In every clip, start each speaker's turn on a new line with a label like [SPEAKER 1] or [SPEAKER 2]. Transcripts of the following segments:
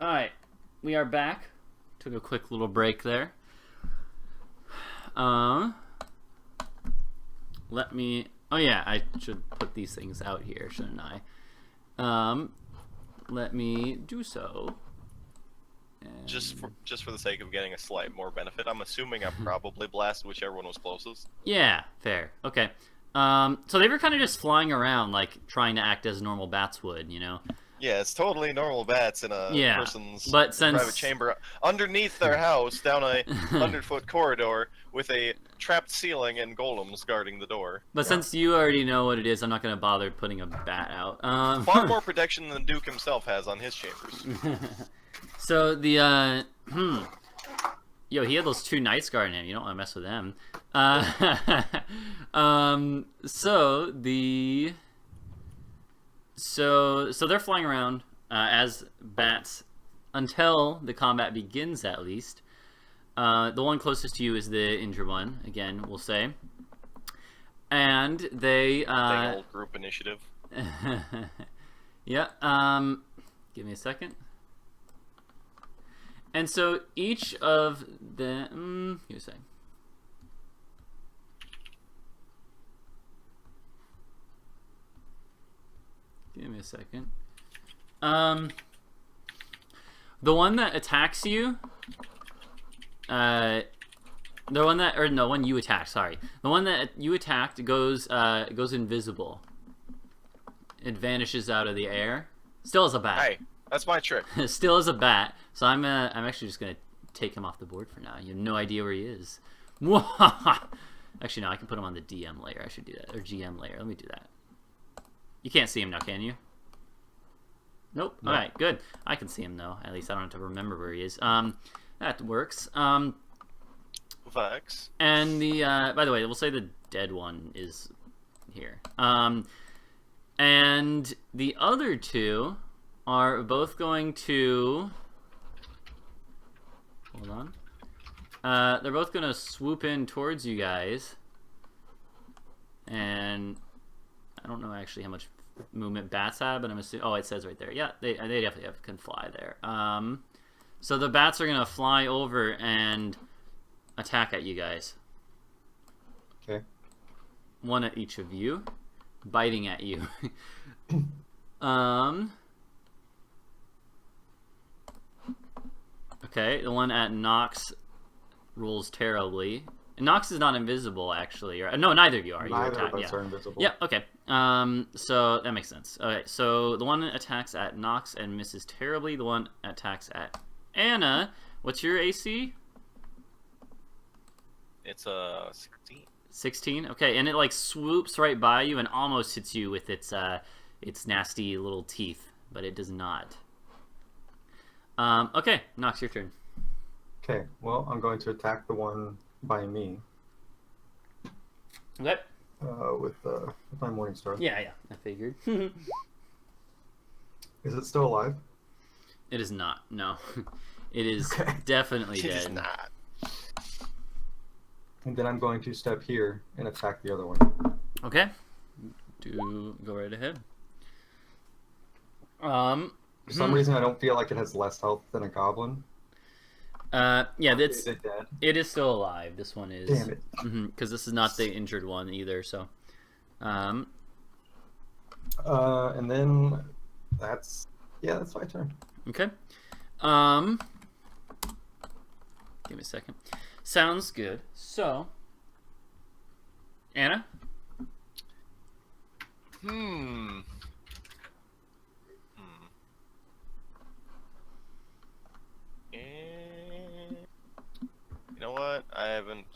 [SPEAKER 1] Alright, we are back. Took a quick little break there. Let me... Oh yeah, I should put these things out here, shouldn't I? Let me do so. And...
[SPEAKER 2] Just for the sake of getting a slight more benefit, I'm assuming I probably blasted whichever one was closest.
[SPEAKER 1] Yeah, fair. Okay. So they were kind of just flying around, like, trying to act as normal bats would, you know?
[SPEAKER 2] Yeah, it's totally normal bats in a person's private chamber underneath their house down a 100-foot corridor with a trapped ceiling and golems guarding the door.
[SPEAKER 1] But since you already know what it is, I'm not going to bother putting a bat out.
[SPEAKER 2] Far more protection than Duke himself has on his chambers.
[SPEAKER 1] So the, Yo, he had those two Knights guarding him. You don't want to mess with them. So they're flying around as bats until the combat begins, at least. The one closest to you is the injured one, again, we'll say. And they...
[SPEAKER 2] Big old group initiative.
[SPEAKER 1] Yeah, give me a second. And so each of the... give me a second. Give me a second. The one that attacks you, the one that, or no, one you attack, sorry. The one that you attacked goes invisible. It vanishes out of the air. Still as a bat.
[SPEAKER 2] Hey, that's my trick.
[SPEAKER 1] Still as a bat. So I'm actually just gonna take him off the board for now. You have no idea where he is. Actually, no, I can put him on the DM layer. I should do that, or GM layer. Let me do that. You can't see him now, can you? Nope. All right, good. I can see him though. At least I don't have to remember where he is. That works.
[SPEAKER 2] Vex.
[SPEAKER 1] And the by the way, we'll say the dead one is here. And the other two are both going to... Hold on. They're both going to swoop in towards you guys. And I don't know actually how much movement bats have, but I'm assuming... Oh, it says right there. Yeah, they definitely can fly there. So the bats are going to fly over and attack at you guys.
[SPEAKER 3] Okay.
[SPEAKER 1] One at each of you. Biting at you. Okay, the one at Nox rolls terribly. Nox is not invisible, actually. Or, no, neither of you are.
[SPEAKER 3] Neither of us are invisible.
[SPEAKER 1] Yeah, okay. So that makes sense. Okay, so the one that attacks at Nox and misses terribly. The one attacks at Anna. What's your AC?
[SPEAKER 2] It's 16.
[SPEAKER 1] 16. Okay, and it like swoops right by you and almost hits you with its nasty little teeth, but it does not. Okay, Nox, your turn.
[SPEAKER 3] Okay, well, I'm going to attack the one by me.
[SPEAKER 1] Okay.
[SPEAKER 3] With my Morningstar.
[SPEAKER 1] Yeah, I figured.
[SPEAKER 3] Is it still alive?
[SPEAKER 1] It is not. No, it is definitely dead.
[SPEAKER 2] It is not.
[SPEAKER 3] And then I'm going to step here and attack the other one.
[SPEAKER 1] Okay. Go right ahead.
[SPEAKER 3] For some reason, I don't feel like it has less health than a goblin.
[SPEAKER 1] Yeah,
[SPEAKER 3] Is it dead?
[SPEAKER 1] it is still alive. This one is.
[SPEAKER 3] Damn it.
[SPEAKER 1] Because this is not the injured one either. So.
[SPEAKER 3] And then that's my turn.
[SPEAKER 1] Okay. Give me a second. Sounds good. So, Anna?
[SPEAKER 2] You know what? I haven't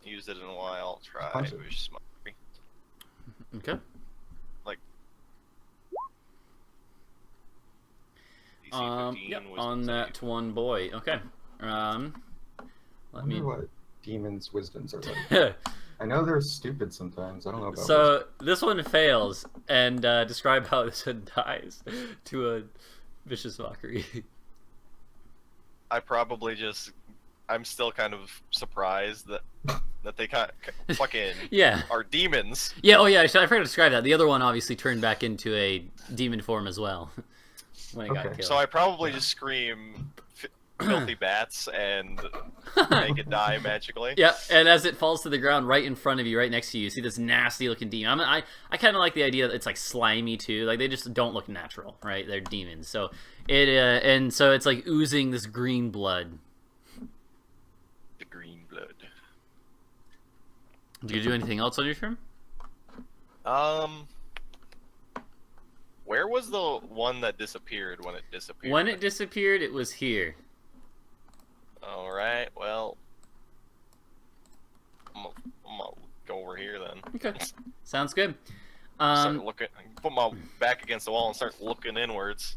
[SPEAKER 2] used it in a while. I'll try Vicious Mockery.
[SPEAKER 1] Okay.
[SPEAKER 2] Like,
[SPEAKER 1] Yep, on that one boy. Okay.
[SPEAKER 3] I wonder what demons' wisdoms are like. I know they're stupid sometimes. I don't know about
[SPEAKER 1] So this one fails, and describe how this one dies to a Vicious Mockery.
[SPEAKER 2] I probably just... I'm still kind of surprised that they fucking
[SPEAKER 1] Yeah.
[SPEAKER 2] are demons.
[SPEAKER 1] Yeah, oh yeah, I forgot to describe that. The other one obviously turned back into a demon form as well. when it got killed.
[SPEAKER 2] So I probably just scream filthy bats and make it die magically.
[SPEAKER 1] Yeah, and as it falls to the ground right in front of you, right next to you, you see this nasty looking demon. I kind of like the idea that it's like slimy too. Like they just don't look natural, right? They're demons. So and so it's like oozing this green blood.
[SPEAKER 2] The green blood.
[SPEAKER 1] Did you do anything else on your turn?
[SPEAKER 2] Where was the one that disappeared when it disappeared?
[SPEAKER 1] When it disappeared, it was here.
[SPEAKER 2] Alright, well... I'm gonna go over here then.
[SPEAKER 1] Okay. Sounds good.
[SPEAKER 2] Start looking, put my back against the wall and start looking inwards.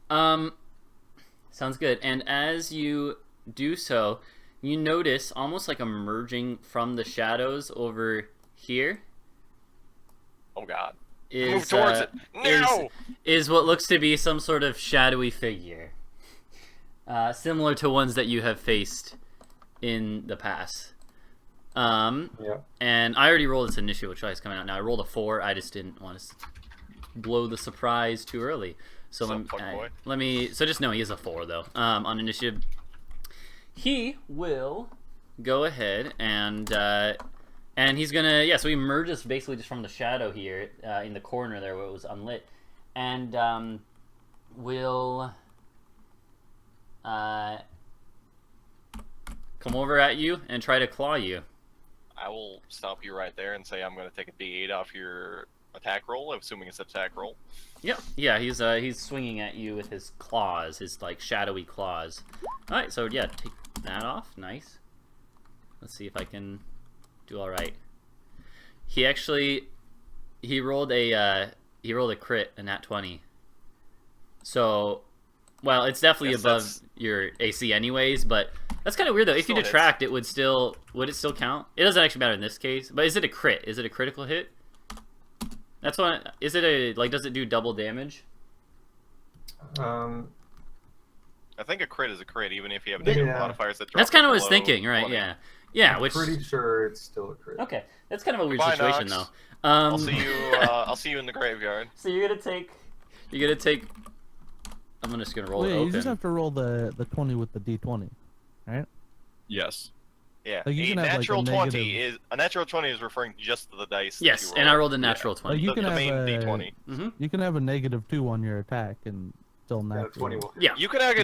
[SPEAKER 1] Sounds good. And as you do so, you notice almost like emerging from the shadows over here.
[SPEAKER 2] Oh god. Move towards it. No!
[SPEAKER 1] Is what looks to be some sort of shadowy figure. Similar to ones that you have faced in the past.
[SPEAKER 3] Yeah.
[SPEAKER 1] And I already rolled this initiative choice coming out. Now I rolled a 4. I just didn't want to blow the surprise too early. So let me. So just know he is a 4 though. On initiative, he will go ahead and he's gonna so he emerges basically just from the shadow here in the corner there where it was unlit, and will come over at you and try to claw you.
[SPEAKER 2] I will stop you right there and say I'm going to take a D8 off your attack roll, assuming it's an attack roll.
[SPEAKER 1] Yep. Yeah, he's swinging at you with his claws, his like shadowy claws. All right, so yeah, take that off. Nice. Let's see if I can do all right. He rolled a crit, a nat 20. So, well, it's definitely above your AC anyways, but that's kind of weird though. If you detract, would it still count? It doesn't actually matter in this case. But is it a crit? Is it a critical hit? That's what. Is it a does it do double damage?
[SPEAKER 2] I think a crit is a crit, even if you have negative modifiers that drop.
[SPEAKER 1] That's kind of what I was thinking, right? 20. Yeah. Yeah,
[SPEAKER 3] I'm pretty sure it's still a crit.
[SPEAKER 1] Okay, that's kind of a weird situation, though.
[SPEAKER 2] I'll see you. I'll see you in the graveyard.
[SPEAKER 1] So you're gonna take. I'm just gonna roll it open.
[SPEAKER 4] You just have to roll the 20 with the D20, right?
[SPEAKER 2] Yes. Yeah.
[SPEAKER 4] Like
[SPEAKER 2] a natural 20 is referring just to the dice.
[SPEAKER 1] Yes, and I rolled a natural 20.
[SPEAKER 4] Like you can
[SPEAKER 2] the
[SPEAKER 4] have
[SPEAKER 2] main
[SPEAKER 4] a,
[SPEAKER 2] D20.
[SPEAKER 4] You can have a -2 on your attack and still not.
[SPEAKER 1] Yeah.
[SPEAKER 2] You can have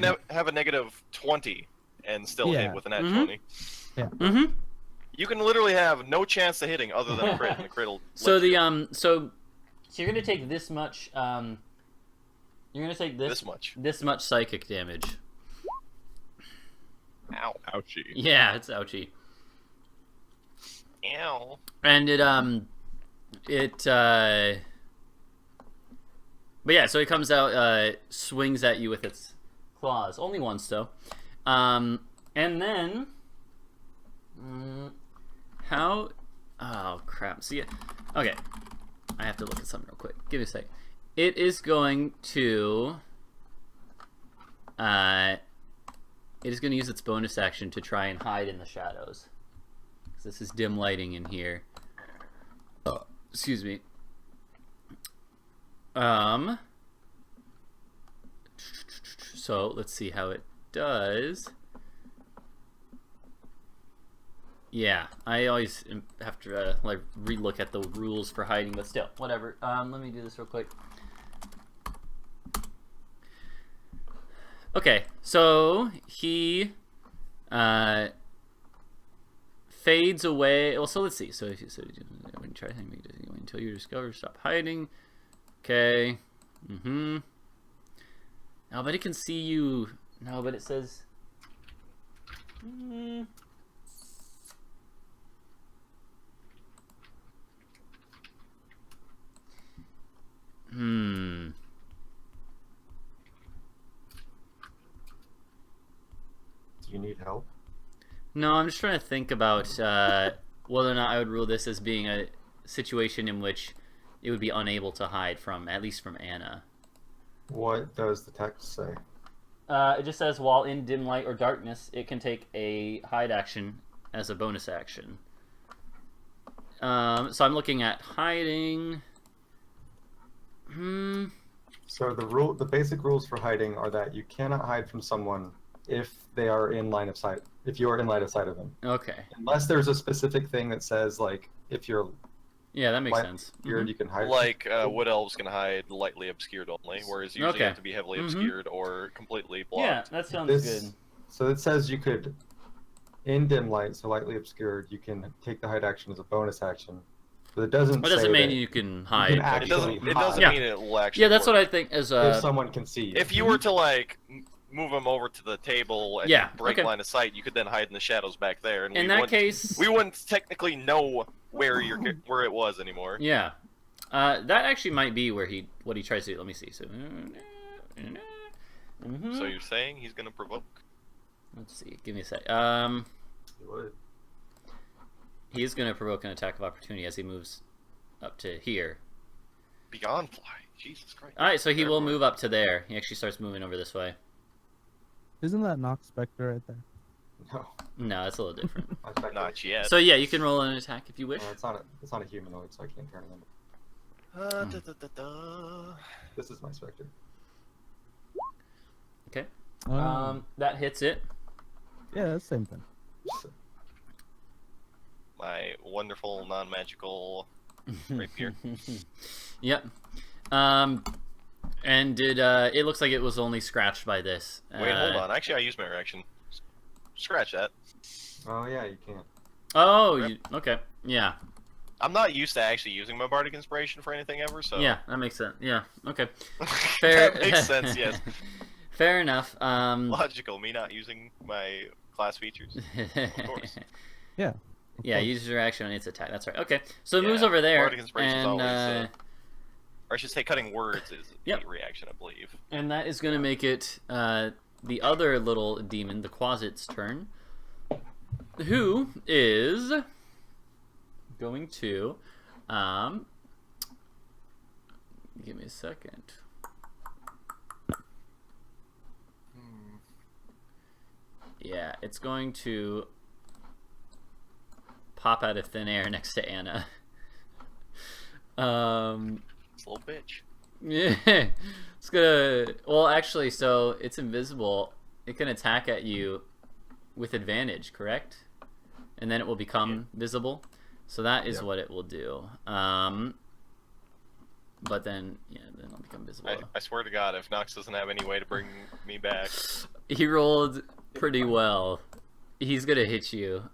[SPEAKER 2] a -20 and still hit with a nat 20.
[SPEAKER 4] Yeah.
[SPEAKER 2] You can literally have no chance of hitting other than a crit, and the crit will.
[SPEAKER 1] So so you're gonna take this much. You're gonna take this much psychic damage.
[SPEAKER 2] Ow.
[SPEAKER 5] Ouchie.
[SPEAKER 1] Yeah, it's ouchie.
[SPEAKER 2] Ow.
[SPEAKER 1] And but yeah, so it comes out, swings at you with its claws. Only once though. And then how? Oh crap! See it? Okay, I have to look at something real quick. Give me a sec. It is going to. It is going to use its bonus action to try and hide in the shadows. This is dim lighting in here. Excuse me. So let's see how it does. Yeah, I always have to like relook at the rules for hiding, but still, whatever. Let me do this real quick. Okay, so he fades away. Well, so let's see. So if you when you try to hang until you discover, stop hiding. Okay. No, but it can see you. No, but it says.
[SPEAKER 3] Do you need help?
[SPEAKER 1] No, I'm just trying to think about whether or not I would rule this as being a situation in which it would be unable to hide from, at least from Anna.
[SPEAKER 3] What does the text say?
[SPEAKER 1] It just says, while in dim light or darkness, it can take a hide action as a bonus action. So I'm looking at hiding.
[SPEAKER 3] So the basic rules for hiding are that you cannot hide from someone if they are in line of sight. If you are in line of sight of them.
[SPEAKER 1] Okay.
[SPEAKER 3] Unless there's a specific thing that says like if you're.
[SPEAKER 1] Yeah, that makes sense.
[SPEAKER 3] You can hide.
[SPEAKER 2] Like wood elves can hide lightly obscured only, whereas you usually have to be heavily obscured or completely blocked.
[SPEAKER 1] Yeah, that sounds good.
[SPEAKER 3] So it says you could, in dim light, so lightly obscured, you can take the hide action as a bonus action. But it doesn't.
[SPEAKER 1] It doesn't mean you can hide.
[SPEAKER 2] It doesn't mean it will actually.
[SPEAKER 1] Yeah, that's
[SPEAKER 2] work.
[SPEAKER 1] what I think. As
[SPEAKER 3] if someone can see you.
[SPEAKER 2] If you were to like move them over to the table and break line of sight, you could then hide in the shadows back there. And
[SPEAKER 1] in that case,
[SPEAKER 2] we wouldn't technically know where it was anymore.
[SPEAKER 1] Yeah, that actually might be where what he tries to do. Let me see. So,
[SPEAKER 2] so you're saying he's gonna provoke?
[SPEAKER 1] Let's see. Give me a sec.
[SPEAKER 3] He would.
[SPEAKER 1] He is gonna provoke an attack of opportunity as he moves up to here.
[SPEAKER 2] Beyond fly. Jesus Christ.
[SPEAKER 1] All right, so he will move up to there. He actually starts moving over this way.
[SPEAKER 4] Isn't that Nox Spectre right there?
[SPEAKER 3] No.
[SPEAKER 1] No, that's a little different.
[SPEAKER 2] Not yet.
[SPEAKER 1] So yeah, you can roll an attack if you wish.
[SPEAKER 3] It's not a humanoid, so I can't turn him. This is my Spectre.
[SPEAKER 1] Okay.
[SPEAKER 4] Oh.
[SPEAKER 1] That hits it.
[SPEAKER 4] Yeah, that's the same thing.
[SPEAKER 2] My wonderful non-magical rapier.
[SPEAKER 1] Yep. And it looks like it was only scratched by this.
[SPEAKER 2] Wait, hold on. Actually, I used my reaction. Scratch that.
[SPEAKER 3] Oh yeah, you can't.
[SPEAKER 1] Oh, okay. Yeah.
[SPEAKER 2] I'm not used to actually using my bardic inspiration for anything ever, so.
[SPEAKER 1] Yeah, that makes sense. Yeah. Okay. Fair.
[SPEAKER 2] That makes sense. Yes.
[SPEAKER 1] Fair enough.
[SPEAKER 2] Logical. Me not using my class features. Of course.
[SPEAKER 4] Yeah.
[SPEAKER 1] Yeah, use your action on its attack. That's right. Okay, so it moves over there, and
[SPEAKER 2] always, or I should say, cutting words is a reaction, I believe.
[SPEAKER 1] And that is going to make it the other little demon, the Quasit's turn, who is going to give me a second. Yeah, it's going to pop out of thin air next to Anna.
[SPEAKER 2] This little bitch.
[SPEAKER 1] Yeah, it's gonna. Well, actually, so it's invisible. It can attack at you with advantage, correct? And then it will become visible. So that is what it will do. But then, then it'll become visible.
[SPEAKER 2] I swear to God, if Nox doesn't have any way to bring me back,
[SPEAKER 1] he rolled pretty well. He's gonna hit you.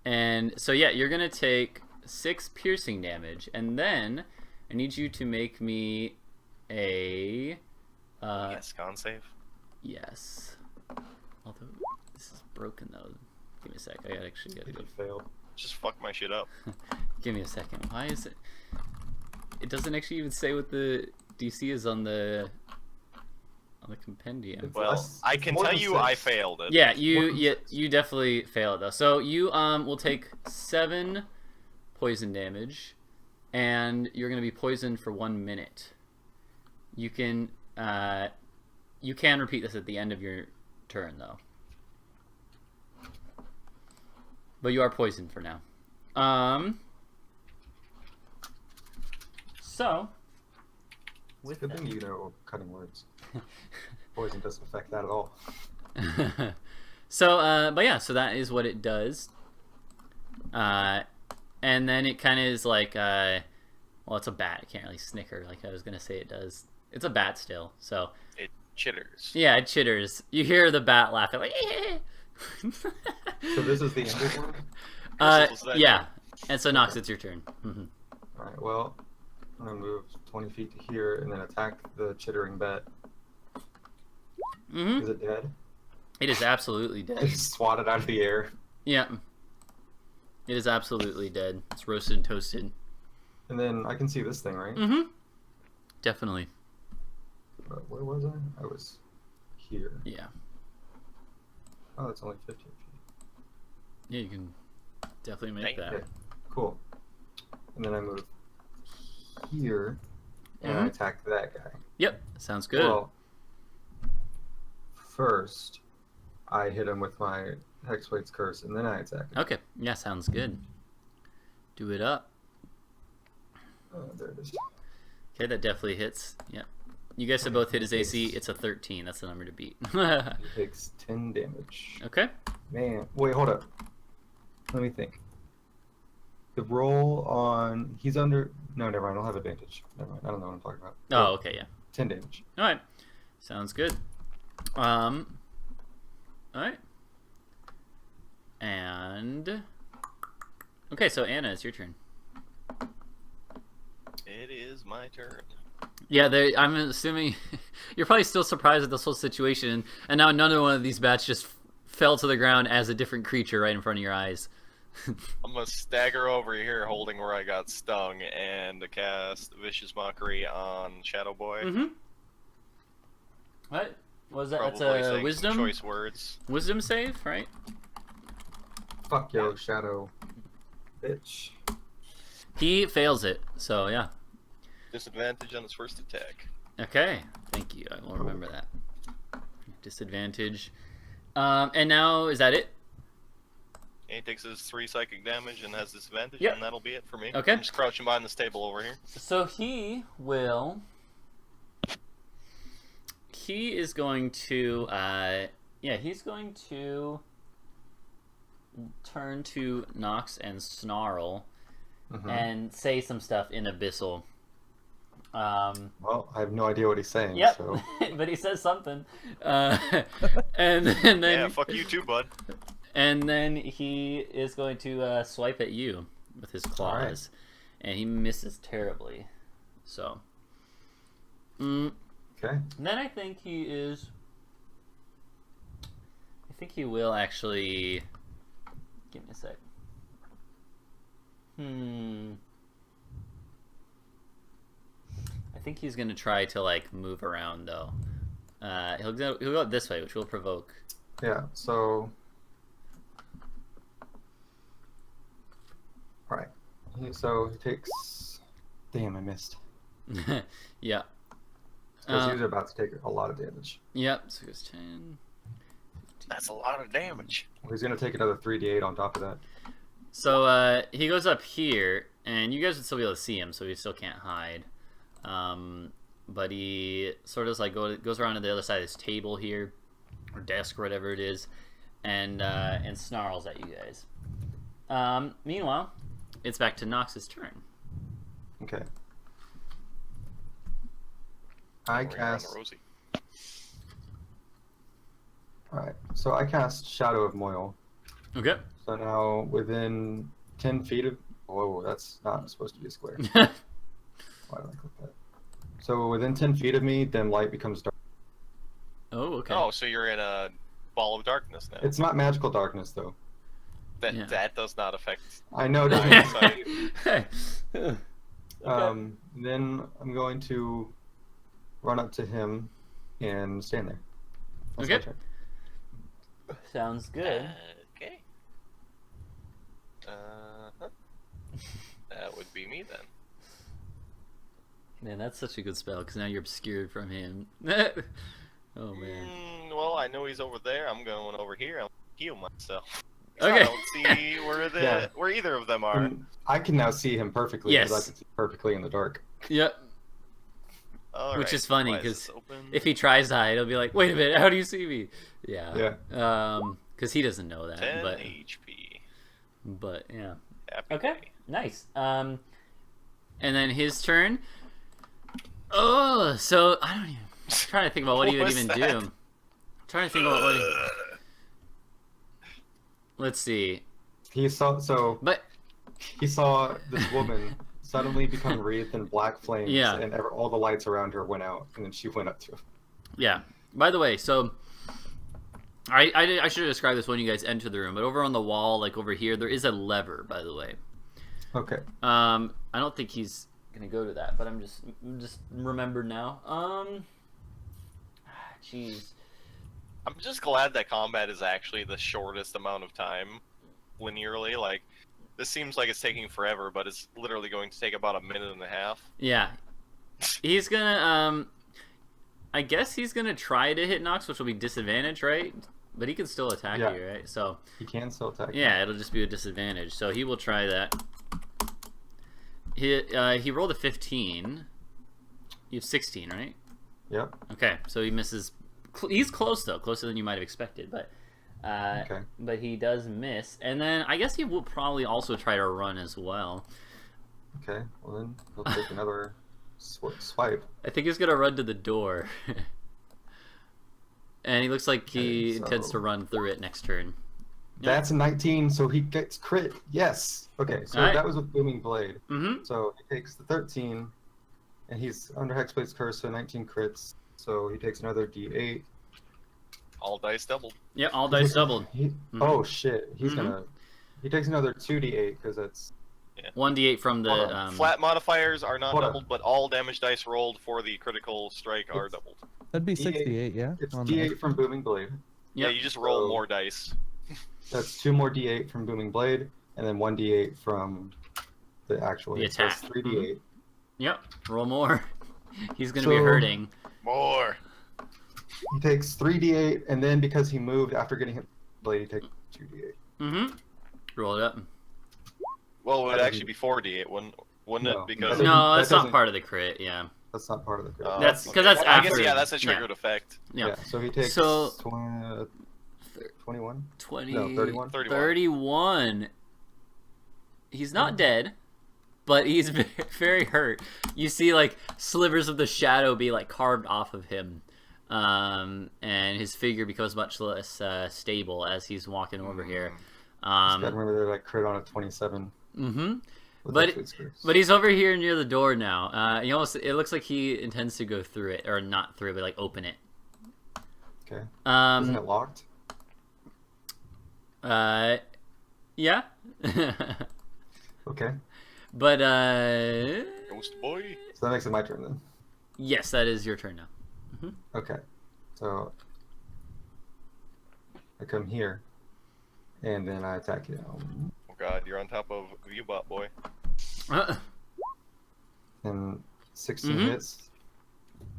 [SPEAKER 1] And so you're gonna take 6 piercing damage, and then I need you to make me a
[SPEAKER 2] con save.
[SPEAKER 1] Yes. Although this is broken though. Give me a sec. I actually gotta go.
[SPEAKER 3] Failed.
[SPEAKER 2] Just fuck my shit up.
[SPEAKER 1] Give me a second. Why is it? It doesn't actually even say what the DC is on the compendium.
[SPEAKER 2] Well, I can tell you I failed it.
[SPEAKER 1] Yeah, you definitely failed though. So you will take 7 poison damage, and you're gonna be poisoned for 1 minute. You can repeat this at the end of your turn though. But you are poisoned for now. So
[SPEAKER 3] It's a good thing you know cutting words. Poison doesn't affect that at all.
[SPEAKER 1] So, so that is what it does. And then it kind of is like, well, it's a bat. It can't really snicker like I was going to say it does. It's a bat still, so.
[SPEAKER 2] It chitters.
[SPEAKER 1] Yeah, it chitters. You hear the bat laughing, like,
[SPEAKER 3] So this is the end of one?
[SPEAKER 1] Yeah. And so, Nox, it's your turn.
[SPEAKER 3] Alright, well, I'm going to move 20 feet to here and then attack the chittering bat. Is it dead?
[SPEAKER 1] It is absolutely dead.
[SPEAKER 3] It's swatted out of the air.
[SPEAKER 1] Yeah. It is absolutely dead. It's roasted and toasted.
[SPEAKER 3] And then I can see this thing, right?
[SPEAKER 1] Definitely.
[SPEAKER 3] Where was I? I was here.
[SPEAKER 1] Yeah.
[SPEAKER 3] Oh, that's only 15 feet.
[SPEAKER 1] Yeah, you can definitely make that.
[SPEAKER 3] Okay, cool. And then I move here and I attack that guy.
[SPEAKER 1] Yep, sounds good.
[SPEAKER 3] Well, first I hit him with my Hexblade's Curse and then I attack him.
[SPEAKER 1] Okay, yeah, sounds good. Do it up.
[SPEAKER 3] There it is.
[SPEAKER 1] Okay, that definitely hits. Yep. You guys have both hit his AC. It's a 13. That's the number to beat.
[SPEAKER 3] He takes 10 damage.
[SPEAKER 1] Okay.
[SPEAKER 3] Man, wait, hold up. Let me think. The roll on... He's under... No, never mind. I'll have advantage. Never mind. I don't know what I'm talking about.
[SPEAKER 1] Oh, okay, yeah.
[SPEAKER 3] 10 damage.
[SPEAKER 1] All right. Sounds good. All right. And... Okay, so Anna, it's your turn.
[SPEAKER 2] It is my turn.
[SPEAKER 1] Yeah, I'm assuming you're probably still surprised at this whole situation, and now another one of these bats just fell to the ground as a different creature right in front of your eyes.
[SPEAKER 2] I'm gonna stagger over here, holding where I got stung, and cast Vicious Mockery on Shadow Boy.
[SPEAKER 1] Mm-hmm. What was that?
[SPEAKER 2] Probably
[SPEAKER 1] That's a wisdom.
[SPEAKER 2] Choice words.
[SPEAKER 1] Wisdom save, right?
[SPEAKER 3] Fuck yo, Shadow. Bitch.
[SPEAKER 1] He fails it, so yeah.
[SPEAKER 2] Disadvantage on his first attack.
[SPEAKER 1] Okay, thank you. I will remember that. Disadvantage. And now, is that it?
[SPEAKER 2] And he takes his 3 psychic damage and has disadvantage,
[SPEAKER 1] Yep.
[SPEAKER 2] and that'll be it for me.
[SPEAKER 1] Okay.
[SPEAKER 2] I'm just crouching behind this table over here.
[SPEAKER 1] So he will... He is going to... yeah, he's going to turn to Nox and Snarl and say some stuff in Abyssal.
[SPEAKER 3] Well, I have no idea what he's saying.
[SPEAKER 1] Yep,
[SPEAKER 3] So.
[SPEAKER 1] but he says something. And then
[SPEAKER 2] Yeah, fuck you too, bud.
[SPEAKER 1] And then he is going to swipe at you with his claws, and he misses terribly. So,
[SPEAKER 3] Okay.
[SPEAKER 1] then I think he is. I think he will actually. Give me a sec. I think he's gonna try to like move around though. He'll go this way, which will provoke.
[SPEAKER 3] Yeah. So. All right. So he takes. Damn, I missed.
[SPEAKER 1] Yeah.
[SPEAKER 3] Because he's about to take a lot of damage.
[SPEAKER 1] Yep. So he goes 10.
[SPEAKER 2] That's a lot of damage.
[SPEAKER 3] He's gonna take another 3d8 on top of that.
[SPEAKER 1] So he goes up here, and you guys would still be able to see him, so he still can't hide. But he sort of like goes around to the other side of this table here, or desk, or whatever it is, and snarls at you guys. Meanwhile, it's back to Nox's turn.
[SPEAKER 3] Okay. I cast. Alright, so I cast Shadow of Moil.
[SPEAKER 1] Okay.
[SPEAKER 3] So now within 10 feet of... Whoa, that's not supposed to be a square. Why did I click that? So within 10 feet of me, then light becomes dark.
[SPEAKER 1] Oh, okay.
[SPEAKER 2] Oh, so you're in a ball of darkness now.
[SPEAKER 3] It's not magical darkness, though.
[SPEAKER 2] That does not affect...
[SPEAKER 3] I know
[SPEAKER 2] that.
[SPEAKER 1] Okay.
[SPEAKER 3] Then I'm going to run up to him and stand there. That's my
[SPEAKER 1] Okay.
[SPEAKER 3] turn.
[SPEAKER 1] Sounds good.
[SPEAKER 2] Okay. That would be me then.
[SPEAKER 1] Man, that's such a good spell, because now you're obscured from him. Oh, man.
[SPEAKER 2] Well, I know he's over there. I'm going over here. I'll heal myself.
[SPEAKER 1] Okay.
[SPEAKER 2] I don't see where either of them are.
[SPEAKER 3] I can now see him perfectly, because
[SPEAKER 1] Yes.
[SPEAKER 3] I can see perfectly in the dark.
[SPEAKER 1] Yep.
[SPEAKER 2] All
[SPEAKER 1] Which
[SPEAKER 2] right,
[SPEAKER 1] is funny,
[SPEAKER 2] why is
[SPEAKER 1] because
[SPEAKER 2] this open?
[SPEAKER 1] if he tries to hide, he'll be like, wait a minute, how do you see me?
[SPEAKER 3] Yeah.
[SPEAKER 1] Because he doesn't know that.
[SPEAKER 2] 10
[SPEAKER 1] but
[SPEAKER 2] HP.
[SPEAKER 1] But, yeah.
[SPEAKER 2] Happy
[SPEAKER 1] Okay,
[SPEAKER 2] day.
[SPEAKER 1] nice. And then his turn. Oh, so I don't even... I'm trying to think about what he would even do. I'm trying to think about what he... Let's see.
[SPEAKER 3] He saw
[SPEAKER 1] But
[SPEAKER 3] he saw this woman suddenly become wreathed in black flames,
[SPEAKER 1] Yeah.
[SPEAKER 3] and all the lights around her went out, and then she went up to him.
[SPEAKER 1] yeah. By the way, so I should have described this when you guys enter the room, but over on the wall, like over here, there is a lever. By the way.
[SPEAKER 3] Okay.
[SPEAKER 1] I don't think he's gonna go to that, but I'm just remembered now. Jeez.
[SPEAKER 2] I'm just glad that combat is actually the shortest amount of time linearly. Like, this seems like it's taking forever, but it's literally going to take about a minute and a half.
[SPEAKER 1] Yeah. He's gonna I guess he's gonna try to hit Nox, which will be disadvantage, right? But he can still attack you, right? So
[SPEAKER 3] He can still attack.
[SPEAKER 1] yeah, it'll just be a disadvantage. So he will try that. He rolled a 15. You have 16, right?
[SPEAKER 3] Yep.
[SPEAKER 1] Okay, so he misses. He's close though, closer than you might have expected, but
[SPEAKER 3] Okay.
[SPEAKER 1] but he does miss. And then I guess he will probably also try to run as well.
[SPEAKER 3] Okay. Well then, he'll take another swipe.
[SPEAKER 1] I think he's gonna run to the door. And he looks like he intends to run through it next turn.
[SPEAKER 3] That's a 19, so he gets crit. Yes. Okay, so that was with Booming Blade.
[SPEAKER 1] Mm-hmm.
[SPEAKER 3] So he takes the 13, and he's under Hexblade's Curse, so 19 crits. So he takes another D8.
[SPEAKER 2] All dice doubled.
[SPEAKER 1] Yeah, all dice doubled.
[SPEAKER 3] Oh shit, he's gonna. He takes another 2D8 because that's.
[SPEAKER 1] Yeah. 1d8 from the.
[SPEAKER 2] Flat modifiers are not doubled, but all damage dice rolled for the critical strike are doubled.
[SPEAKER 4] That'd be 68, yeah?
[SPEAKER 3] It's D8 from Booming Blade.
[SPEAKER 2] Yeah, you just roll more dice.
[SPEAKER 3] That's 2 more D8 from Booming Blade, and then 1 D8 from the actual
[SPEAKER 1] the attack.
[SPEAKER 3] So 3D8.
[SPEAKER 1] Yep, roll more. He's going to be hurting.
[SPEAKER 2] More.
[SPEAKER 3] He takes 3D8, and then because he moved after getting hit Blade, he takes 2D8.
[SPEAKER 1] Mm-hmm. Roll it up.
[SPEAKER 2] Well, it would actually be 4D8, wouldn't it? Because
[SPEAKER 1] no, that's not part of the crit, yeah.
[SPEAKER 3] That's not part of the crit.
[SPEAKER 1] That's because that's after.
[SPEAKER 2] I guess, yeah, that's a triggered effect.
[SPEAKER 3] Yeah, so he takes 21?
[SPEAKER 1] 20,
[SPEAKER 3] no, 31?
[SPEAKER 1] 31. He's not dead, but he's very hurt. You see, like, slivers of the shadow be, like, carved off of him. And his figure becomes much less stable as he's walking over here.
[SPEAKER 3] I remember they're, like, crit on a 27.
[SPEAKER 1] Mm-hmm. But he's over here near the door now. It looks like he intends to go through it, or not through it, but, like, open it.
[SPEAKER 3] Okay. Isn't it locked?
[SPEAKER 1] Yeah.
[SPEAKER 3] Okay.
[SPEAKER 1] But,
[SPEAKER 2] Ghost boy.
[SPEAKER 3] So that makes it my turn then.
[SPEAKER 1] Yes, that is your turn now. Mm-hmm.
[SPEAKER 3] Okay. So I come here, and then I attack you.
[SPEAKER 2] Oh god, you're on top of Viewbot boy.
[SPEAKER 3] And 16 hits.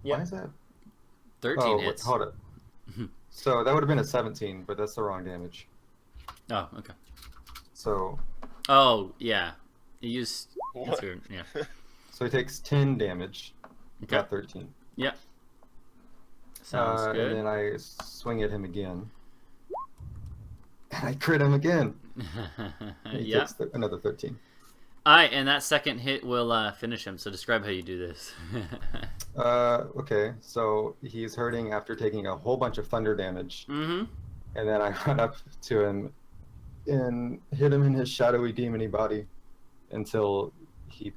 [SPEAKER 1] Yeah.
[SPEAKER 3] Why is that?
[SPEAKER 1] 13 hits.
[SPEAKER 3] Hold it. So that would have been a 17, but that's the wrong damage.
[SPEAKER 1] Oh, okay.
[SPEAKER 3] So.
[SPEAKER 1] Oh, yeah. You used.
[SPEAKER 2] What?
[SPEAKER 1] Yeah.
[SPEAKER 3] So he takes 10 damage.
[SPEAKER 1] Okay.
[SPEAKER 3] Got 13.
[SPEAKER 1] Yep. Sounds good.
[SPEAKER 3] And then I swing at him again. And I crit him again. He takes another 13.
[SPEAKER 1] Alright, and that second hit will finish him. So describe how you do this.
[SPEAKER 3] Okay, so he's hurting after taking a whole bunch of thunder damage.
[SPEAKER 1] Mm-hmm.
[SPEAKER 3] And then I run up to him and hit him in his shadowy demony body until he,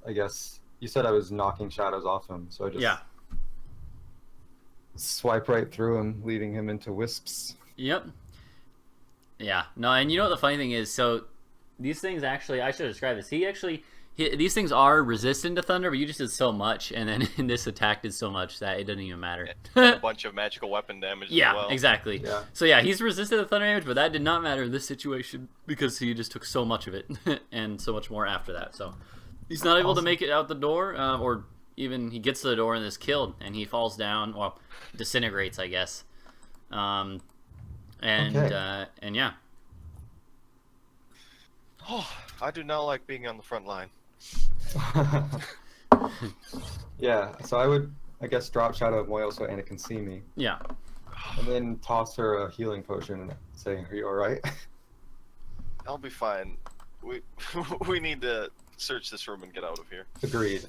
[SPEAKER 3] I guess, you said I was knocking shadows off him, so I just swipe right through him, leading him into wisps.
[SPEAKER 1] Yep. Yeah. No, and you know what the funny thing is? So these things actually, I should describe this. These things are resistant to thunder, but you just did so much, and then this attack did so much that it doesn't even matter.
[SPEAKER 2] A bunch of magical weapon damage as well.
[SPEAKER 1] Exactly.
[SPEAKER 3] Yeah.
[SPEAKER 1] So yeah, he's resistant to thunder damage, but that did not matter in this situation because he just took so much of it, and so much more after that. So he's not able to make it out the door, or even he gets to the door and is killed, and he falls down, well, disintegrates, I guess. And yeah.
[SPEAKER 2] Oh, I do not like being on the front line.
[SPEAKER 3] Yeah, so I would, I guess, drop Shadow of Moyle so Anna can see me.
[SPEAKER 1] Yeah.
[SPEAKER 3] And then toss her a healing potion and say, "Are you alright?"
[SPEAKER 2] I'll be fine. We need to search this room and get out of here.
[SPEAKER 3] Agreed.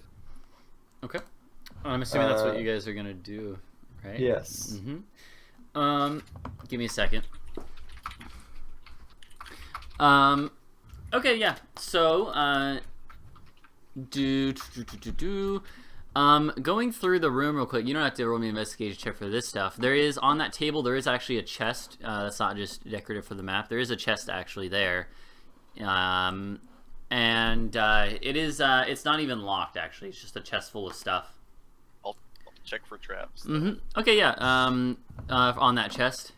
[SPEAKER 1] Okay. I'm assuming that's what you guys are gonna do, right?
[SPEAKER 3] Yes.
[SPEAKER 1] Mm-hmm. Give me a second. Okay, yeah. So, going through the room real quick. You don't have to roll me an investigation check for this stuff. There is, on that table, there is actually a chest. That's not just decorative for the map. There is a chest actually there. And it is, it's not even locked, actually. It's just a chest full of stuff.
[SPEAKER 2] I'll check for traps.
[SPEAKER 1] Mm-hmm. Okay, yeah. On that chest.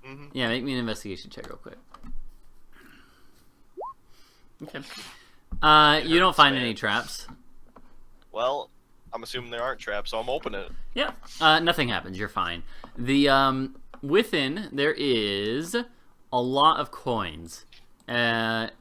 [SPEAKER 2] Mm-hmm.
[SPEAKER 1] Yeah, make me an investigation check real quick. Okay. You don't find any traps.
[SPEAKER 2] Well, I'm assuming there aren't traps, so I'm opening it.
[SPEAKER 1] Yeah. Nothing happens. You're fine. The within there is a lot of coins, and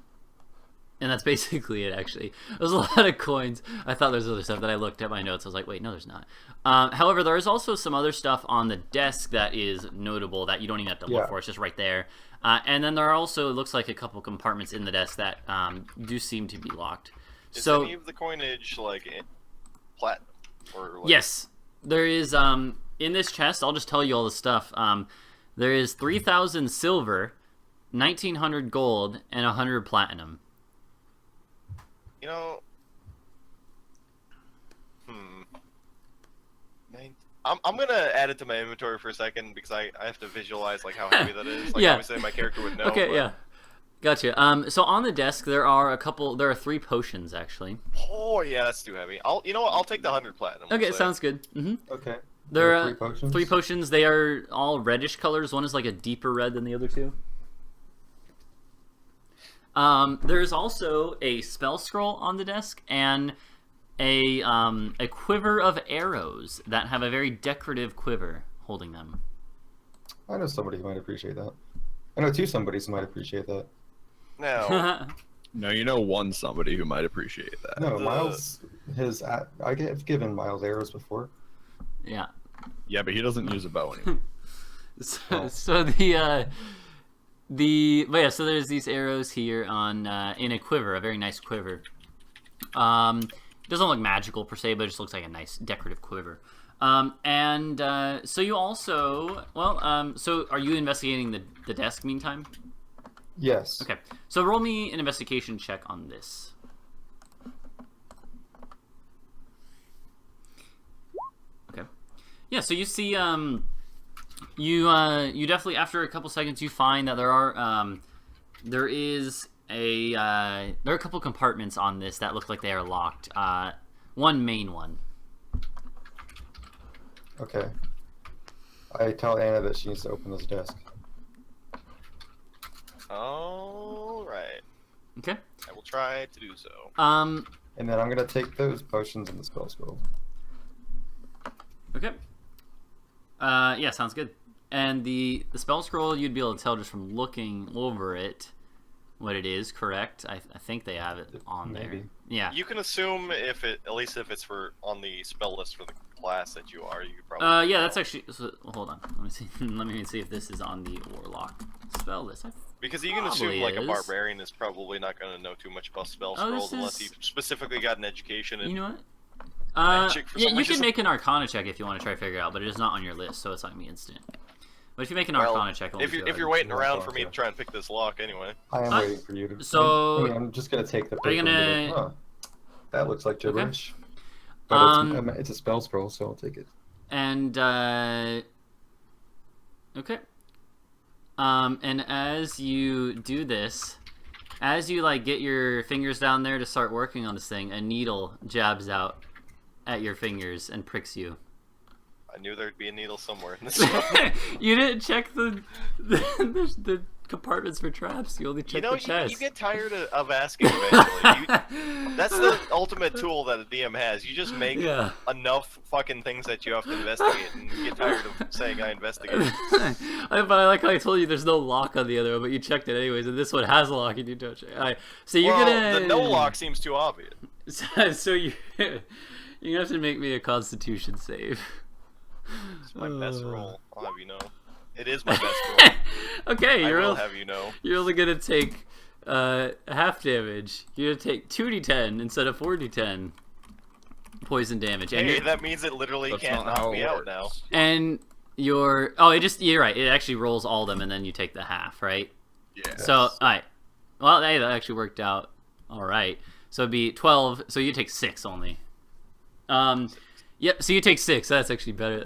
[SPEAKER 1] And that's basically it, actually. There's a lot of coins. I thought there was other stuff that I looked at my notes. I was like, wait, no, there's not. However, there is also some other stuff on the desk that is notable that you don't even have to look for. It's just right there. And then there are also, it looks like, a couple compartments in the desk that do seem to be locked.
[SPEAKER 2] Is any of the coinage, like, platinum? Or, like...
[SPEAKER 1] Yes. There is, in this chest, I'll just tell you all the stuff. There is 3,000 silver, 1,900 gold, and 100 platinum.
[SPEAKER 2] You know... I'm gonna add it to my inventory for a second because I have to visualize like how heavy that is. Like obviously my character would know.
[SPEAKER 1] Okay,
[SPEAKER 2] but...
[SPEAKER 1] yeah. Gotcha. So on the desk there are 3 potions actually.
[SPEAKER 2] Oh yeah, that's too heavy. You know what? I'll take the 100 platinum.
[SPEAKER 1] Okay, sounds good.
[SPEAKER 3] Okay.
[SPEAKER 1] There are 3 potions. 3 potions. They are all reddish colors. One is like a deeper red than the other two. There's also a spell scroll on the desk and a quiver of arrows that have a very decorative quiver holding them.
[SPEAKER 3] I know somebody who might appreciate that. I know 2 somebodies who might appreciate that.
[SPEAKER 2] No.
[SPEAKER 5] No, you know one somebody who might appreciate that.
[SPEAKER 3] No, Miles, I've given Miles arrows before.
[SPEAKER 1] Yeah.
[SPEAKER 5] Yeah, but he doesn't use a bow anymore.
[SPEAKER 1] So there's these arrows here on in a quiver, a very nice quiver. Doesn't look magical per se, but it just looks like a nice decorative quiver. So you also, so are you investigating the desk meantime?
[SPEAKER 3] Yes.
[SPEAKER 1] Okay, so roll me an investigation check on this. Okay. Yeah, so you see, you definitely, after a couple seconds, you find that there are a couple compartments on this that look like they are locked. One main one.
[SPEAKER 3] Okay. I tell Anna that she needs to open this desk.
[SPEAKER 2] All right.
[SPEAKER 1] Okay.
[SPEAKER 2] I will try to do so.
[SPEAKER 3] And then I'm gonna take those potions and the spell scroll.
[SPEAKER 1] Okay. Yeah, sounds good. And the spell scroll, you'd be able to tell just from looking over it what it is, correct? I think they have it on there.
[SPEAKER 3] Maybe.
[SPEAKER 1] Yeah.
[SPEAKER 2] You can assume at least if it's on the spell list for the class that you are, you could probably.
[SPEAKER 1] Yeah, that's actually. So, hold on. Let me see. Let me see if this is on the warlock spell list.
[SPEAKER 2] Because you can assume like a barbarian is probably not going to know too much about spell scrolls unless he specifically got an education in.
[SPEAKER 1] You know what?
[SPEAKER 2] Yeah,
[SPEAKER 1] you can make an Arcana check if you want to try to figure it out, but it is not on your list, so it's not gonna be instant. But if you make an Arcana check,
[SPEAKER 2] if you're waiting around for me to try and pick this lock anyway.
[SPEAKER 3] I am waiting for you to.
[SPEAKER 1] So
[SPEAKER 3] I'm just gonna take the.
[SPEAKER 1] Are you gonna?
[SPEAKER 3] Huh, that looks like gibberish.
[SPEAKER 1] Okay.
[SPEAKER 3] But it's a spell scroll, so I'll take it.
[SPEAKER 1] And okay. And as you do this, as you like get your fingers down there to start working on this thing, a needle jabs out at your fingers and pricks you.
[SPEAKER 2] I knew there'd be a needle somewhere in this.
[SPEAKER 1] You didn't check the compartments for traps. You only checked the chest.
[SPEAKER 2] You get tired of asking eventually. That's the ultimate tool that a DM has. You just make enough fucking things that you have to investigate, and you get tired of saying I investigated.
[SPEAKER 1] But I like how I told you there's no lock on the other one, but you checked it anyways, and this one has a lock and you don't check. So you're gonna.
[SPEAKER 2] The no lock seems too obvious.
[SPEAKER 1] So you're gonna have to make me a Constitution save.
[SPEAKER 2] It's my best roll. I'll have you know. It is my best roll.
[SPEAKER 1] Okay,
[SPEAKER 2] I'll have you know.
[SPEAKER 1] You're only gonna take half damage. You're gonna take 2d10 instead of 4d10 poison damage. And
[SPEAKER 2] hey, that means it literally can't knock me out now.
[SPEAKER 1] And you're right. It actually rolls all of them, and then you take the half, right?
[SPEAKER 5] Yeah.
[SPEAKER 1] So all right. Well, hey, that actually worked out all right. So it'd be 12. So you take 6 only. Yep, so you take 6. That's actually better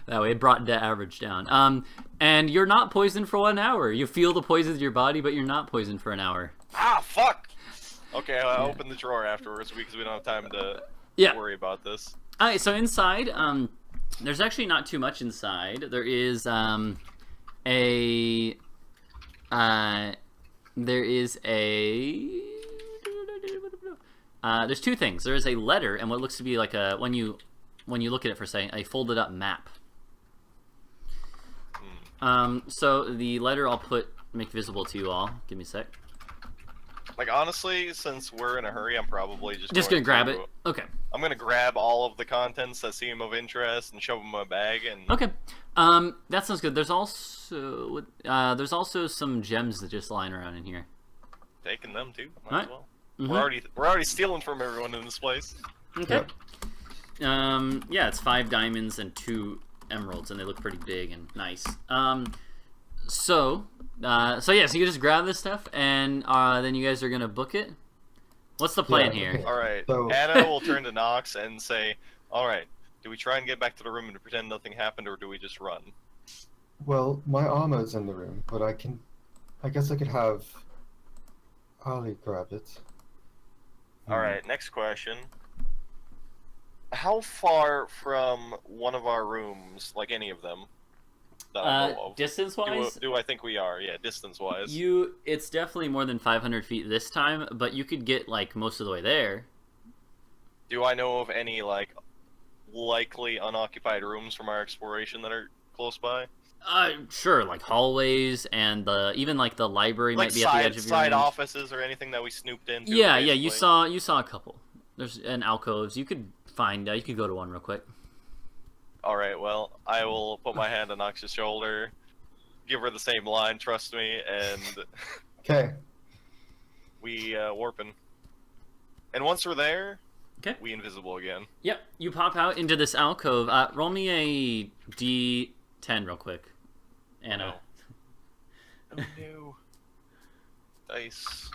[SPEAKER 1] that way. It brought the average down. And you're not poisoned for 1 hour. You feel the poison in your body, but you're not poisoned for an hour.
[SPEAKER 2] Ah, fuck! Okay, I'll open the drawer afterwards because we don't have time to worry about this.
[SPEAKER 1] Alright, so inside, there's actually not too much inside. There is, there's 2 things. There is a letter and what looks to be like a, when you look at it for a second, a folded up map. So the letter I'll make visible to you all. Give me a sec.
[SPEAKER 2] Like, honestly, since we're in a hurry, I'm probably just
[SPEAKER 1] gonna grab it. Okay.
[SPEAKER 2] I'm gonna grab all of the contents that seem of interest and shove them in my bag. And
[SPEAKER 1] okay, that sounds good. There's also some gems that just lying around in here.
[SPEAKER 2] Taking them too.
[SPEAKER 1] Might
[SPEAKER 2] as well. We're already stealing from everyone in this place.
[SPEAKER 1] Okay. Yep. Yeah, it's 5 diamonds and 2 emeralds, and they look pretty big and nice. So you just grab this stuff, and then you guys are gonna book it. What's the plan here?
[SPEAKER 3] Okay.
[SPEAKER 2] All right.
[SPEAKER 3] So...
[SPEAKER 2] Anna will turn to Nox and say, "All right, do we try and get back to the room and pretend nothing happened, or do we just run?"
[SPEAKER 3] Well, my armor's in the room, but I guess I could have Ali grab it.
[SPEAKER 2] All right. Next question. How far from one of our rooms, like any of them, that I know of,
[SPEAKER 1] distance-wise?
[SPEAKER 2] Do I think we are? Yeah, distance-wise.
[SPEAKER 1] It's definitely more than 500 feet this time, but you could get like most of the way there.
[SPEAKER 2] Do I know of any like likely unoccupied rooms from our exploration that are close by?
[SPEAKER 1] Sure, like hallways and even like the library
[SPEAKER 2] like
[SPEAKER 1] might be at the edge of your
[SPEAKER 2] side
[SPEAKER 1] range.
[SPEAKER 2] offices or anything that we snooped into.
[SPEAKER 1] Yeah, you saw a couple. There's an alcoves. You could go to one real quick.
[SPEAKER 2] All right, well, I will put my hand on Nox's shoulder, give her the same line, trust me, and
[SPEAKER 3] okay,
[SPEAKER 2] we warping. And once we're there,
[SPEAKER 1] okay,
[SPEAKER 2] we invisible again.
[SPEAKER 1] Yep, you pop out into this alcove. Roll me a D10 real quick, Anna.
[SPEAKER 2] Oh no. Dice.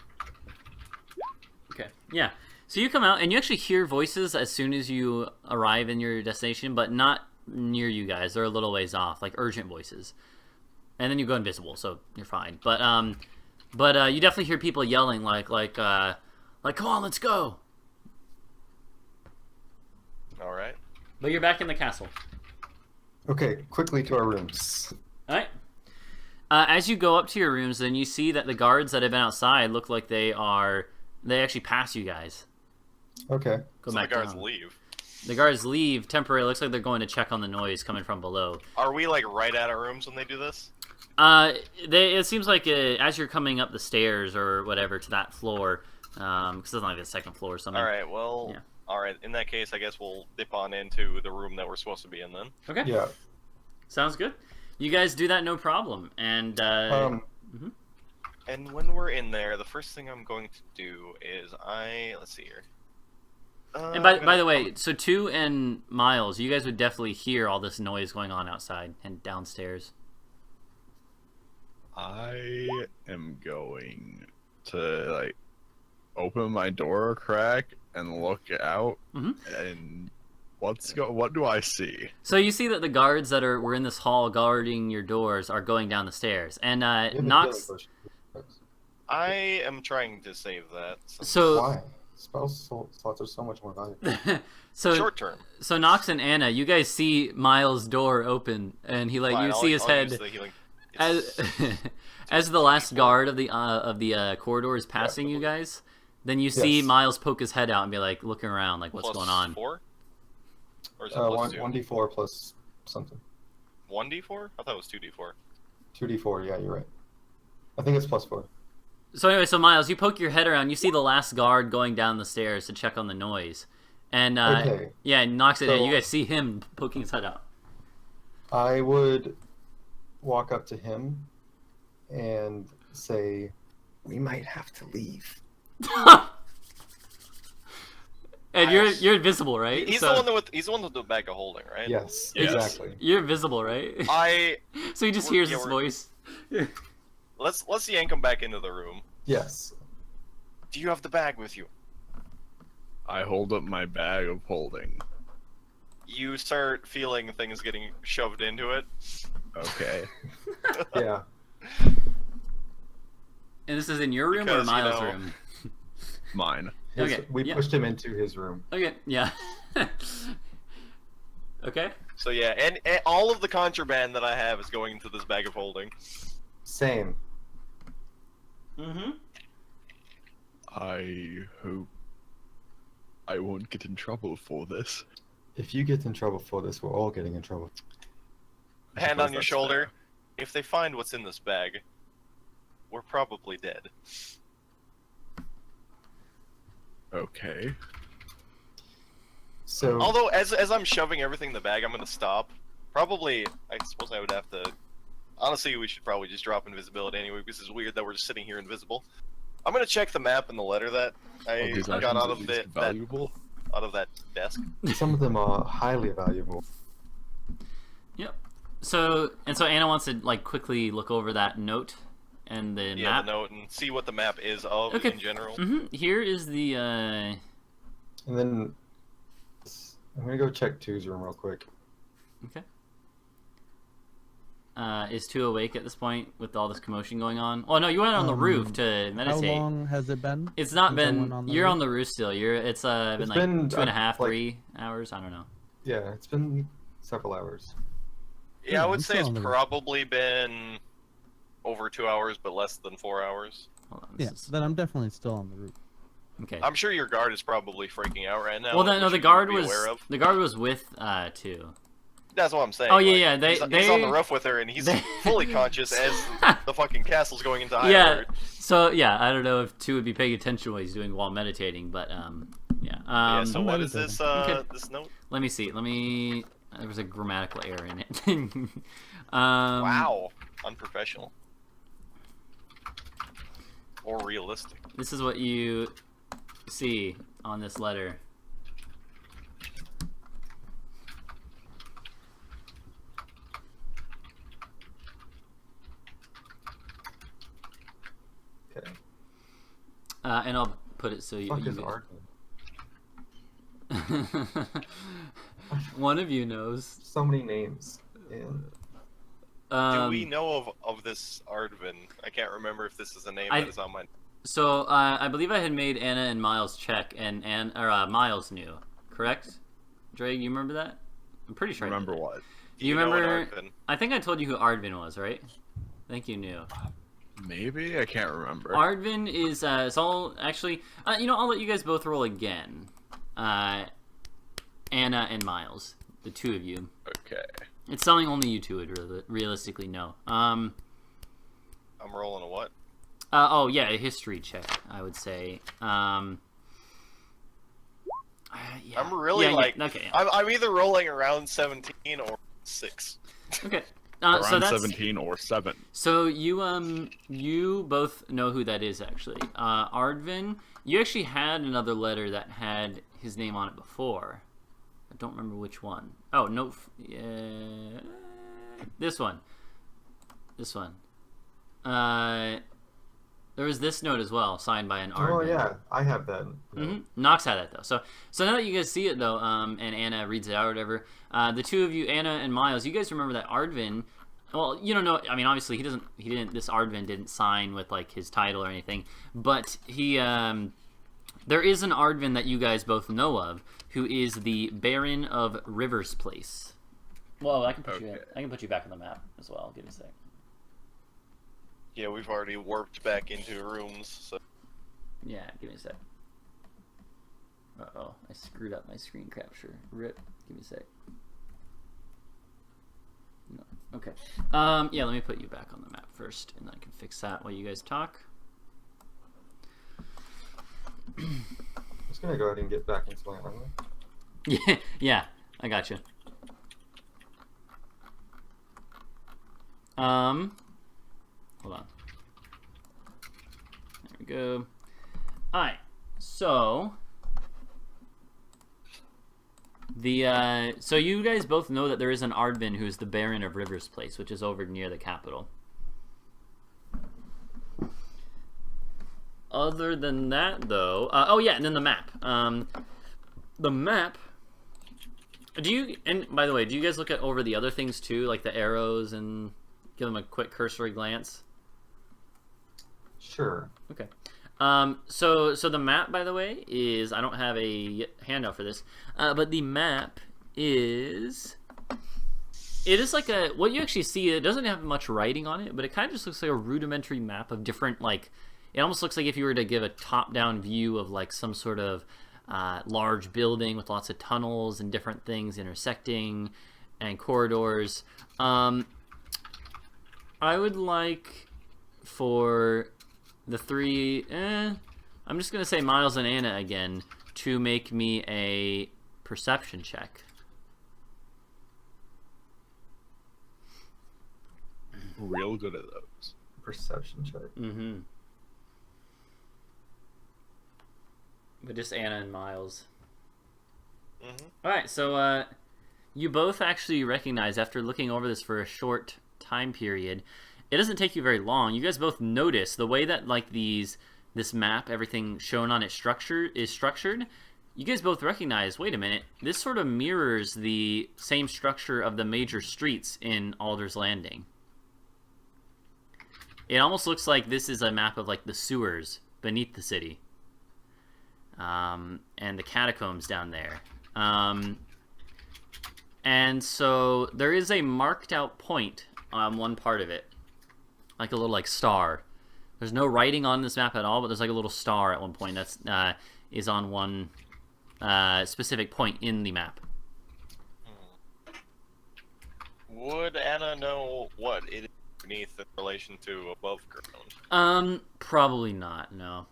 [SPEAKER 1] Okay, yeah. So you come out, and you actually hear voices as soon as you arrive in your destination, but not near you guys. They're a little ways off, like urgent voices. And then you go invisible, so you're fine. But you definitely hear people yelling, like, come on, let's go.
[SPEAKER 2] All right.
[SPEAKER 1] But you're back in the castle.
[SPEAKER 3] Okay, quickly to our rooms.
[SPEAKER 1] All right. As you go up to your rooms, then you see that the guards that have been outside look like they actually pass you guys.
[SPEAKER 3] Okay.
[SPEAKER 2] So the guards leave.
[SPEAKER 1] The guards leave temporarily. Looks like they're going to check on the noise coming from below.
[SPEAKER 2] Are we like right at our rooms when they do this?
[SPEAKER 1] It seems like as you're coming up the stairs or whatever to that floor, because it's like the second floor or something.
[SPEAKER 2] All right. Well. Yeah. All right. In that case, I guess we'll dip on into the room that we're supposed to be in then.
[SPEAKER 1] Okay.
[SPEAKER 3] Yeah.
[SPEAKER 1] Sounds good. You guys do that no problem, and
[SPEAKER 2] And when we're in there, the first thing I'm going to do is let's see here.
[SPEAKER 1] And by the way, so 2 and Miles, you guys would definitely hear all this noise going on outside and downstairs.
[SPEAKER 5] I am going to open my door a crack and look out, and what do I see?
[SPEAKER 1] So you see that the guards that were in this hall guarding your doors are going down the stairs, and Nox.
[SPEAKER 2] I am trying to save that.
[SPEAKER 1] So
[SPEAKER 3] why? Spell slots are so much more valuable.
[SPEAKER 1] So
[SPEAKER 2] short term. So
[SPEAKER 1] Nox and Anna, you guys see Miles' door open, and he see his head as the last guard of the corridor is passing you guys. Then you see Miles poke his head out and be like looking around, like what's going on.
[SPEAKER 2] 4? Or is it plus 2?
[SPEAKER 3] 1d4 plus something.
[SPEAKER 2] 1d4? I thought it was 2d4.
[SPEAKER 3] 2d4. Yeah, you're right. I think it's plus 4.
[SPEAKER 1] So anyway, Miles, you poke your head around. You see the last guard going down the stairs to check on the noise, and Nox and you guys see him poking his head out.
[SPEAKER 3] I would walk up to him and say, "We might have to leave."
[SPEAKER 1] And you're invisible, right?
[SPEAKER 2] He's the one with the bag of holding, right?
[SPEAKER 3] Yes, exactly.
[SPEAKER 1] You're invisible, right? So he just hears his voice.
[SPEAKER 2] Let's yank him back into the room.
[SPEAKER 3] Yes.
[SPEAKER 2] Do you have the bag with you?
[SPEAKER 5] I hold up my bag of holding.
[SPEAKER 2] You start feeling things getting shoved into it.
[SPEAKER 5] Okay.
[SPEAKER 3] Yeah.
[SPEAKER 1] And this is in your room or Miles' room?
[SPEAKER 5] Mine.
[SPEAKER 1] Okay.
[SPEAKER 3] We pushed him into his room.
[SPEAKER 1] Okay. Yeah. Okay.
[SPEAKER 2] So yeah, and all of the contraband that I have is going into this bag of holding.
[SPEAKER 3] Same.
[SPEAKER 5] I hope I won't get in trouble for this.
[SPEAKER 3] If you get in trouble for this, we're all getting in trouble.
[SPEAKER 2] Hand on your shoulder. If they find what's in this bag, we're probably dead.
[SPEAKER 5] Okay.
[SPEAKER 3] So,
[SPEAKER 2] although as I'm shoving everything in the bag, I'm gonna stop. Probably, I suppose I would have to. Honestly, we should probably just drop invisibility anyway, because it's weird that we're just sitting here invisible. I'm gonna check the map and the letter that I got out of that desk.
[SPEAKER 3] some of them are highly valuable.
[SPEAKER 1] Yep. So Anna wants to like quickly look over that note and the map.
[SPEAKER 2] The note, and see what the map is of in general.
[SPEAKER 1] Here is the.
[SPEAKER 3] And then I'm gonna go check 2's room real quick.
[SPEAKER 1] Okay. Is 2 awake at this point with all this commotion going on? Oh no, you went on the roof to meditate.
[SPEAKER 4] How long has it been?
[SPEAKER 1] It's not been. You're on the roof still. It's been like 2.5, 3 hours. I don't know.
[SPEAKER 3] Yeah, it's been several hours.
[SPEAKER 2] Yeah, I would say it's probably been over 2 hours, but less than 4 hours.
[SPEAKER 1] Hold on,
[SPEAKER 4] then I'm definitely still on the roof.
[SPEAKER 1] Okay.
[SPEAKER 2] I'm sure your guard is probably freaking out right now.
[SPEAKER 1] Well, no, the guard was with 2.
[SPEAKER 2] That's what I'm saying.
[SPEAKER 1] Oh yeah,
[SPEAKER 2] he's on the roof with her, and he's fully conscious as the fucking castle's going into high alert.
[SPEAKER 1] So yeah, I don't know if 2 would be paying attention to what he's doing while meditating, but yeah.
[SPEAKER 2] So what is this this note?
[SPEAKER 1] Let me see. There was a grammatical error in it.
[SPEAKER 2] Wow, unprofessional or realistic.
[SPEAKER 1] This is what you see on this letter.
[SPEAKER 3] Okay.
[SPEAKER 1] And I'll put it so you. One of you knows.
[SPEAKER 3] So many names. And...
[SPEAKER 2] Do we know of this Ardvin? I can't remember if this is a name that is on my.
[SPEAKER 1] So I believe I had made Anna and Miles check, and Miles knew. Correct? Dre, you remember that? I'm pretty sure.
[SPEAKER 5] Remember what?
[SPEAKER 1] Do you remember? I think I told you who Ardvin was, right? I think you knew.
[SPEAKER 5] Maybe I can't remember.
[SPEAKER 1] Ardvin is it's all actually. I'll let you guys both roll again. Anna and Miles, the 2 of you.
[SPEAKER 5] Okay.
[SPEAKER 1] It's something only you 2 would realistically know.
[SPEAKER 2] I'm rolling a what?
[SPEAKER 1] Oh yeah, a history check, I would say. Yeah.
[SPEAKER 2] I'm really okay. I'm either rolling around 17 or 6.
[SPEAKER 1] Okay.
[SPEAKER 5] Around
[SPEAKER 1] so that's
[SPEAKER 5] 17 or 7.
[SPEAKER 1] So you both know who that is actually. Ardvin, you actually had another letter that had his name on it before. I don't remember which one. Oh no, this one. There was this note as well, signed by an Ardvin.
[SPEAKER 3] Oh yeah, I have that.
[SPEAKER 1] Nox had it though. So now that you guys see it though, and Anna reads it out or whatever, the 2 of you, Anna and Miles, you guys remember that Ardvin. Well, you don't know. I mean, obviously he didn't. This Ardvin didn't sign with like his title or anything, but he there is an Ardvin that you guys both know of, who is the Baron of Rivers Place. Well, I can put you back on the map as well. Give me a sec.
[SPEAKER 2] Yeah, we've already warped back into rooms, so...
[SPEAKER 1] Yeah, give me a sec. Uh-oh, I screwed up my screen capture. Rip. Give me a sec. No. Okay. Yeah, let me put you back on the map first, and then I can fix that while you guys talk.
[SPEAKER 3] I'm just gonna go ahead and get back into my armor.
[SPEAKER 1] Yeah, I got you. Hold on. There we go. Alright, so so you guys both know that there is an Ardvin who is the Baron of Rivers Place, which is over near the capital. Other than that, though, oh yeah, and then the map. The map. And by the way, do you guys look at over the other things too, like the arrows, and give them a quick cursory glance?
[SPEAKER 3] Sure.
[SPEAKER 1] Okay. So the map, by the way, is, I don't have a handout for this, but the map is, it is like what you actually see, it doesn't have much writing on it, but it kind of just looks like a rudimentary map of different, like, it almost looks like if you were to give a top-down view of like some sort of large building with lots of tunnels and different things intersecting and corridors. I would like for the 3, I'm just gonna say Miles and Anna again to make me a perception check.
[SPEAKER 5] Real good at those.
[SPEAKER 3] Perception check.
[SPEAKER 1] Mm-hmm. But just Anna and Miles.
[SPEAKER 2] Mm-hmm.
[SPEAKER 1] All right, so you both actually recognize after looking over this for a short time period, it doesn't take you very long. You guys both notice the way that like this map, everything shown on its structure is structured. You guys both recognize, wait a minute, this sort of mirrors the same structure of the major streets in Alder's Landing. It almost looks like this is a map of like the sewers beneath the city. And the catacombs down there. And so there is a marked out point on one part of it. Like a little like star. There's no writing on this map at all, but there's like a little star at one point that's is on one specific point in the map.
[SPEAKER 2] Would Anna know what it is beneath in relation to above ground?
[SPEAKER 1] Probably not, no.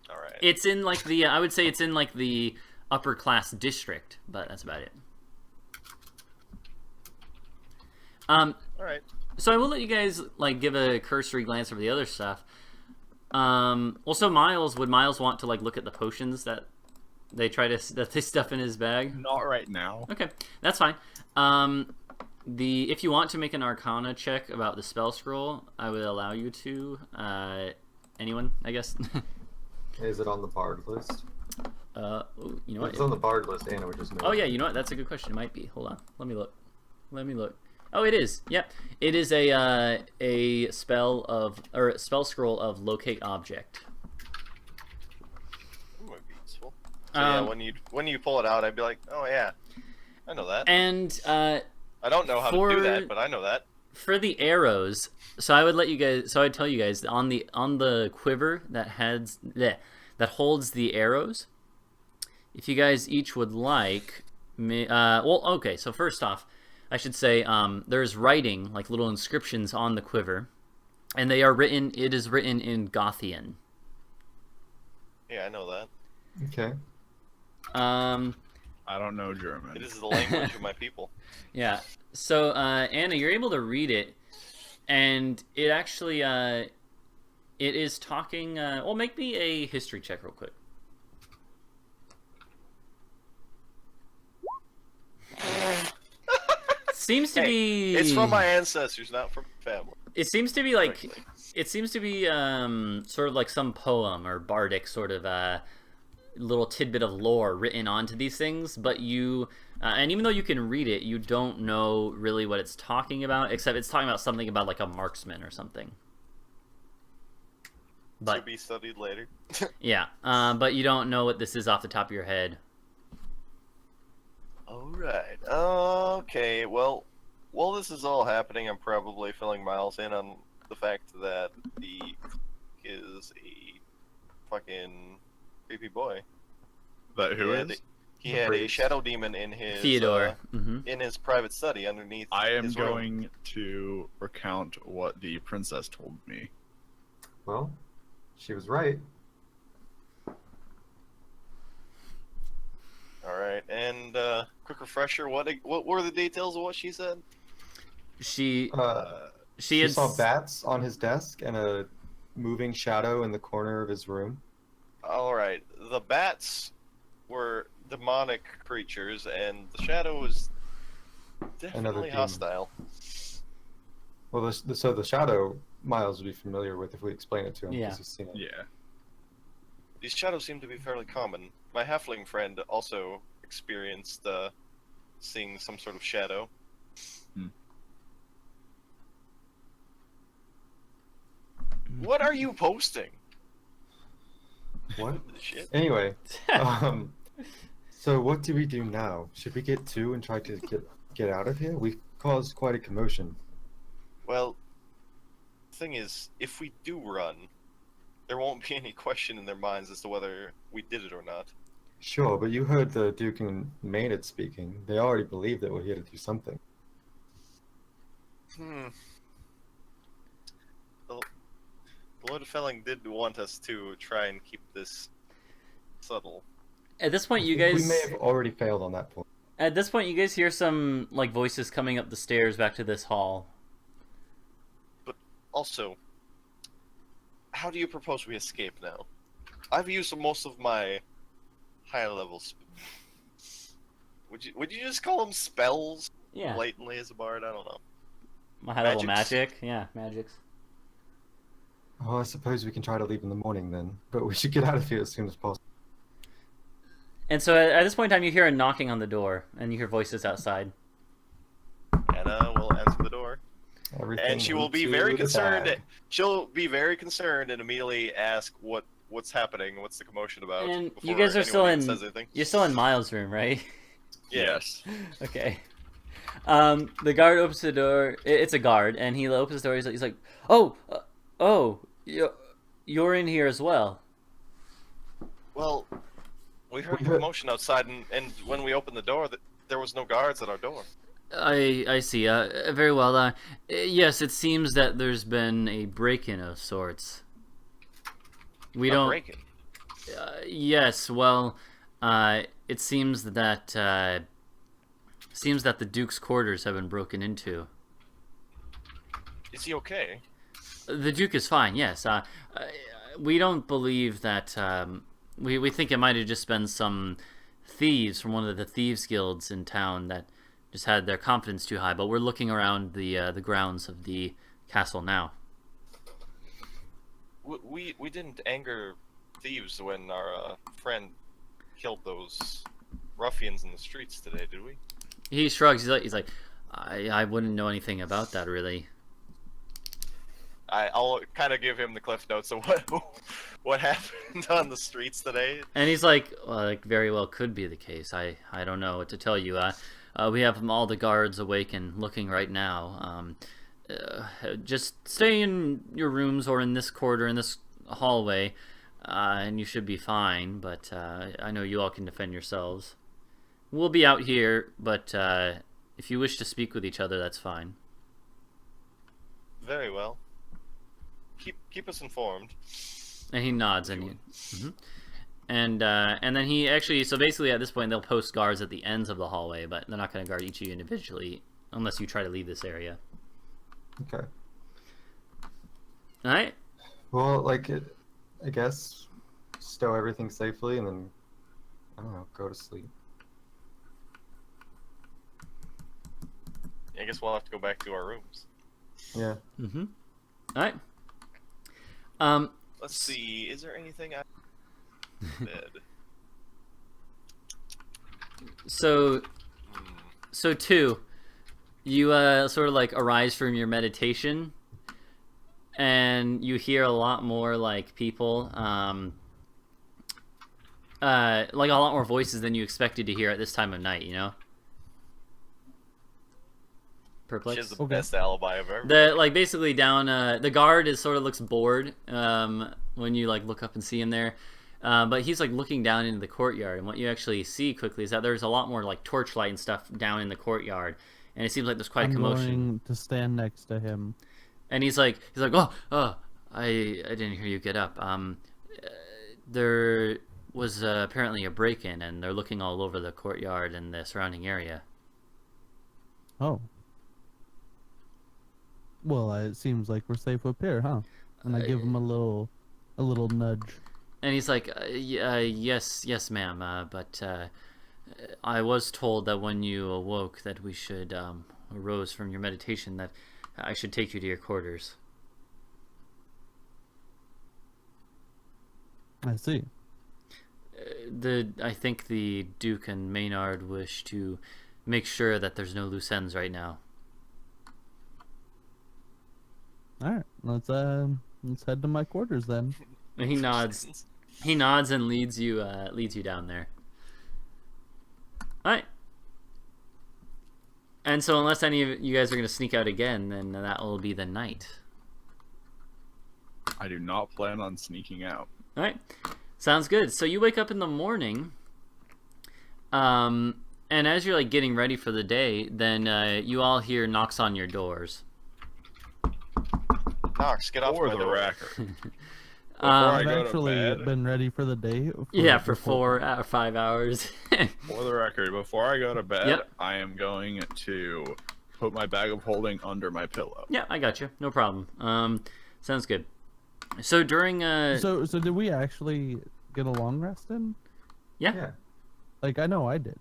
[SPEAKER 2] Alright.
[SPEAKER 1] It's in like the I would say it's in like the upper class district, but that's about it.
[SPEAKER 2] Alright.
[SPEAKER 1] So I will let you guys like give a cursory glance over the other stuff. Also, would Miles want to like look at the potions that they stuff in his bag?
[SPEAKER 5] Not right now.
[SPEAKER 1] Okay, that's fine. If you want to make an Arcana check about the spell scroll, I would allow you to. Anyone, I guess.
[SPEAKER 3] Is it on the bard list?
[SPEAKER 1] Ooh, you know
[SPEAKER 3] If
[SPEAKER 1] what?
[SPEAKER 3] it's on the bard list, Anna would just know.
[SPEAKER 1] Oh yeah, you know what? That's a good question. It might be. Hold on. Let me look. Oh, it is. Yep. It is a spell scroll of locate object.
[SPEAKER 2] That might be useful. So yeah, when you pull it out, I'd be like, oh yeah, I know that.
[SPEAKER 1] And
[SPEAKER 2] I don't know how to do that, but I know that.
[SPEAKER 1] For the arrows, so I'd tell you guys on the quiver that holds the arrows. If you guys each would like, okay. So first off, I should say there's writing, like little inscriptions on the quiver, and they are written. It is written in Gothian.
[SPEAKER 2] Yeah, I know that.
[SPEAKER 3] Okay.
[SPEAKER 5] I don't know German.
[SPEAKER 2] It is the language of my people.
[SPEAKER 1] Yeah. So Anna, you're able to read it, and it actually it is talking. Well, make me a history check real quick. Seems to be.
[SPEAKER 2] It's from my ancestors, not from family.
[SPEAKER 1] It seems to be like.
[SPEAKER 2] Frankly.
[SPEAKER 1] It seems to be sort of like some poem or bardic sort of little tidbit of lore written onto these things, but you. And even though you can read it, you don't know really what it's talking about, except it's talking about something about like a marksman or something. But
[SPEAKER 2] To be studied later.
[SPEAKER 1] yeah, but you don't know what this is off the top of your head.
[SPEAKER 2] Alright. Okay, well, while this is all happening, I'm probably filling Miles in on the fact that the is a fucking creepy boy.
[SPEAKER 5] That who is?
[SPEAKER 2] He had a shadow demon in his
[SPEAKER 1] Theodore.
[SPEAKER 2] in his private study underneath.
[SPEAKER 5] I am
[SPEAKER 2] his room.
[SPEAKER 5] going to recount what the princess told me.
[SPEAKER 3] Well, she was right.
[SPEAKER 2] All right, and quick refresher. What were the details of what she said?
[SPEAKER 1] She
[SPEAKER 3] She
[SPEAKER 1] had
[SPEAKER 3] saw bats on his desk and a moving shadow in the corner of his room.
[SPEAKER 2] All right, the bats were demonic creatures, and the shadow was definitely
[SPEAKER 3] demon.
[SPEAKER 2] hostile.
[SPEAKER 3] Well, so the shadow Miles would be familiar with if we explain it to him.
[SPEAKER 1] Yeah.
[SPEAKER 3] 'Cause he's seen it.
[SPEAKER 5] Yeah.
[SPEAKER 2] These shadows seem to be fairly common. My halfling friend also experienced seeing some sort of shadow. What are you posting?
[SPEAKER 3] What?
[SPEAKER 2] Shit.
[SPEAKER 3] Anyway, so what do we do now? Should we get two and try to get out of here? We've caused quite a commotion.
[SPEAKER 2] Well, the thing is, if we do run, there won't be any question in their minds as to whether we did it or not.
[SPEAKER 3] Sure, but you heard the Duke and Maynard speaking. They already believe that we're here to do something.
[SPEAKER 2] Lord of Felling did want us to try and keep this subtle.
[SPEAKER 1] At this point, you
[SPEAKER 3] I think
[SPEAKER 1] guys...
[SPEAKER 3] We may have already failed on that point.
[SPEAKER 1] At this point, you guys hear some, like, voices coming up the stairs back to this hall.
[SPEAKER 2] But also, how do you propose we escape now? I've used most of my higher levels. Would you just call them spells?
[SPEAKER 1] Yeah.
[SPEAKER 2] Blatantly as a bard? I don't know.
[SPEAKER 1] My high-level
[SPEAKER 2] Magics.
[SPEAKER 1] magic. Yeah, magics.
[SPEAKER 3] Oh, I suppose we can try to leave in the morning then, but we should get out of here as soon as possible.
[SPEAKER 1] And so at this point in time, you hear a knocking on the door, and you hear voices outside.
[SPEAKER 2] Anna will answer the door.
[SPEAKER 3] Everything
[SPEAKER 2] And she will
[SPEAKER 3] went
[SPEAKER 2] be
[SPEAKER 3] to
[SPEAKER 2] very
[SPEAKER 3] the
[SPEAKER 2] concerned.
[SPEAKER 3] bag.
[SPEAKER 2] She'll be very concerned and immediately ask what's happening, what's the commotion about.
[SPEAKER 1] And you
[SPEAKER 2] before
[SPEAKER 1] guys are still
[SPEAKER 2] anyone
[SPEAKER 1] in.
[SPEAKER 2] says anything.
[SPEAKER 1] You're still in Miles' room, right?
[SPEAKER 5] Yes.
[SPEAKER 1] Okay. The guard opens the door. It's a guard, and he opens the door. He's like, "Oh, you're in here as well."
[SPEAKER 2] Well, we heard commotion outside, and when we opened the door, there was no guards at our door.
[SPEAKER 1] I see. Very well. Yes, it seems that there's been a break-in of sorts. We don't.
[SPEAKER 2] Break-in.
[SPEAKER 1] Yes. Well, it seems that the Duke's quarters have been broken into.
[SPEAKER 2] Is he okay?
[SPEAKER 1] The Duke is fine. Yes. We don't believe that. We think it might have just been some thieves from one of the thieves guilds in town that just had their confidence too high. But we're looking around the grounds of the castle now.
[SPEAKER 2] We didn't anger thieves when our friend killed those ruffians in the streets today, did we?
[SPEAKER 1] He shrugs. He's like, I wouldn't know anything about that really.
[SPEAKER 2] I'll kind of give him the cliff notes of what happened on the streets today.
[SPEAKER 1] And he's like, very well could be the case. I don't know what to tell you. We have all the guards awake and looking right now. Just stay in your rooms or in this corridor, in this hallway, and you should be fine. But I know you all can defend yourselves. We'll be out here, but if you wish to speak with each other, that's fine.
[SPEAKER 2] Very well. Keep us informed.
[SPEAKER 1] And he nods, and and then he actually. So basically, at this point, they'll post guards at the ends of the hallway, but they're not going to guard each of you individually unless you try to leave this area.
[SPEAKER 3] Okay.
[SPEAKER 1] All right.
[SPEAKER 3] Well, I guess stow everything safely and then, I don't know, go to sleep.
[SPEAKER 2] I guess we'll have to go back to our rooms.
[SPEAKER 3] Yeah.
[SPEAKER 1] All right.
[SPEAKER 2] Let's see. Is there anything I bed?
[SPEAKER 1] So two, you sort of like arise from your meditation, and you hear a lot more like people, like a lot more voices than you expected to hear at this time of night. You know.
[SPEAKER 2] Which is
[SPEAKER 1] Perplex.
[SPEAKER 2] the best alibi I've ever.
[SPEAKER 1] Basically down the guard sort of looks bored when you look up and see him there, but he's looking down into the courtyard, and what you actually see quickly is that there's a lot more torchlight and stuff down in the courtyard, and it seems like there's quite a commotion.
[SPEAKER 4] I'm going to stand next to him.
[SPEAKER 1] And he's like oh I didn't hear you get up. There was apparently a break-in, and they're looking all over the courtyard and the surrounding area.
[SPEAKER 4] Oh. Well, it seems like we're safe up here, huh? And I give him a little nudge.
[SPEAKER 1] And he's like, yes, ma'am. But I was told that when you awoke, that we should arose from your meditation, that I should take you to your quarters.
[SPEAKER 4] I see.
[SPEAKER 1] I think the Duke and Maynard wish to make sure that there's no loose ends right now.
[SPEAKER 4] All right, let's head to my quarters then.
[SPEAKER 1] And he nods. He nods and leads you down there. All right. And so, unless any of you guys are going to sneak out again, then that will be the night.
[SPEAKER 5] I do not plan on sneaking out.
[SPEAKER 1] All right. Sounds good. So you wake up in the morning, and as you're getting ready for the day, then you all hear knocks on your doors.
[SPEAKER 2] Knox, get off
[SPEAKER 5] For
[SPEAKER 2] my
[SPEAKER 5] the
[SPEAKER 2] door.
[SPEAKER 5] record. Before I
[SPEAKER 4] I've
[SPEAKER 5] go to
[SPEAKER 4] actually
[SPEAKER 5] bed,
[SPEAKER 4] been ready for the day.
[SPEAKER 1] For 4 or 5 hours.
[SPEAKER 5] for the record, before I go to bed,
[SPEAKER 1] Yep.
[SPEAKER 5] I am going to put my bag of holding under my pillow.
[SPEAKER 1] Yeah, I got you. No problem. Sounds good. So during
[SPEAKER 4] So did we actually get a long rest in?
[SPEAKER 3] Yeah.
[SPEAKER 4] Like, I know I did.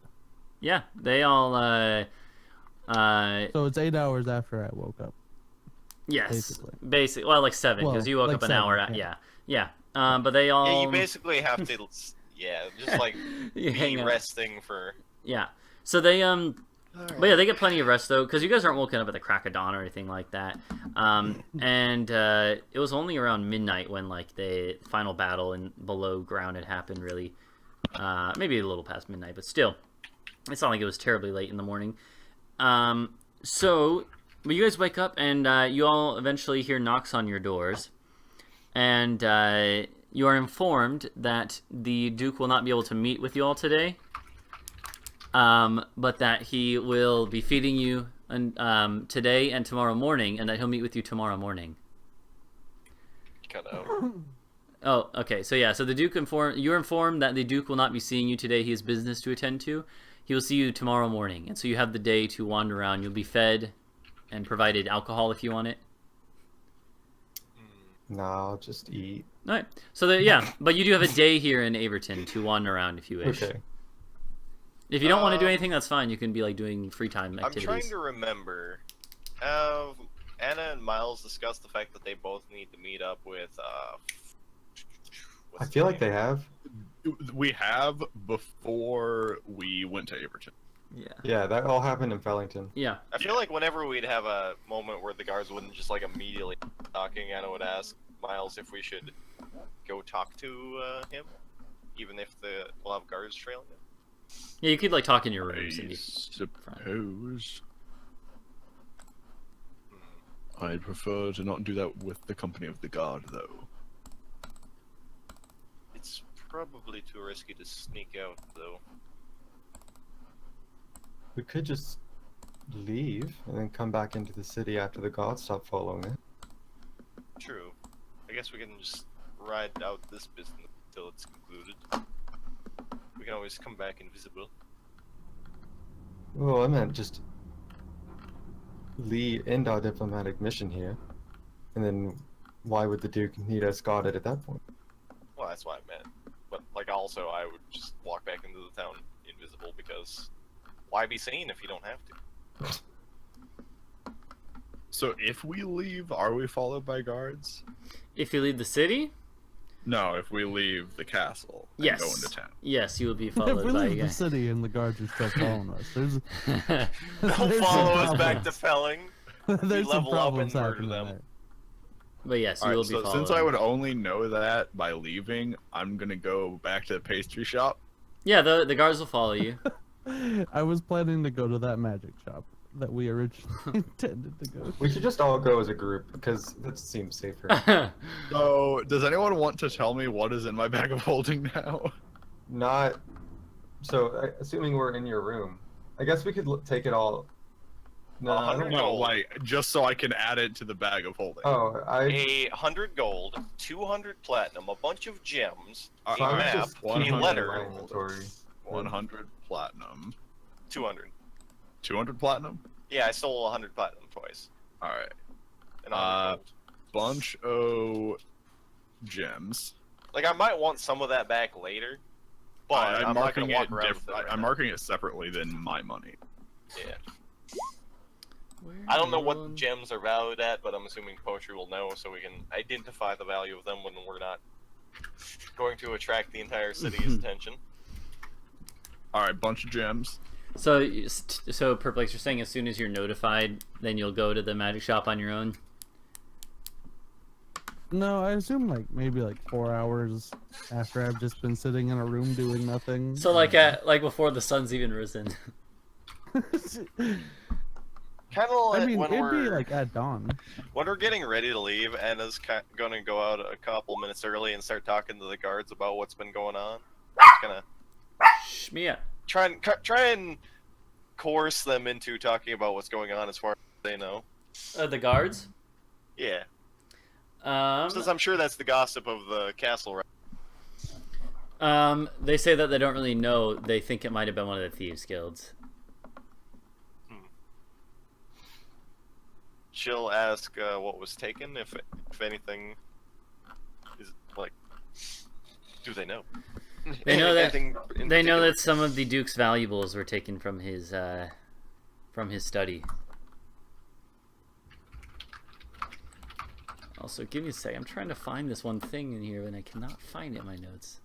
[SPEAKER 1] yeah, they all
[SPEAKER 4] So it's 8 hours after I woke up.
[SPEAKER 1] yes,
[SPEAKER 4] basically.
[SPEAKER 1] basically, well, like 7 because
[SPEAKER 4] Well,
[SPEAKER 1] you woke
[SPEAKER 4] like
[SPEAKER 1] up an
[SPEAKER 4] 7,
[SPEAKER 1] hour. Yeah. But they all
[SPEAKER 2] Yeah, you basically have to, just like
[SPEAKER 1] You hang
[SPEAKER 2] be
[SPEAKER 1] out.
[SPEAKER 2] resting for.
[SPEAKER 1] Yeah. So they but yeah, they get plenty of rest though, because you guys aren't woken up at the crack of dawn or anything like that. And it was only around midnight when like the final battle and below ground had happened. Really, maybe a little past midnight, but still, it's not like it was terribly late in the morning. So, but you guys wake up and you all eventually hear knocks on your doors, and you are informed that the Duke will not be able to meet with you all today. But that he will be feeding you today and tomorrow morning, and that he'll meet with you tomorrow morning.
[SPEAKER 2] Cut out.
[SPEAKER 1] Oh, okay. So yeah, so the Duke you're informed that the Duke will not be seeing you today. He has business to attend to. He will see you tomorrow morning, and so you have the day to wander around. You'll be fed and provided alcohol if you want it.
[SPEAKER 3] Nah, I'll just eat.
[SPEAKER 1] All right. So but you do have a day here in Averton to wander around if you wish.
[SPEAKER 3] Okay.
[SPEAKER 1] If you don't want to do anything, that's fine. You can be like doing free time
[SPEAKER 2] I'm
[SPEAKER 1] activities.
[SPEAKER 2] trying to remember. Have Anna and Miles discussed the fact that they both need to meet up with?
[SPEAKER 3] I feel like they have.
[SPEAKER 5] We have before we went to Averton.
[SPEAKER 1] Yeah.
[SPEAKER 3] Yeah, that all happened in Fellington.
[SPEAKER 1] Yeah.
[SPEAKER 2] I feel like whenever we'd have a moment where the guards wouldn't just like immediately talking, Anna would ask Miles if we should go talk to him, even if we'll have guards trailing him.
[SPEAKER 1] Yeah, you could like talk in your
[SPEAKER 5] I
[SPEAKER 1] rooms and be
[SPEAKER 5] suppose I'd prefer to not do that with the company of the guard, though.
[SPEAKER 2] It's probably too risky to sneak out, though.
[SPEAKER 3] We could just leave and then come back into the city after the gods stop following it.
[SPEAKER 2] True. I guess we can just ride out this business until it's concluded. We can always come back invisible.
[SPEAKER 3] Well, I meant just end our diplomatic mission here, and then why would the Duke need us guarded at that point?
[SPEAKER 2] Well, that's what I meant. But, like, also, I would just walk back into the town invisible because why be seen if you don't have to?
[SPEAKER 5] So if we leave, are we followed by guards?
[SPEAKER 1] If you leave the city,
[SPEAKER 5] No, if we leave the castle and
[SPEAKER 1] yes.
[SPEAKER 5] go into town.
[SPEAKER 1] Yes, you will be
[SPEAKER 4] If
[SPEAKER 1] followed
[SPEAKER 4] we
[SPEAKER 1] by
[SPEAKER 4] leave the city and the guards are still following us, there's
[SPEAKER 2] Don't
[SPEAKER 4] there's
[SPEAKER 2] follow
[SPEAKER 4] some
[SPEAKER 2] us back to
[SPEAKER 4] problems.
[SPEAKER 2] Felling.
[SPEAKER 4] There's some
[SPEAKER 2] level up and
[SPEAKER 4] problems
[SPEAKER 2] murder
[SPEAKER 4] happening
[SPEAKER 2] them.
[SPEAKER 4] there.
[SPEAKER 1] But yes, you
[SPEAKER 5] Alright,
[SPEAKER 1] will be
[SPEAKER 5] so
[SPEAKER 1] followed.
[SPEAKER 5] since I would only know that by leaving, I'm gonna go back to the pastry shop.
[SPEAKER 1] Yeah, the guards will follow you.
[SPEAKER 4] I was planning to go to that magic shop that we originally intended to go to.
[SPEAKER 3] We should just all go as a group because that seems safer.
[SPEAKER 5] So, does anyone want to tell me what is in my bag of holding now?
[SPEAKER 3] Not so. Assuming we're in your room, I guess we could take it all. No, I
[SPEAKER 2] 100
[SPEAKER 3] don't-
[SPEAKER 5] No,
[SPEAKER 2] gold.
[SPEAKER 5] like, just so I can add it to the bag of holding.
[SPEAKER 3] Oh, I
[SPEAKER 2] 100 gold, 200 platinum, a bunch of gems, a
[SPEAKER 3] so I was
[SPEAKER 2] map,
[SPEAKER 3] just
[SPEAKER 2] a
[SPEAKER 5] 100
[SPEAKER 3] keeping it in my
[SPEAKER 2] letter,
[SPEAKER 3] inventory.
[SPEAKER 5] 100 platinum.
[SPEAKER 2] 200.
[SPEAKER 5] 200 platinum?
[SPEAKER 2] Yeah, I stole 100 platinum twice.
[SPEAKER 5] Alright.
[SPEAKER 2] And 100 gold.
[SPEAKER 5] Bunch of gems.
[SPEAKER 2] Like, I might want some of that back later, but
[SPEAKER 5] I'm
[SPEAKER 2] I'm not
[SPEAKER 5] marking
[SPEAKER 2] going to
[SPEAKER 5] it
[SPEAKER 2] walk around with it right
[SPEAKER 5] I'm
[SPEAKER 2] now.
[SPEAKER 5] marking it separately than my money.
[SPEAKER 2] Yeah. I don't know what gems are valued at, but I'm assuming Poetry will know, so we can identify the value of them when we're not going to attract the entire city's attention.
[SPEAKER 5] Alright, bunch of gems.
[SPEAKER 1] So Perplex, you're saying as soon as you're notified, then you'll go to the magic shop on your own?
[SPEAKER 4] No, I assume like maybe like 4 hours after I've just been sitting in a room doing nothing.
[SPEAKER 1] So like before the sun's even risen.
[SPEAKER 2] Kind of like
[SPEAKER 4] I mean,
[SPEAKER 2] when
[SPEAKER 4] it'd be
[SPEAKER 2] we're
[SPEAKER 4] like at dawn.
[SPEAKER 2] when we're getting ready to leave, Anna's going to go out a couple minutes early and start talking to the guards about what's been going on. Just gonna
[SPEAKER 1] Shh, Mia.
[SPEAKER 2] try and coerce them into talking about what's going on as far as they know.
[SPEAKER 1] The guards?
[SPEAKER 2] Yeah. Since I'm sure that's the gossip of the castle, right?
[SPEAKER 1] They say that they don't really know. They think it might have been one of the thieves' guilds.
[SPEAKER 2] She'll ask what was taken, if anything is like. Do they know?
[SPEAKER 1] They know that
[SPEAKER 2] Anything in
[SPEAKER 1] they know
[SPEAKER 2] particular?
[SPEAKER 1] that some of the Duke's valuables were taken from his study. Also, give me a sec. I'm trying to find this one thing in here, and I cannot find it in my notes.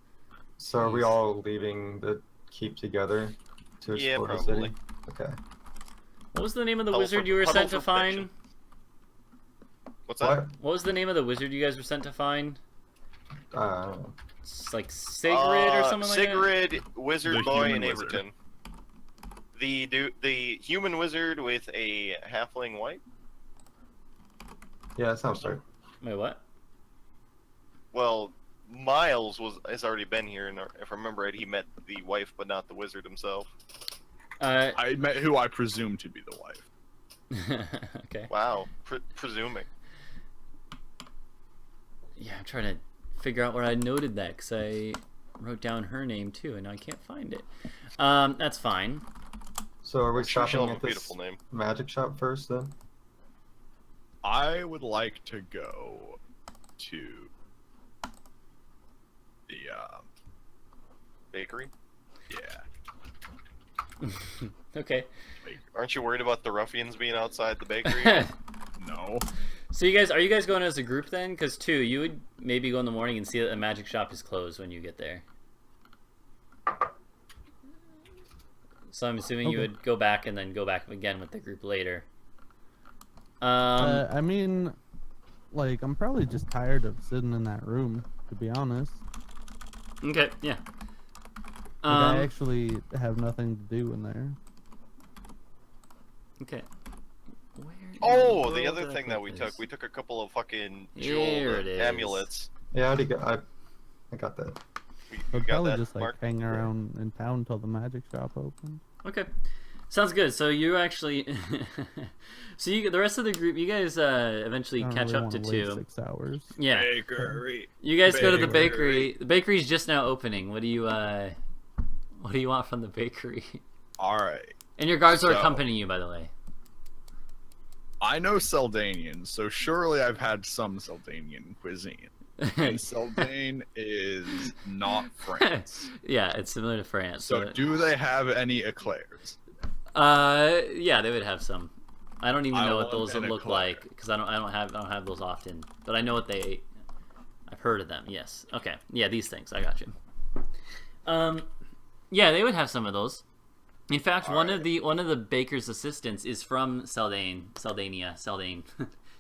[SPEAKER 3] So are we
[SPEAKER 1] Jeez.
[SPEAKER 3] all leaving the keep together to
[SPEAKER 2] Yeah,
[SPEAKER 3] explore the
[SPEAKER 2] probably.
[SPEAKER 3] city? Okay.
[SPEAKER 1] What was the name of the
[SPEAKER 2] Huddle
[SPEAKER 1] wizard
[SPEAKER 2] for-
[SPEAKER 1] you were
[SPEAKER 2] huddle
[SPEAKER 1] sent to
[SPEAKER 2] for
[SPEAKER 1] find?
[SPEAKER 2] protection. What's that?
[SPEAKER 3] What?
[SPEAKER 1] What was the name of the wizard you guys were sent to find?
[SPEAKER 3] Uh,
[SPEAKER 1] It's like Sigrid or something like that?
[SPEAKER 2] Sigrid, wizard
[SPEAKER 5] The
[SPEAKER 2] boy
[SPEAKER 5] human
[SPEAKER 2] in
[SPEAKER 5] wizard.
[SPEAKER 2] Averton. The human wizard with a halfling wife.
[SPEAKER 3] yeah, that sounds right.
[SPEAKER 1] Wait, what?
[SPEAKER 2] Well, Miles has already been here, and if I remember right, he met the wife, but not the wizard himself.
[SPEAKER 5] I met who I presume to be the wife.
[SPEAKER 1] Okay.
[SPEAKER 2] Wow, presuming.
[SPEAKER 1] Yeah, I'm trying to figure out where I noted that, because I wrote down her name too, and I can't find it. That's fine.
[SPEAKER 3] So are we
[SPEAKER 2] Sure, she'll
[SPEAKER 3] shopping
[SPEAKER 2] have
[SPEAKER 3] at
[SPEAKER 2] a
[SPEAKER 3] this
[SPEAKER 2] beautiful name.
[SPEAKER 3] magic shop first then?
[SPEAKER 5] I would like to go to the
[SPEAKER 2] Bakery.
[SPEAKER 5] yeah.
[SPEAKER 1] Okay.
[SPEAKER 2] Aren't you worried about the ruffians being outside the bakery?
[SPEAKER 5] No.
[SPEAKER 1] So are you guys going as a group then? Because you would maybe go in the morning and see that the magic shop is closed when you get there. So I'm assuming you
[SPEAKER 4] Okay.
[SPEAKER 1] would go back and then go back again with the group later.
[SPEAKER 4] I mean, like, I'm probably just tired of sitting in that room, to be honest.
[SPEAKER 1] Okay, yeah.
[SPEAKER 4] Like, I actually have nothing to do in there.
[SPEAKER 1] Okay. Where in
[SPEAKER 2] Oh, the
[SPEAKER 1] world
[SPEAKER 2] other
[SPEAKER 1] did I
[SPEAKER 2] thing
[SPEAKER 1] put
[SPEAKER 2] that we
[SPEAKER 1] this?
[SPEAKER 2] took. We took a couple of fucking
[SPEAKER 1] Here
[SPEAKER 2] jeweled
[SPEAKER 1] it is.
[SPEAKER 2] amulets.
[SPEAKER 3] Yeah, I already got. I got that.
[SPEAKER 2] You
[SPEAKER 4] I'd
[SPEAKER 2] got
[SPEAKER 4] probably
[SPEAKER 2] that,
[SPEAKER 4] just like
[SPEAKER 2] Mark?
[SPEAKER 4] hang around in town till the magic shop opens.
[SPEAKER 1] Okay, sounds good. So you actually, so the rest of the group, you guys eventually
[SPEAKER 4] I don't
[SPEAKER 1] catch
[SPEAKER 4] really
[SPEAKER 1] up to
[SPEAKER 4] wanna wait
[SPEAKER 1] 2.
[SPEAKER 4] 6 hours.
[SPEAKER 1] Yeah,
[SPEAKER 5] Bakery.
[SPEAKER 1] you guys go to the
[SPEAKER 5] Bakery.
[SPEAKER 1] bakery. The bakery's just now opening. What do you want from the bakery?
[SPEAKER 5] All right.
[SPEAKER 1] And your guards are
[SPEAKER 5] So-
[SPEAKER 1] accompanying you, by the way.
[SPEAKER 5] I know Seldanian, so surely I've had some Seldanian cuisine. And Seldane is not France.
[SPEAKER 1] Yeah, it's similar to France.
[SPEAKER 5] So do they have any eclairs?
[SPEAKER 1] Yeah, they would have some. I don't even
[SPEAKER 5] I
[SPEAKER 1] know what
[SPEAKER 5] want
[SPEAKER 1] those would
[SPEAKER 5] an
[SPEAKER 1] look
[SPEAKER 5] eclair.
[SPEAKER 1] like because I don't have those often. But I know what they. I've heard of them. Yes. Okay. Yeah, these things. I got you. Yeah, they would have some of those. In fact, one of the baker's assistants is from Saldane.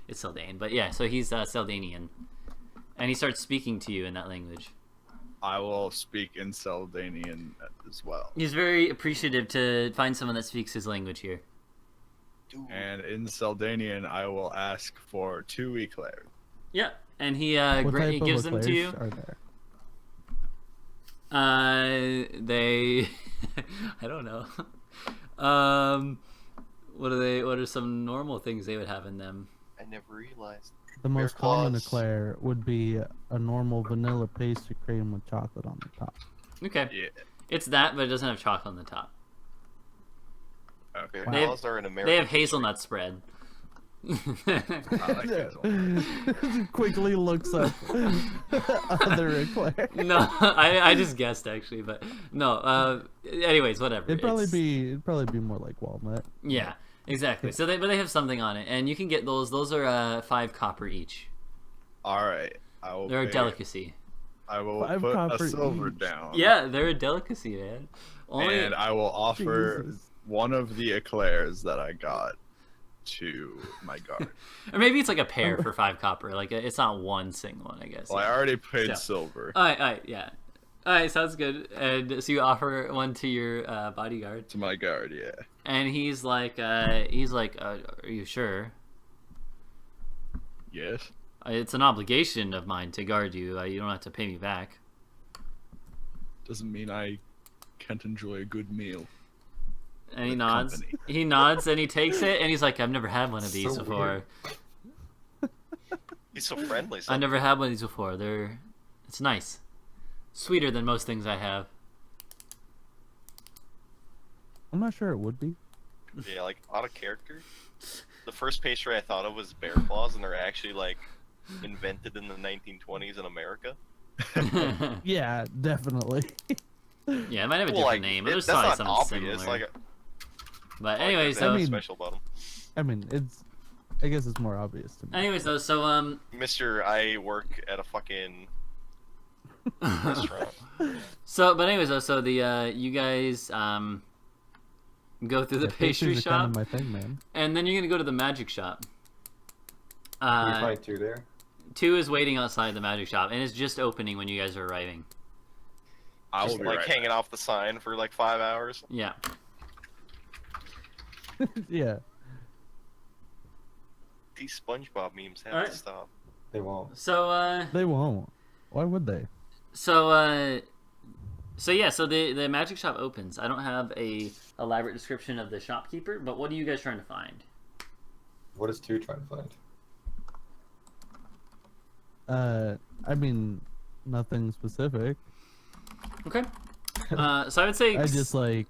[SPEAKER 1] It's Saldane, but yeah. So he's Saldanian, and he starts speaking to you in that language.
[SPEAKER 5] I will speak in Seldanian as well.
[SPEAKER 1] He's very appreciative to find someone that speaks his language here.
[SPEAKER 5] And in Seldanian, I will ask for 2 eclairs.
[SPEAKER 1] Yeah, and he
[SPEAKER 4] What type
[SPEAKER 1] he
[SPEAKER 4] of
[SPEAKER 1] gives them to you.
[SPEAKER 4] eclairs are there?
[SPEAKER 1] They, I don't know. What are some normal things they would have in them?
[SPEAKER 2] I never realized.
[SPEAKER 4] The most common
[SPEAKER 2] claws.
[SPEAKER 4] eclair would be a normal vanilla pastry cream with chocolate on the top.
[SPEAKER 1] Okay,
[SPEAKER 5] Yeah.
[SPEAKER 1] it's that, but it doesn't have chocolate on the top.
[SPEAKER 5] Okay.
[SPEAKER 4] Wow.
[SPEAKER 1] They have-
[SPEAKER 2] Claws are an American.
[SPEAKER 1] They have hazelnut spread.
[SPEAKER 5] I like hazelnut.
[SPEAKER 4] Quickly looks up other eclair.
[SPEAKER 1] No, I just guessed actually, but no. Anyways, whatever.
[SPEAKER 4] It'd probably
[SPEAKER 1] It's-
[SPEAKER 4] be more like walnut.
[SPEAKER 1] Yeah, exactly. So they have something on it, and you can get those. Those are 5 copper each.
[SPEAKER 5] All right. I will.
[SPEAKER 1] They're a
[SPEAKER 5] pay-
[SPEAKER 1] delicacy.
[SPEAKER 5] I will
[SPEAKER 4] 5
[SPEAKER 5] put
[SPEAKER 4] copper
[SPEAKER 5] a silver
[SPEAKER 4] each.
[SPEAKER 5] down.
[SPEAKER 1] Yeah, they're a delicacy, man. Only
[SPEAKER 5] And I will offer
[SPEAKER 4] Jesus.
[SPEAKER 5] one of the eclairs that I got to my guard.
[SPEAKER 1] or maybe it's like a pair for 5 copper. Like it's not one single one, I guess.
[SPEAKER 5] Well, I already paid
[SPEAKER 1] Yeah.
[SPEAKER 5] silver
[SPEAKER 1] All right, yeah. All right, sounds good. And so you offer one to your bodyguard,
[SPEAKER 5] to my guard. Yeah.
[SPEAKER 1] and he's like, are you sure?
[SPEAKER 5] Yes.
[SPEAKER 1] It's an obligation of mine to guard you. You don't have to pay me back.
[SPEAKER 5] Doesn't mean I can't enjoy a good meal.
[SPEAKER 1] And he
[SPEAKER 5] With
[SPEAKER 1] nods.
[SPEAKER 5] company.
[SPEAKER 1] He nods and he takes it, and he's like, I've never had one of these
[SPEAKER 3] So
[SPEAKER 1] before.
[SPEAKER 2] He's so friendly.
[SPEAKER 1] I never had one of these before. It's nice. Sweeter than most things I have.
[SPEAKER 4] I'm not sure it would be.
[SPEAKER 2] Yeah, like out of character. The first pastry I thought of was bear claws, and they're actually like invented in the 1920s in America.
[SPEAKER 4] Yeah, definitely.
[SPEAKER 1] Yeah, it might have a
[SPEAKER 2] Well,
[SPEAKER 1] different
[SPEAKER 2] like,
[SPEAKER 1] name, but there's
[SPEAKER 2] that's
[SPEAKER 1] probably
[SPEAKER 2] not
[SPEAKER 1] something
[SPEAKER 2] obvious.
[SPEAKER 1] similar.
[SPEAKER 2] Like,
[SPEAKER 1] But anyways,
[SPEAKER 2] there's
[SPEAKER 1] so
[SPEAKER 2] nothing special about them.
[SPEAKER 4] I mean, I guess it's more obvious to me.
[SPEAKER 1] anyways though, so
[SPEAKER 2] Mister, I work at a fucking restaurant.
[SPEAKER 1] but anyways though, so the you guys go through the
[SPEAKER 4] Yeah,
[SPEAKER 1] pastry
[SPEAKER 4] pastries are kind
[SPEAKER 1] shop,
[SPEAKER 4] of my thing, man.
[SPEAKER 1] and then you're gonna go to the magic shop.
[SPEAKER 3] We find 2 there.
[SPEAKER 1] 2 is waiting outside the magic shop, and it's just opening when you guys are arriving.
[SPEAKER 5] I will
[SPEAKER 2] Just
[SPEAKER 5] be
[SPEAKER 2] like
[SPEAKER 5] right
[SPEAKER 2] hanging
[SPEAKER 5] back.
[SPEAKER 2] off the sign for like 5 hours.
[SPEAKER 1] Yeah.
[SPEAKER 4] Yeah.
[SPEAKER 2] These SpongeBob memes have
[SPEAKER 1] Alright.
[SPEAKER 2] to stop.
[SPEAKER 3] They won't.
[SPEAKER 1] So
[SPEAKER 4] They won't. Why would they?
[SPEAKER 1] So yeah, so the magic shop opens. I don't have a elaborate description of the shopkeeper, but what are you guys trying to find?
[SPEAKER 3] What is 2 trying to find?
[SPEAKER 4] I mean, nothing specific.
[SPEAKER 1] Okay. So I would say
[SPEAKER 4] I just like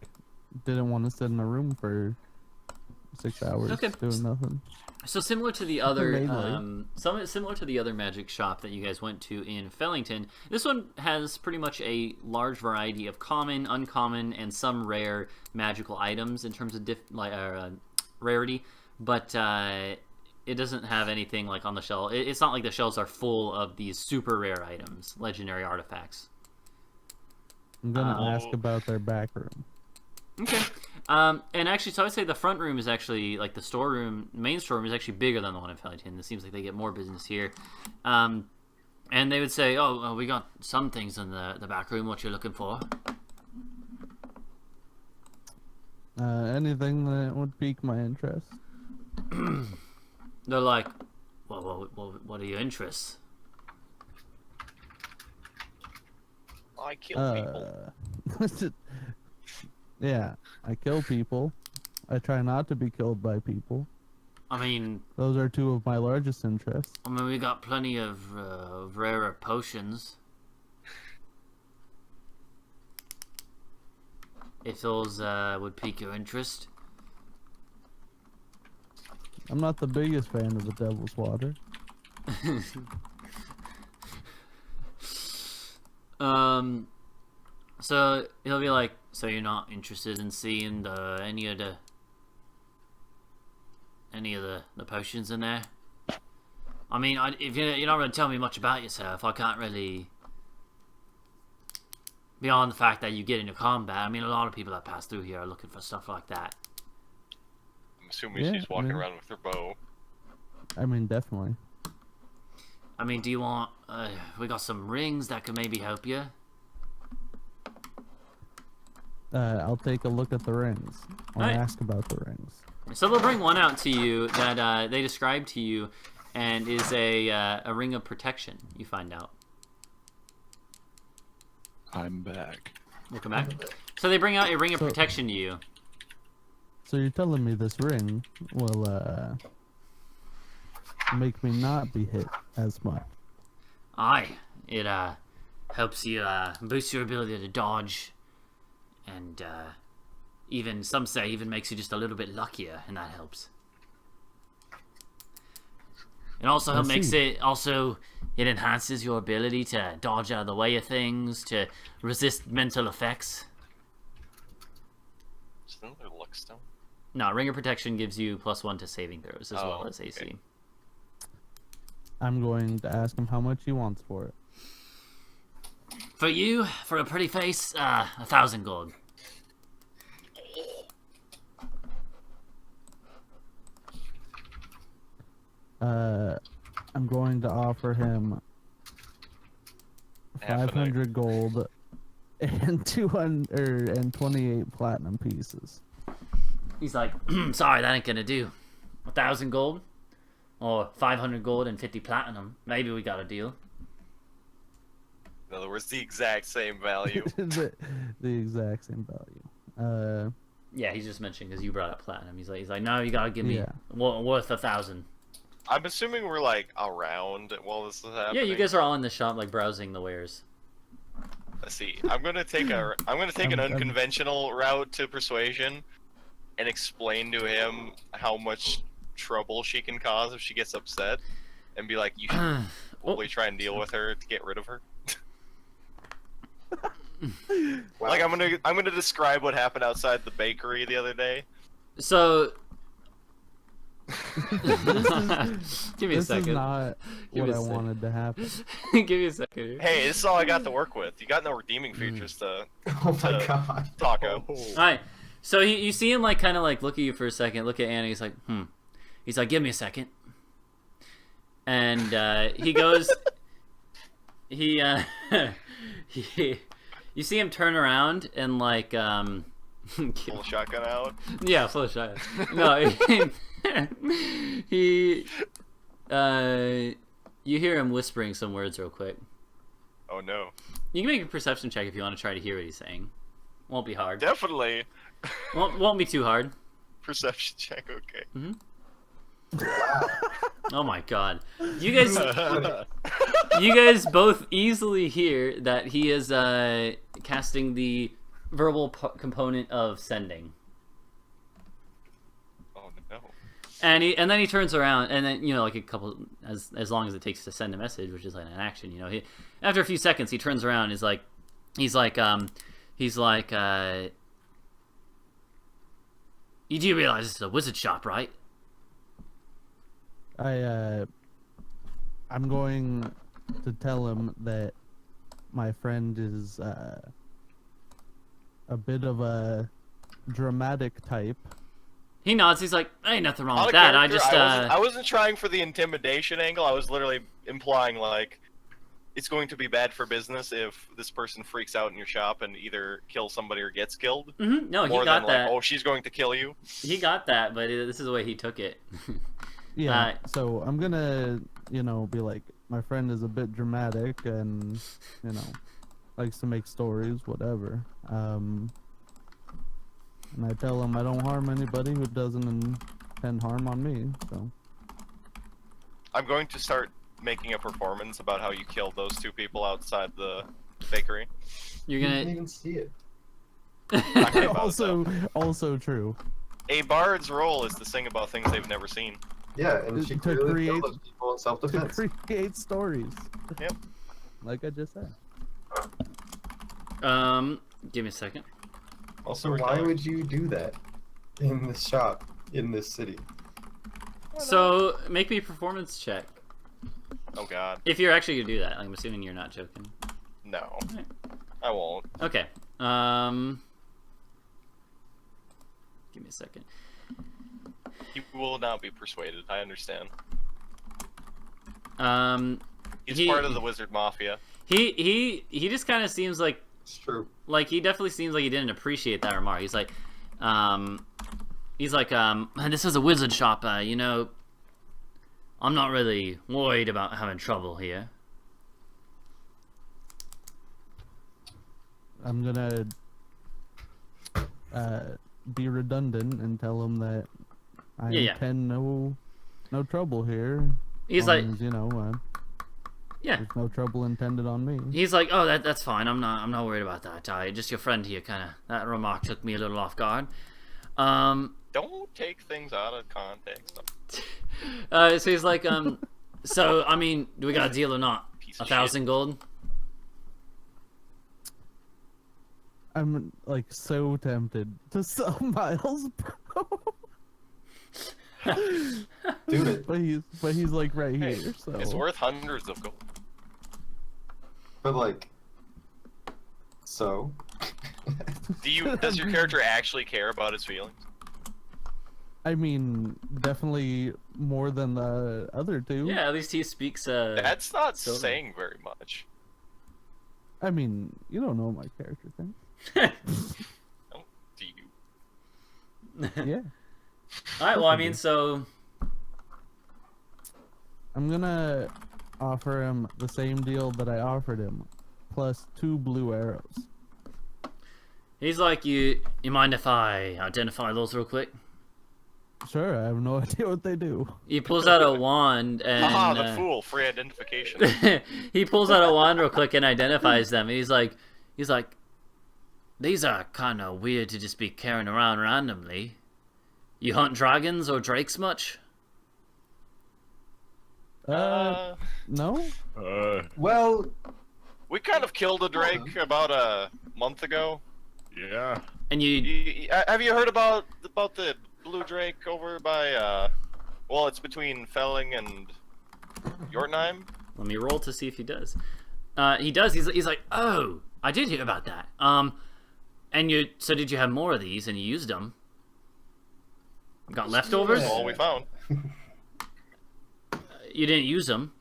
[SPEAKER 4] didn't want to sit in a room for 6 hours
[SPEAKER 1] Okay.
[SPEAKER 4] doing nothing.
[SPEAKER 1] so similar to the other
[SPEAKER 4] Mainly.
[SPEAKER 1] similar to the other magic shop that you guys went to in Fellington. This one has pretty much a large variety of common, uncommon, and some rare magical items in terms of rarity, but it doesn't have anything like on the shelf. It's not like the shelves are full of these super rare items, legendary artifacts.
[SPEAKER 4] I'm gonna
[SPEAKER 2] Oh.
[SPEAKER 4] ask about their back room.
[SPEAKER 1] Okay. And actually, so I would say the front room is actually, like the storeroom, main storeroom is actually bigger than the one in Fellington. It seems like they get more business here. And they would say, oh, we got some things in the back room, what you're looking for.
[SPEAKER 4] Anything that would pique my interest.
[SPEAKER 1] They're like, well, what are your interests?
[SPEAKER 2] I kill people.
[SPEAKER 4] Yeah, I kill people. I try not to be killed by people.
[SPEAKER 1] I mean,
[SPEAKER 4] Those are 2 of my largest interests.
[SPEAKER 1] we got plenty of rarer potions. If those would pique your interest.
[SPEAKER 4] I'm not the biggest fan of the Devil's Water.
[SPEAKER 1] So he'll be like, so you're not interested in seeing any of the potions in there? I mean, if you're not going to tell me much about yourself, I can't really. Beyond the fact that you get into combat, I mean, a lot of people that pass through here are looking for stuff like that.
[SPEAKER 2] I'm assuming
[SPEAKER 4] Yeah,
[SPEAKER 2] she's walking
[SPEAKER 4] yeah.
[SPEAKER 2] around with her bow.
[SPEAKER 4] I mean, definitely.
[SPEAKER 1] I mean, do you want? We got some rings that could maybe help you.
[SPEAKER 4] I'll take a look at the rings. I'll
[SPEAKER 1] Alright.
[SPEAKER 4] ask about the rings.
[SPEAKER 1] So they'll bring one out to you that they describe to you, and is a ring of protection. You find out.
[SPEAKER 5] I'm back.
[SPEAKER 1] Welcome back. So they bring out a ring of
[SPEAKER 4] So-
[SPEAKER 1] protection to you.
[SPEAKER 4] So you're telling me this ring will make me not be hit as much?
[SPEAKER 1] Aye, it helps you boost your ability to dodge, and even some say even makes you just a little bit luckier, and that helps. It also
[SPEAKER 4] I
[SPEAKER 1] makes
[SPEAKER 4] see.
[SPEAKER 1] it enhances your ability to dodge out of the way of things, to resist mental effects.
[SPEAKER 2] Is there another luck stone?
[SPEAKER 1] No, ring of protection gives you +1 to saving throws as
[SPEAKER 2] Oh,
[SPEAKER 1] well as AC.
[SPEAKER 2] okay.
[SPEAKER 4] I'm going to ask him how much he wants for it.
[SPEAKER 1] For you, for a pretty face, 1,000 gold.
[SPEAKER 4] I'm going to offer him
[SPEAKER 2] Half an
[SPEAKER 4] 500 gold and 228 platinum pieces.
[SPEAKER 1] He's like, sorry, that ain't gonna do. 1,000 gold, or 500 gold and 50 platinum. Maybe we got a deal.
[SPEAKER 2] In other words, the exact same value.
[SPEAKER 4] the exact same value.
[SPEAKER 1] Yeah, he's just mentioning because you brought up platinum. He's like, no, you gotta give me
[SPEAKER 4] Yeah.
[SPEAKER 1] worth 1,000.
[SPEAKER 2] I'm assuming we're like around while this is happening.
[SPEAKER 1] Yeah, you guys are all in the shop, like browsing the wares.
[SPEAKER 2] Let's see. I'm gonna take an unconventional route to persuasion, and explain to him how much trouble she can cause if she gets upset, and be like, you should probably try and deal with her to get rid of her. Like I'm gonna describe what happened outside the bakery the other day.
[SPEAKER 1] So. Give me a
[SPEAKER 4] This
[SPEAKER 1] second.
[SPEAKER 4] is not
[SPEAKER 1] Give
[SPEAKER 4] what
[SPEAKER 1] me a
[SPEAKER 4] I
[SPEAKER 1] second.
[SPEAKER 4] wanted to happen.
[SPEAKER 1] Give me a second here.
[SPEAKER 2] Hey, this is all I got to work with. You got no redeeming features to
[SPEAKER 3] Oh my god.
[SPEAKER 2] taco.
[SPEAKER 1] Alright, so you see him like kind of like look at you for a second, look at Anna, he's like, He's like, give me a second. And he goes, he you see him turn around and like,
[SPEAKER 2] Pull a shotgun out.
[SPEAKER 1] yeah, full of shot. No, he, you hear him whispering some words real quick.
[SPEAKER 2] Oh no.
[SPEAKER 1] You can make a perception check if you want to try to hear what he's saying. Won't be hard.
[SPEAKER 2] Definitely.
[SPEAKER 1] Won't be too hard.
[SPEAKER 2] Perception check, okay.
[SPEAKER 1] Oh my god. You guys both easily hear that he is casting the verbal component of sending.
[SPEAKER 2] Oh no.
[SPEAKER 1] And then he turns around and then like a couple as long as it takes to send a message, which is like an action, he after a few seconds he turns around and he's like you do realize this is a wizard shop, right?
[SPEAKER 4] I'm going to tell him that my friend is a bit of a dramatic type.
[SPEAKER 1] He nods. He's like, ain't nothing wrong
[SPEAKER 2] Out
[SPEAKER 1] with
[SPEAKER 2] of
[SPEAKER 1] that.
[SPEAKER 2] character,
[SPEAKER 1] I
[SPEAKER 2] I wasn't trying for the intimidation angle. I was literally implying like it's going to be bad for business if this person freaks out in your shop and either kills somebody or gets killed.
[SPEAKER 1] No, he
[SPEAKER 2] More
[SPEAKER 1] got
[SPEAKER 2] than
[SPEAKER 1] that.
[SPEAKER 2] like, oh, she's going to kill you.
[SPEAKER 1] He got that, but this is the way he took it.
[SPEAKER 4] Yeah, so I'm gonna, be like, my friend is a bit dramatic and, likes to make stories, whatever. And I tell him I don't harm anybody who doesn't intend harm on me, so.
[SPEAKER 2] I'm going to start making a performance about how you killed those two people outside the bakery.
[SPEAKER 1] You're
[SPEAKER 3] You
[SPEAKER 1] gonna.
[SPEAKER 3] didn't even see it.
[SPEAKER 2] Not gonna about it,
[SPEAKER 4] Also true.
[SPEAKER 2] A bard's role is to sing about things they've never seen.
[SPEAKER 3] Yeah, and she
[SPEAKER 4] To
[SPEAKER 3] clearly
[SPEAKER 4] create-
[SPEAKER 3] killed those people in
[SPEAKER 4] To
[SPEAKER 3] self-defense.
[SPEAKER 4] create stories.
[SPEAKER 2] Yep.
[SPEAKER 4] Like I just said.
[SPEAKER 1] Give me a second.
[SPEAKER 3] Also, why would you do that in this shop in this city?
[SPEAKER 1] So make me a performance check.
[SPEAKER 2] Oh god.
[SPEAKER 1] If you're actually gonna do that, I'm assuming you're not joking.
[SPEAKER 2] No. I won't.
[SPEAKER 1] Okay. Give me a second.
[SPEAKER 2] He will not be persuaded. I understand. He's
[SPEAKER 1] He-
[SPEAKER 2] part of the wizard mafia.
[SPEAKER 1] He just kind of seems like
[SPEAKER 3] It's true.
[SPEAKER 1] he definitely seems like he didn't appreciate that remark. He's like, this is a wizard shop. I'm not really worried about having trouble here.
[SPEAKER 4] I'm gonna be redundant and tell him that I
[SPEAKER 1] Yeah.
[SPEAKER 4] intend no trouble here.
[SPEAKER 1] He's
[SPEAKER 4] as
[SPEAKER 1] like,
[SPEAKER 4] long as,
[SPEAKER 1] yeah.
[SPEAKER 4] there's no trouble intended on me.
[SPEAKER 1] He's like, oh, that's fine. I'm not worried about that. Just your friend here, that remark took me a little off guard.
[SPEAKER 2] Don't take things out of context.
[SPEAKER 1] So he's like, so I mean, do we got a deal or not?
[SPEAKER 2] Piece of
[SPEAKER 1] 1,000 gold.
[SPEAKER 4] I'm like so tempted to sell Miles, bro.
[SPEAKER 3] Do it.
[SPEAKER 4] but he's like right
[SPEAKER 2] Hey,
[SPEAKER 4] here. So
[SPEAKER 2] It's worth hundreds of gold.
[SPEAKER 3] But like, so.
[SPEAKER 2] Does your character actually care about his feelings?
[SPEAKER 4] I mean, definitely more than the other two.
[SPEAKER 1] Yeah, at least he speaks.
[SPEAKER 2] That's not
[SPEAKER 1] so-
[SPEAKER 2] saying very much.
[SPEAKER 4] I mean, you don't know my character thing.
[SPEAKER 2] Oh, do you?
[SPEAKER 4] Yeah.
[SPEAKER 1] All right. Well, I mean, so
[SPEAKER 4] I'm gonna offer him the same deal that I offered him, plus 2 blue arrows.
[SPEAKER 1] he's like, you mind if I identify those real quick?
[SPEAKER 4] Sure, I have no idea what they do.
[SPEAKER 1] He pulls out a wand and
[SPEAKER 2] Haha, the fool, free identification.
[SPEAKER 1] he pulls out a wand real quick and identifies them. He's like, these are kind of weird to just be carrying around randomly. You hunt dragons or drakes much?
[SPEAKER 4] No?
[SPEAKER 3] Well,
[SPEAKER 2] We kind of killed a drake about a month ago.
[SPEAKER 5] Yeah.
[SPEAKER 1] And you
[SPEAKER 2] Have you heard about the blue drake over by well, it's between Felling and Jortnheim?
[SPEAKER 1] let me roll to see if he does. He does. He's like, oh, I did hear about that. And so did you have more of these and you used them? Got leftovers?
[SPEAKER 2] That's all we found.
[SPEAKER 1] You didn't use them.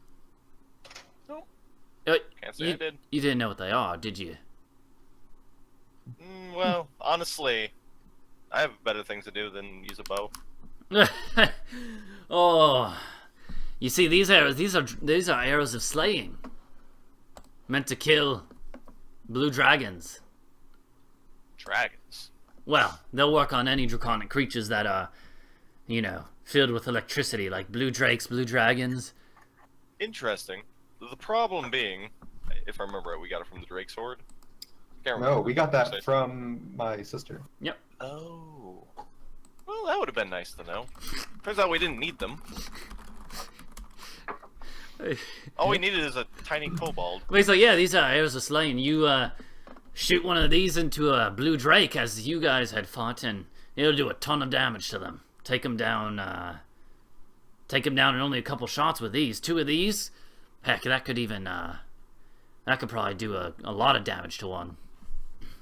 [SPEAKER 2] Nope.
[SPEAKER 1] Uh,
[SPEAKER 2] Can't say I did.
[SPEAKER 1] You didn't know what they are, did you?
[SPEAKER 2] Well, honestly, I have better things to do than use a bow.
[SPEAKER 1] Oh, you see, these are arrows of slaying, meant to kill blue dragons.
[SPEAKER 2] Dragons.
[SPEAKER 1] Well, they'll work on any draconic creatures that are, filled with electricity, like blue drakes, blue dragons.
[SPEAKER 2] Interesting. The problem being, if I remember right, we got it from the Drake sword. Can't remember.
[SPEAKER 3] no, we got that from my sister.
[SPEAKER 1] Yep.
[SPEAKER 2] Oh. Well, that would have been nice to know. Turns out we didn't need them. All we needed is a tiny kobold.
[SPEAKER 1] But he's like, yeah, these are arrows of slaying. You shoot one of these into a blue drake, as you guys had fought, and it'll do a ton of damage to them. Take them down in only a couple shots with these. 2 of these, heck, that could probably do a lot of damage to one.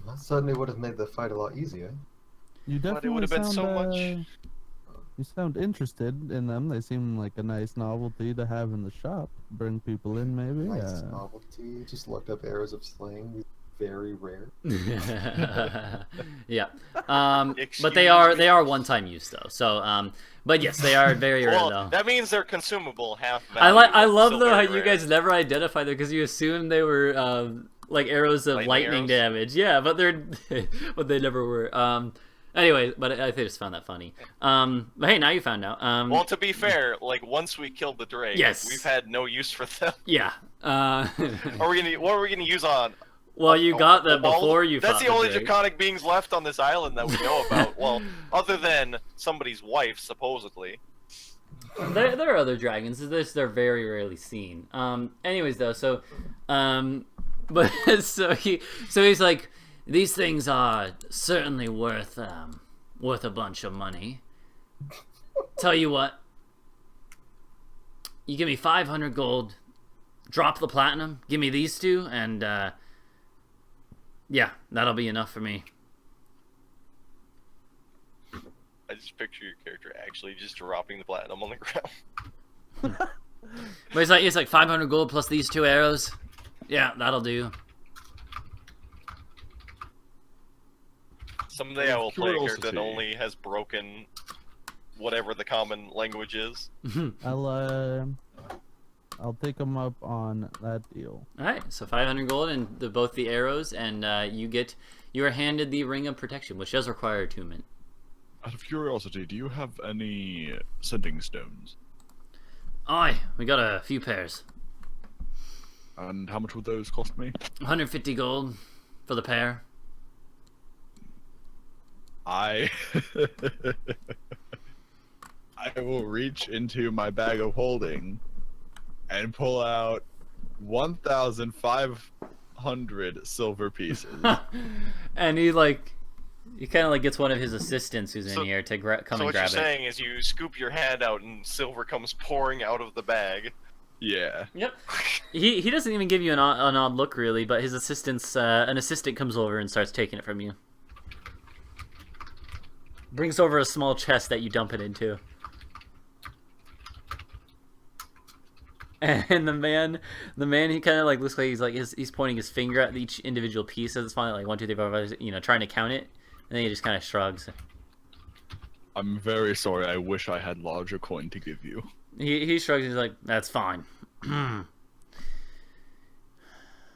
[SPEAKER 3] That suddenly would have made the fight a lot easier.
[SPEAKER 4] You
[SPEAKER 2] But it
[SPEAKER 4] definitely
[SPEAKER 2] would have been
[SPEAKER 4] sound,
[SPEAKER 2] so much.
[SPEAKER 4] You sound interested in them. They seem like a nice novelty to have in the shop. Bring people in, maybe.
[SPEAKER 3] Nice novelty. Just looked up arrows of slaying. Very rare.
[SPEAKER 1] Yeah. But they are one-time use though. So, but yes, they are very rare
[SPEAKER 2] Well,
[SPEAKER 1] though.
[SPEAKER 2] that means they're consumable half
[SPEAKER 1] I
[SPEAKER 2] value.
[SPEAKER 1] love
[SPEAKER 2] Still
[SPEAKER 1] though how
[SPEAKER 2] very
[SPEAKER 1] you
[SPEAKER 2] rare.
[SPEAKER 1] guys never identify them because you assume they were like arrows of lightning
[SPEAKER 2] arrows?
[SPEAKER 1] damage. Yeah, but but they never were. Anyway, but I just found that funny. But hey, now you found out.
[SPEAKER 2] Well, to be fair, like once we killed the Drake,
[SPEAKER 1] Yes.
[SPEAKER 2] we've had no use for them.
[SPEAKER 1] Yeah.
[SPEAKER 2] What are we gonna use on?
[SPEAKER 1] Well, you got them
[SPEAKER 2] Well,
[SPEAKER 1] before you
[SPEAKER 2] That's
[SPEAKER 1] fought
[SPEAKER 2] the only
[SPEAKER 1] Drake.
[SPEAKER 2] draconic beings left on this island that we know about. Well, other than somebody's wife, supposedly.
[SPEAKER 1] There are other dragons. They're very rarely seen. Anyways, though, so, but so he's like, these things are certainly worth a bunch of money. Tell you what, you give me 500 gold, drop the platinum, give me these 2, and yeah, that'll be enough for me.
[SPEAKER 2] I just picture your character actually just dropping the platinum on the ground.
[SPEAKER 1] But it's like 500 gold plus these 2 arrows. Yeah, that'll do.
[SPEAKER 2] Someday I will play a character that
[SPEAKER 5] Curiosity.
[SPEAKER 2] only has broken whatever the common language is.
[SPEAKER 4] I'll take them up on that deal.
[SPEAKER 1] All right, so 500 gold and both the arrows, and you are handed the ring of protection, which does require attunement.
[SPEAKER 5] Out of curiosity, do you have any sending stones?
[SPEAKER 1] Aye, we got a few pairs.
[SPEAKER 5] And how much would those cost me?
[SPEAKER 1] 150 gold for the pair.
[SPEAKER 5] I will reach into my bag of holding and pull out 1,500 silver pieces.
[SPEAKER 1] And he kind of gets one of his assistants who's in here to come
[SPEAKER 2] So
[SPEAKER 1] and
[SPEAKER 2] what you're
[SPEAKER 1] grab it.
[SPEAKER 2] saying is you scoop your hand out and silver comes pouring out of the bag.
[SPEAKER 5] Yeah.
[SPEAKER 1] Yep. He doesn't even give you an odd look really, but his an assistant comes over and starts taking it from you. Brings over a small chest that you dump it into. And the man, he kind of looks like he's pointing his finger at each individual piece as it's finally like 1, 2, 3, 4, 5, trying to count it, and then he just kind of shrugs.
[SPEAKER 5] I'm very sorry. I wish I had larger coin to give you.
[SPEAKER 1] He shrugs. He's like, "That's fine."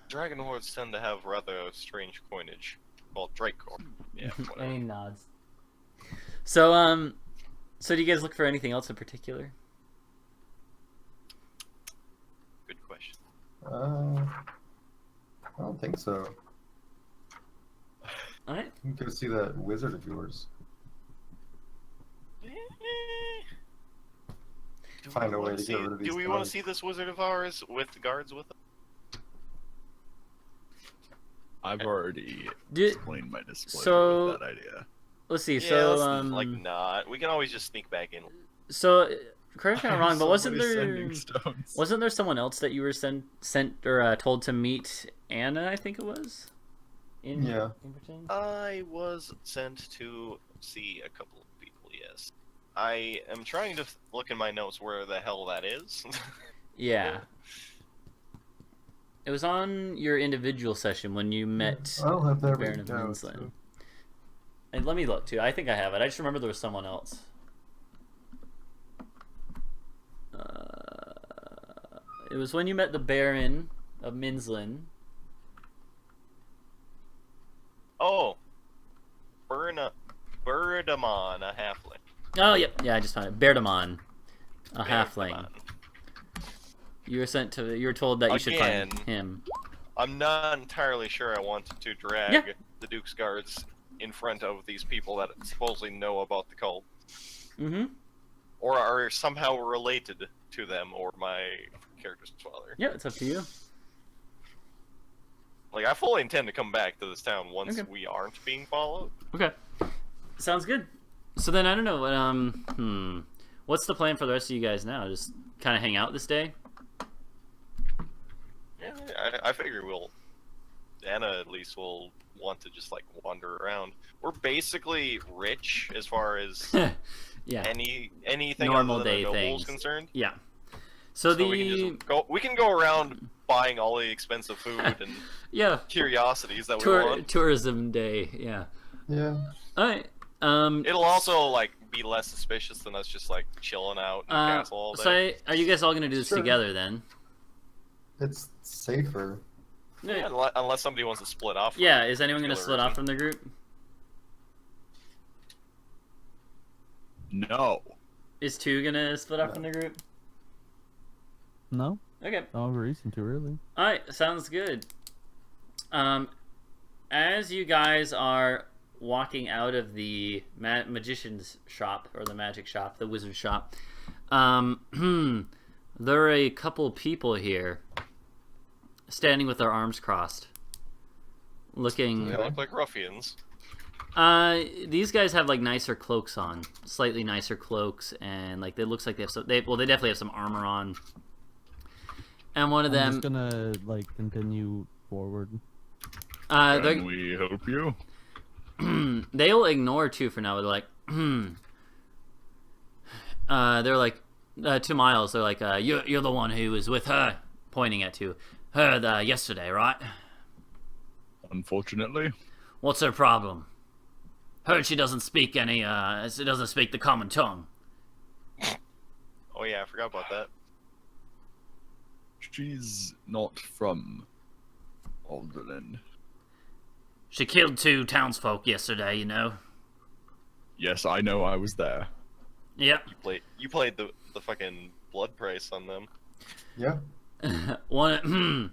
[SPEAKER 2] Dragon Lords tend to have rather strange coinage. Well, Drake Core. Yeah, whatever.
[SPEAKER 1] And he nods. So So do you guys look for anything else in particular?
[SPEAKER 2] Good question.
[SPEAKER 3] I don't think so.
[SPEAKER 1] All right.
[SPEAKER 3] You can go see that wizard of yours. Find a way to get rid of these
[SPEAKER 2] Do we want
[SPEAKER 3] guards.
[SPEAKER 2] to see this wizard of ours with the guards with him?
[SPEAKER 5] I've already
[SPEAKER 1] Did-
[SPEAKER 5] explained my displeasure
[SPEAKER 1] so-
[SPEAKER 5] with that idea.
[SPEAKER 1] Let's see.
[SPEAKER 2] Yeah,
[SPEAKER 1] So
[SPEAKER 2] let's, like not. We can always just sneak back in.
[SPEAKER 1] so correct me if I'm wrong, but
[SPEAKER 5] So
[SPEAKER 1] wasn't
[SPEAKER 5] many
[SPEAKER 1] there
[SPEAKER 5] sending stones.
[SPEAKER 1] wasn't there someone else that you were sent or told to meet Anna? I think it was.
[SPEAKER 3] Yeah.
[SPEAKER 1] In
[SPEAKER 2] I was sent to see a couple of people. Yes. I am trying to look in my notes where the hell that is.
[SPEAKER 1] Yeah. It was on your individual session when you met
[SPEAKER 3] I'll have that
[SPEAKER 1] Baron
[SPEAKER 3] written
[SPEAKER 1] of
[SPEAKER 3] down.
[SPEAKER 1] Minsland.
[SPEAKER 3] So.
[SPEAKER 1] And let me look too. I think I have it. I just remember there was someone else. It was when you met the Baron of Minsland.
[SPEAKER 2] Oh, Burdamon, a halfling.
[SPEAKER 1] Oh, yep. Yeah, I just found it. Berdamon, a halfling.
[SPEAKER 2] Burdamon.
[SPEAKER 1] You were sent to. You were told that you should find
[SPEAKER 2] Again.
[SPEAKER 1] him.
[SPEAKER 2] I'm not entirely sure I want to drag
[SPEAKER 1] Yeah.
[SPEAKER 2] the Duke's guards in front of these people that supposedly know about the cult,
[SPEAKER 1] Mm-hmm.
[SPEAKER 2] or are somehow related to them or my character's father.
[SPEAKER 1] Yeah, it's up to you.
[SPEAKER 2] Like, I fully intend to come back to this town once
[SPEAKER 1] Okay.
[SPEAKER 2] we aren't being followed.
[SPEAKER 1] Okay. Sounds good. So then I don't know what what's the plan for the rest of you guys now? Just kind of hang out this day?
[SPEAKER 2] Yeah, I figure Anna at least will want to just like wander around. We're basically rich as far as
[SPEAKER 1] Yeah.
[SPEAKER 2] anything
[SPEAKER 1] Normal
[SPEAKER 2] other than
[SPEAKER 1] day
[SPEAKER 2] a noble
[SPEAKER 1] things.
[SPEAKER 2] is concerned.
[SPEAKER 1] Yeah. So the
[SPEAKER 2] we can go around buying all the expensive food and
[SPEAKER 1] yeah,
[SPEAKER 2] curiosities that we want.
[SPEAKER 1] tourism day. Yeah.
[SPEAKER 3] Yeah.
[SPEAKER 1] All right.
[SPEAKER 2] It'll also like be less suspicious than us just like chilling out in the castle all day.
[SPEAKER 1] So are you guys all gonna do this
[SPEAKER 3] Sure.
[SPEAKER 1] together then?
[SPEAKER 3] It's safer.
[SPEAKER 2] Yeah, unless somebody wants to split off. for
[SPEAKER 1] Yeah.
[SPEAKER 2] a
[SPEAKER 1] Is anyone gonna
[SPEAKER 2] particular
[SPEAKER 1] split off
[SPEAKER 2] reason.
[SPEAKER 1] from the group?
[SPEAKER 5] No.
[SPEAKER 1] Is 2 gonna split off from the group?
[SPEAKER 4] No,
[SPEAKER 1] Okay.
[SPEAKER 4] no reason to really.
[SPEAKER 1] All right. Sounds good. As you guys are walking out of the magician's shop or the magic shop, the wizard shop, there are a couple people here standing with their arms crossed, looking.
[SPEAKER 2] They look like ruffians.
[SPEAKER 1] These guys have like nicer cloaks on, slightly nicer cloaks, and like it looks like they have they definitely have some armor on. And one of
[SPEAKER 4] I'm
[SPEAKER 1] them,
[SPEAKER 4] just gonna like continue forward.
[SPEAKER 5] Can we help you?
[SPEAKER 1] they'll ignore 2 for now. They're like, they're like 2 miles. They're like, you're the one who was with her, pointing at 2, her yesterday, right?
[SPEAKER 5] Unfortunately.
[SPEAKER 1] What's her problem? Heard she doesn't speak she doesn't speak the common tongue.
[SPEAKER 2] Oh yeah, I forgot about that.
[SPEAKER 5] She's not from Alderland.
[SPEAKER 1] She killed 2 townsfolk yesterday, you know.
[SPEAKER 5] Yes, I know, I was there.
[SPEAKER 1] Yep.
[SPEAKER 2] You played the fucking blood price on them.
[SPEAKER 3] Yeah.
[SPEAKER 1] One.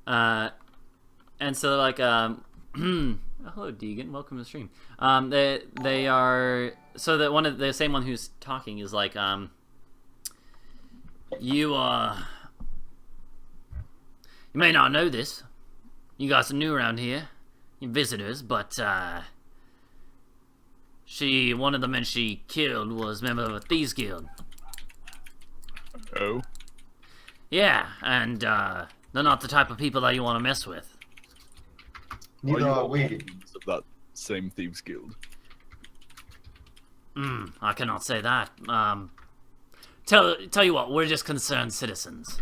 [SPEAKER 1] And so like hello Deegan, welcome to the stream. They are so that one of the same one who's talking is like you may not know this. You guys are new around here. You're visitors, but one of the men she killed was a member of a thieves guild.
[SPEAKER 5] Oh?
[SPEAKER 1] Yeah, and they're not the type of people that you want to mess with.
[SPEAKER 3] Neither
[SPEAKER 5] you
[SPEAKER 3] are
[SPEAKER 5] all
[SPEAKER 3] we.
[SPEAKER 5] members of that same thieves guild?
[SPEAKER 1] I cannot say that. Tell you what, we're just concerned citizens.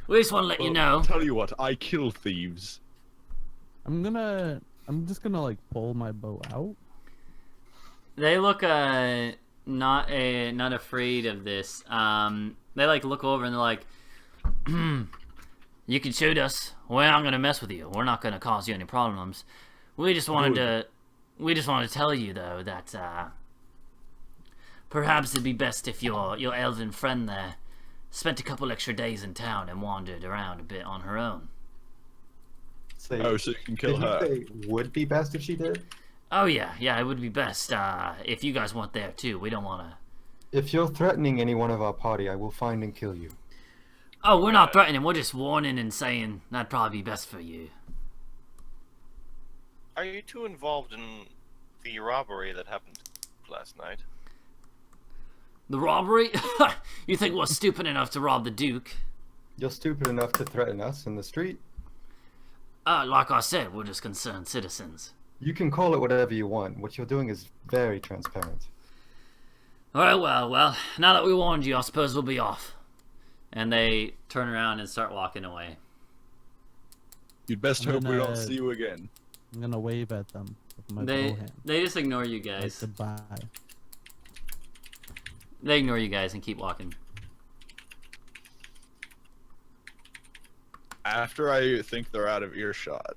[SPEAKER 1] We just want to let you know.
[SPEAKER 5] Tell you what, I kill thieves.
[SPEAKER 4] I'm just gonna like pull my bow out.
[SPEAKER 1] They look not afraid of this. They like look over and they're like, you can shoot us. We're not gonna mess with you. We're not gonna cause you any problems. We just wanted to tell you though that perhaps it'd be best if your elven friend there spent a couple extra days in town and wandered around a bit on her own.
[SPEAKER 3] Say,
[SPEAKER 5] Oh, so you can kill her.
[SPEAKER 3] Did you say would be best if she did?
[SPEAKER 1] Oh yeah, it would be best if you guys weren't there too. We don't want to...
[SPEAKER 3] If you're threatening any one of our party, I will find and kill you.
[SPEAKER 1] Oh, we're not threatening, we're just warning and saying that'd probably be best for you.
[SPEAKER 2] Are you two involved in the robbery that happened last night?
[SPEAKER 1] The robbery? You think we're stupid enough to rob the Duke?
[SPEAKER 3] You're stupid enough to threaten us in the street?
[SPEAKER 1] Like I said, we're just concerned citizens.
[SPEAKER 3] You can call it whatever you want. What you're doing is very transparent.
[SPEAKER 1] Alright, well, now that we warned you, I suppose we'll be off. And they turn around and start walking away.
[SPEAKER 5] You'd best
[SPEAKER 4] I'm
[SPEAKER 5] hope we
[SPEAKER 4] gonna-
[SPEAKER 5] don't see you again.
[SPEAKER 4] I'm gonna wave at them with my bow
[SPEAKER 1] They
[SPEAKER 4] hand.
[SPEAKER 1] just ignore you
[SPEAKER 4] Like
[SPEAKER 1] guys.
[SPEAKER 4] goodbye.
[SPEAKER 1] They ignore you guys and keep walking.
[SPEAKER 5] After I think they're out of earshot,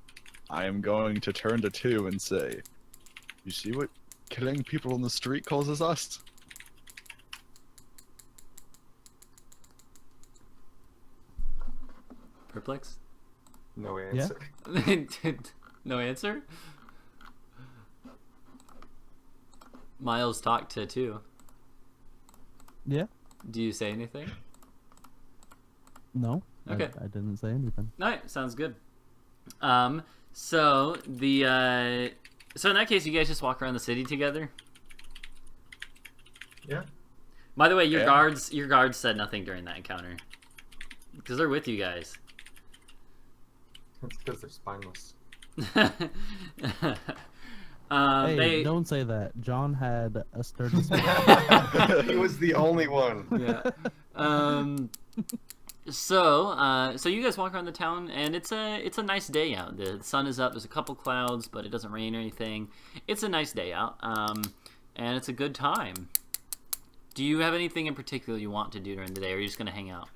[SPEAKER 5] I am going to turn to two and say, "You see what killing people on the street causes us?"
[SPEAKER 1] Perplex?
[SPEAKER 3] No answer.
[SPEAKER 1] No answer? Miles talked to two.
[SPEAKER 4] Yeah.
[SPEAKER 1] Do you say anything?
[SPEAKER 4] No.
[SPEAKER 1] Okay.
[SPEAKER 4] I didn't say anything.
[SPEAKER 1] Alright, sounds good. So the so in that case, you guys just walk around the city together.
[SPEAKER 3] Yeah.
[SPEAKER 1] By the way, your
[SPEAKER 5] Yeah.
[SPEAKER 1] guards said nothing during that encounter because they're with you guys.
[SPEAKER 3] It's because they're spineless.
[SPEAKER 4] Hey,
[SPEAKER 1] They
[SPEAKER 4] don't say that. John had a sturdy spine.
[SPEAKER 3] He was the only one.
[SPEAKER 1] yeah. So you guys walk around the town, and it's a nice day out. The sun is up. There's a couple clouds, but it doesn't rain or anything. It's a nice day out, and it's a good time. Do you have anything in particular you want to do during the day, or are you just gonna hang out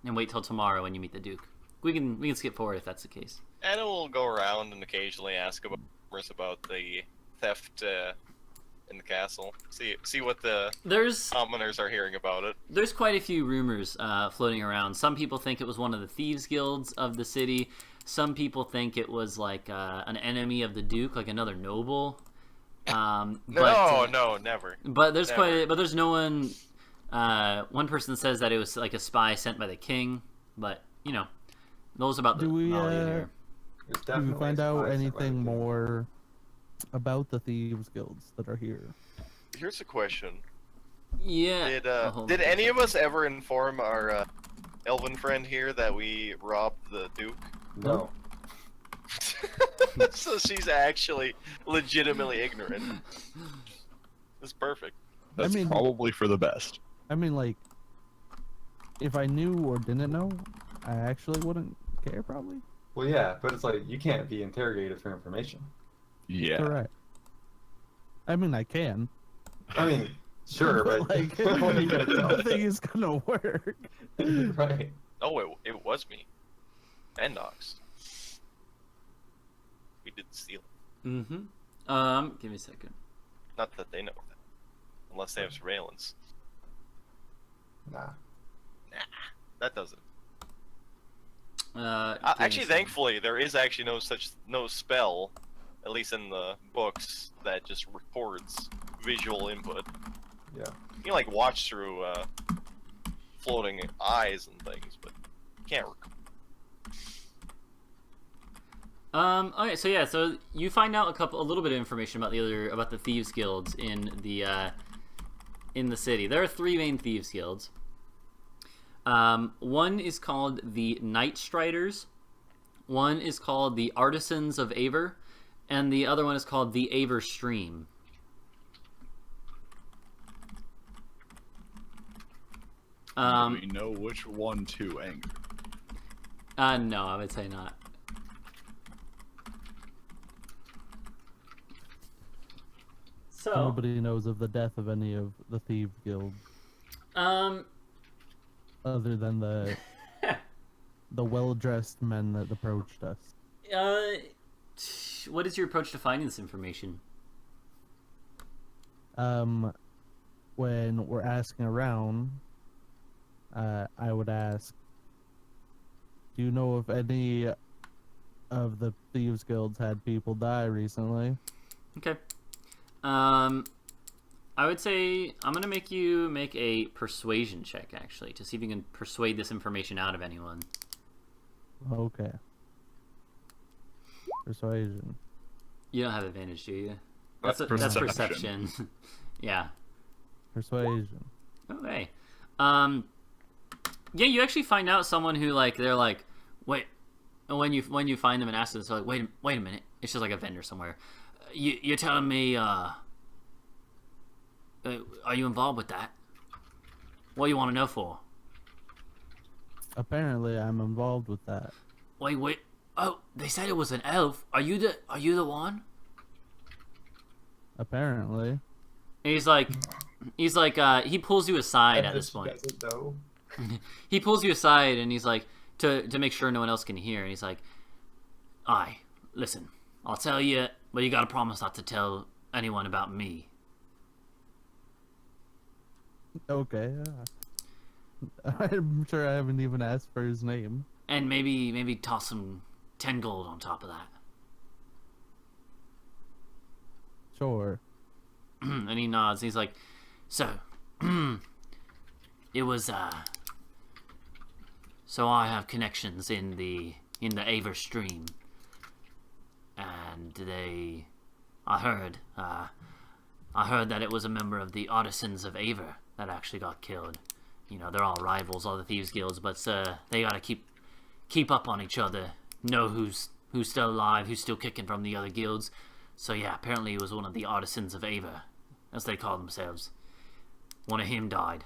[SPEAKER 1] and wait till tomorrow when you meet the Duke? We can skip forward if that's the case.
[SPEAKER 2] And we'll go around and occasionally ask about the theft in the castle. See what the commoners are hearing about it.
[SPEAKER 1] There's quite a few rumors floating around. Some people think it was one of the thieves guilds of the city. Some people think it was like an enemy of the Duke, like another noble.
[SPEAKER 2] No, never.
[SPEAKER 1] But there's
[SPEAKER 2] Never.
[SPEAKER 1] there's no one. One person says that it was like a spy sent by the king, but you know, those about the
[SPEAKER 4] Do we,
[SPEAKER 1] knowledge in here.
[SPEAKER 3] There's
[SPEAKER 4] Can we
[SPEAKER 3] definitely
[SPEAKER 4] find out
[SPEAKER 3] spies
[SPEAKER 4] anything
[SPEAKER 3] around.
[SPEAKER 4] more about the thieves guilds that are here?
[SPEAKER 2] Here's a question.
[SPEAKER 1] Yeah.
[SPEAKER 2] Did any of us ever inform our elven friend here that we robbed the Duke?
[SPEAKER 3] No.
[SPEAKER 2] So she's actually legitimately ignorant. That's perfect.
[SPEAKER 5] That's
[SPEAKER 4] mean-
[SPEAKER 5] probably for the best.
[SPEAKER 4] I mean, like, if I knew or didn't know, I actually wouldn't care, probably.
[SPEAKER 3] Well, yeah, but it's like you can't be interrogated for information.
[SPEAKER 5] Yeah.
[SPEAKER 4] Correct. I mean, I can.
[SPEAKER 3] I mean, sure, but
[SPEAKER 4] like,
[SPEAKER 3] what are you gonna tell?
[SPEAKER 4] nothing is gonna work.
[SPEAKER 3] Right.
[SPEAKER 2] Oh, it was me. And Nox. We did steal it.
[SPEAKER 1] Mm-hmm. Give me a second.
[SPEAKER 2] Not that they know that. Unless they have surveillance.
[SPEAKER 3] Nah.
[SPEAKER 2] That doesn't.
[SPEAKER 1] Give me
[SPEAKER 2] Actually,
[SPEAKER 1] a second.
[SPEAKER 2] thankfully, there is actually no spell, at least in the books, that just records visual input.
[SPEAKER 3] Yeah.
[SPEAKER 2] You can like watch through floating eyes and things, but you can't record.
[SPEAKER 1] Okay, so yeah, so you find out a little bit of information about the thieves guilds in the city. There are 3 main thieves guilds. One is called the Night Striders, one is called the Artisans of Aver, and the other one is called the Aver Stream.
[SPEAKER 5] Do we know which one to anger?
[SPEAKER 1] No, I would say not. So,
[SPEAKER 4] Nobody knows of the death of any of the thieves guilds other than the well-dressed men that approached us.
[SPEAKER 1] what is your approach to finding this information?
[SPEAKER 4] when we're asking around, I would ask, do you know if any of the thieves guilds had people die recently?
[SPEAKER 1] Okay. I would say I'm gonna make you make a persuasion check, actually, to see if you can persuade this information out of anyone.
[SPEAKER 4] Okay. Persuasion.
[SPEAKER 1] You don't have advantage, do you?
[SPEAKER 5] That's
[SPEAKER 1] That's
[SPEAKER 5] perception.
[SPEAKER 1] perception. Yeah.
[SPEAKER 4] Persuasion.
[SPEAKER 1] Okay. Yeah, you actually find out someone who they're like, wait. When you find them and ask them, they're like, wait a minute. It's just like a vendor somewhere. You're telling me, are you involved with that? What do you want to know for?
[SPEAKER 4] Apparently, I'm involved with that.
[SPEAKER 1] Wait. Oh, they said it was an elf. Are you the one?
[SPEAKER 4] Apparently.
[SPEAKER 1] And he's like, he pulls you aside at this point.
[SPEAKER 3] Doesn't know.
[SPEAKER 1] He pulls you aside and he's like, to make sure no one else can hear. And he's like, "Aye, listen, I'll tell you, but you gotta promise not to tell anyone about me."
[SPEAKER 4] Okay. I'm sure I haven't even asked for his name.
[SPEAKER 1] And maybe toss some 10 gold on top of that.
[SPEAKER 4] Sure.
[SPEAKER 1] And he nods. He's like, "So, it was so I have connections in the Aver stream, and I heard that it was a member of the Artisans of Aver that actually got killed. You know, they're all rivals, all the thieves guilds, but they gotta keep up on each other, know who's still alive, who's still kicking from the other guilds. So yeah, apparently it was one of the Artisans of Aver, as they call themselves. One of him died.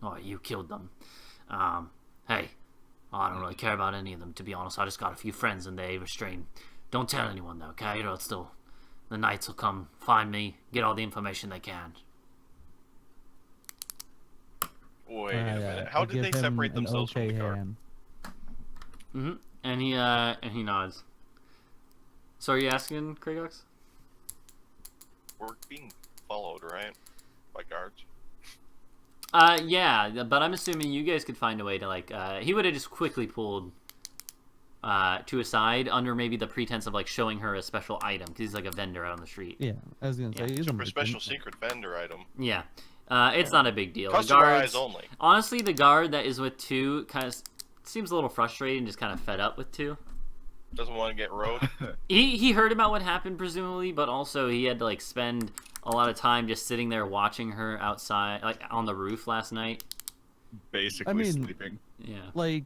[SPEAKER 1] Oh, you killed them. Hey, I don't really care about any of them, to be honest. I just got a few friends in the Aver stream. Don't tell anyone, though, okay? Or else the knights will come find me, get all the information they can."
[SPEAKER 2] Wait a minute. How did they separate themselves from the guard?
[SPEAKER 1] Mm-hmm. And he nods. So are you asking, Kragox?
[SPEAKER 2] We're being followed, right? By guards.
[SPEAKER 1] Yeah, but I'm assuming you guys could find a way to he would have just quickly pulled to a side under maybe the pretense of showing her a special item because he's like a vendor out on the street.
[SPEAKER 4] Yeah, I was gonna say he's
[SPEAKER 2] Super special secret vendor item.
[SPEAKER 1] Yeah, it's not a big deal.
[SPEAKER 2] Customer eyes only.
[SPEAKER 1] Honestly, the guard that is with 2 kind of seems a little frustrated and just kind of fed up with 2.
[SPEAKER 2] Doesn't want to get rode.
[SPEAKER 1] He heard about what happened presumably, but also he had to spend a lot of time just sitting there watching her outside, on the roof last night.
[SPEAKER 5] Basically sleeping.
[SPEAKER 1] Yeah.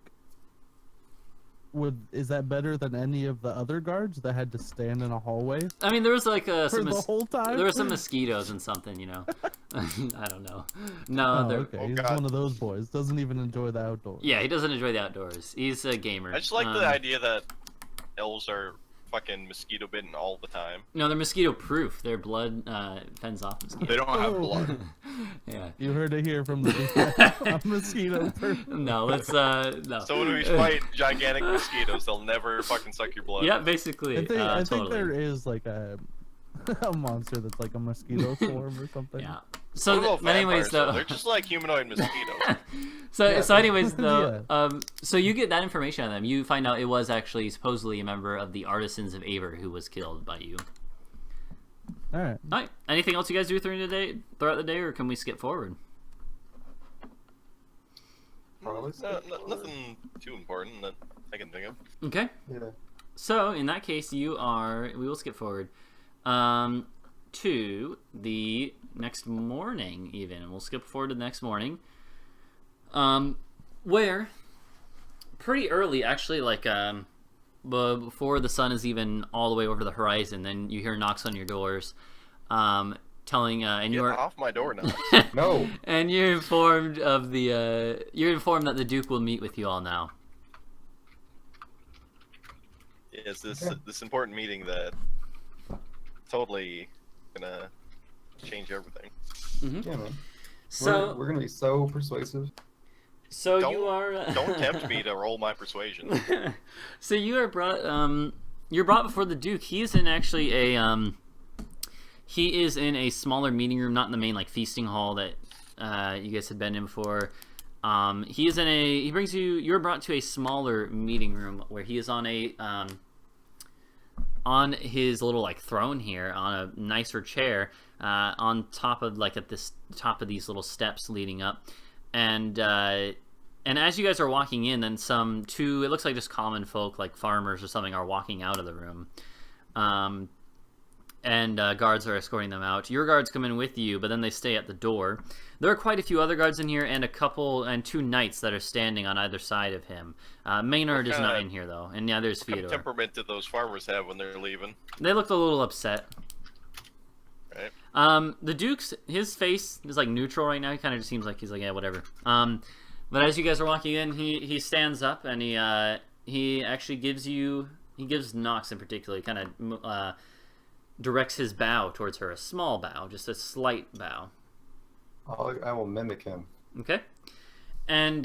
[SPEAKER 4] Is that better than any of the other guards that had to stand in a hallway?
[SPEAKER 1] I mean, there was
[SPEAKER 4] for the whole time.
[SPEAKER 1] There were some mosquitoes and something, you know. I don't know. No,
[SPEAKER 4] okay. He's one of those boys. Doesn't even enjoy the outdoors.
[SPEAKER 1] Yeah, he doesn't enjoy the outdoors. He's a gamer.
[SPEAKER 2] I just like the idea that elves are fucking mosquito bitten all the time.
[SPEAKER 1] No, they're mosquito proof. Their blood fends off mosquitoes.
[SPEAKER 5] They don't have blood.
[SPEAKER 1] Yeah.
[SPEAKER 4] You heard it here from the mosquito proof.
[SPEAKER 1] No, it's no.
[SPEAKER 2] So when we fight gigantic mosquitoes, they'll never fucking suck your blood.
[SPEAKER 1] Yeah, basically.
[SPEAKER 4] I think
[SPEAKER 1] totally.
[SPEAKER 4] there is a monster that's like a mosquito swarm or something.
[SPEAKER 1] Yeah.
[SPEAKER 2] What
[SPEAKER 1] So,
[SPEAKER 2] about
[SPEAKER 1] anyways,
[SPEAKER 2] vampires,
[SPEAKER 1] though.
[SPEAKER 2] they're just like humanoid mosquitoes.
[SPEAKER 1] So anyways, though,
[SPEAKER 4] Yeah.
[SPEAKER 1] so you get that information on them. You find out it was actually supposedly a member of the Artisans of Aver who was killed by you.
[SPEAKER 4] All right.
[SPEAKER 1] All right. Anything else you guys do throughout the day, or can we skip forward?
[SPEAKER 3] Probably.
[SPEAKER 2] Nothing too important that I can think of.
[SPEAKER 1] Okay.
[SPEAKER 3] Yeah.
[SPEAKER 1] So in that case, we will skip forward to the next morning, even, and we'll skip forward to the next morning, where pretty early, actually, before the sun is even all the way over the horizon, then you hear knocks on your doors, telling and
[SPEAKER 2] Get
[SPEAKER 1] you're
[SPEAKER 2] off my door now.
[SPEAKER 3] No.
[SPEAKER 1] and you're informed of you're informed that the Duke will meet with you all now.
[SPEAKER 2] It's this important meeting that totally gonna change everything.
[SPEAKER 1] Mm-hmm.
[SPEAKER 3] Yeah, man.
[SPEAKER 1] So
[SPEAKER 3] we're gonna be so persuasive.
[SPEAKER 1] So
[SPEAKER 2] Don't-
[SPEAKER 1] you are.
[SPEAKER 2] Don't tempt me to roll my persuasion.
[SPEAKER 1] So you are brought. You're brought before the Duke. He isn't actually a. He is in a smaller meeting room, not in the main like feasting hall that you guys had been in before. He is in a. He brings you. You're brought to a smaller meeting room where he is on a on his little like throne here on a nicer chair on top of like at this top of these little steps leading up, and as you guys are walking in, then two it looks like just common folk like farmers or something are walking out of the room. And guards are escorting them out. Your guards come in with you, but then they stay at the door. There are quite a few other guards in here, and two knights that are standing on either side of him. Maynard is not in here though, and yeah, there's Theodore.
[SPEAKER 2] What kind of temperament did those farmers have when they're leaving?
[SPEAKER 1] They looked a little upset.
[SPEAKER 2] Right.
[SPEAKER 1] The Duke's his face is like neutral right now. He kind of just seems like he's like, yeah, whatever. But as you guys are walking in, he stands up and he actually gives Nox in particular kind of directs his bow towards her, a small bow, just a slight bow.
[SPEAKER 3] I will mimic him.
[SPEAKER 1] Okay, and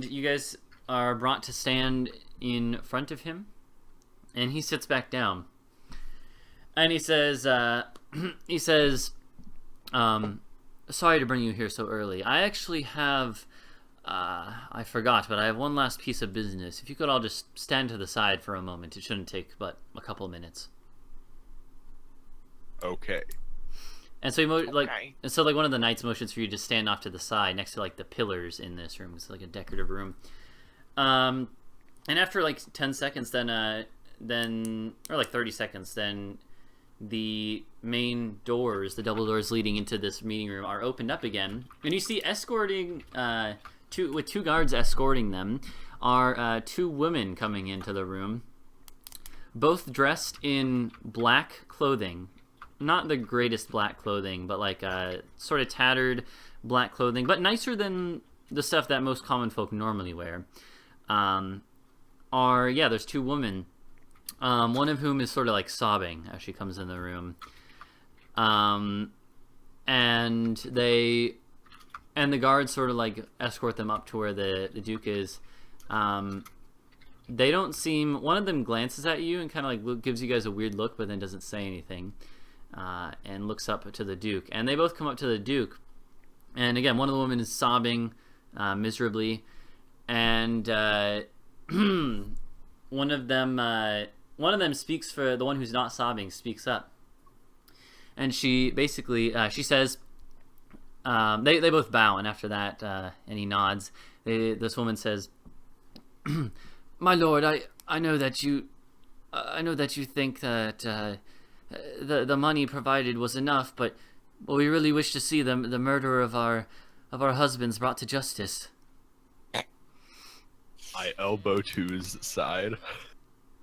[SPEAKER 1] you guys are brought to stand in front of him, and he sits back down, and he says, sorry to bring you here so early. I actually have, I forgot, but I have one last piece of business. If you could all just stand to the side for a moment. It shouldn't take but a couple of minutes.
[SPEAKER 5] Okay.
[SPEAKER 1] And so one of the knights motions for you to stand off to the side next to like the pillars in this room. It's like a decorative room. And after like 10 seconds, then or like 30 seconds, then the main doors, the double doors leading into this meeting room, are opened up again, and you see escorting two guards escorting them are two women coming into the room, both dressed in black clothing. Not the greatest black clothing, but like sort of tattered black clothing, but nicer than the stuff that most common folk normally wear. There's two women, one of whom is sort of like sobbing as she comes in the room, and the guards sort of like escort them up to where the Duke is. They don't seem. One of them glances at you and kind of like gives you guys a weird look, but then doesn't say anything. And looks up to the Duke, and they both come up to the Duke, and again one of the women is sobbing miserably, and one of them speaks for the one who's not sobbing, speaks up, and she basically she says, they both bow, and after that and he nods. This woman says, "My lord, I know that you think that the money provided was enough, but we really wish to see the murderer of our husbands brought to justice."
[SPEAKER 5] I elbow to his side.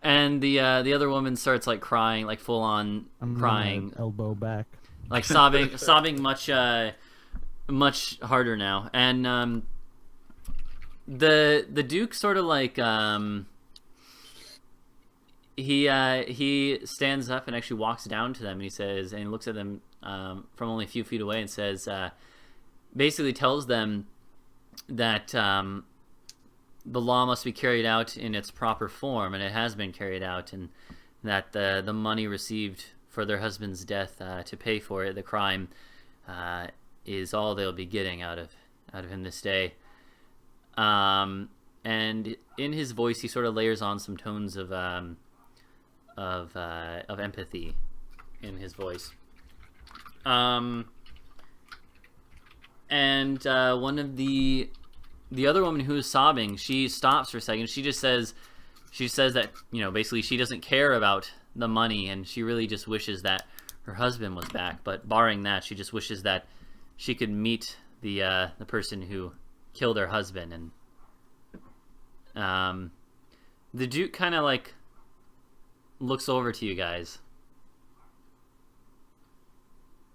[SPEAKER 1] And the other woman starts like crying, like full on crying,
[SPEAKER 4] elbow back,
[SPEAKER 1] like sobbing much harder now. And the Duke sort of like he stands up and actually walks down to them, and he says, and he looks at them from only a few feet away and says, basically tells them that the law must be carried out in its proper form, and it has been carried out, and that the money received for their husband's death to pay for it, the crime, is all they'll be getting out of him this day. And in his voice, he sort of layers on some tones of empathy in his voice. And one of the other woman who is sobbing, she stops for a second. She says that, basically she doesn't care about the money, and she really just wishes that her husband was back. But barring that, she just wishes that she could meet the person who killed her husband. And the Duke kind of like looks over to you guys.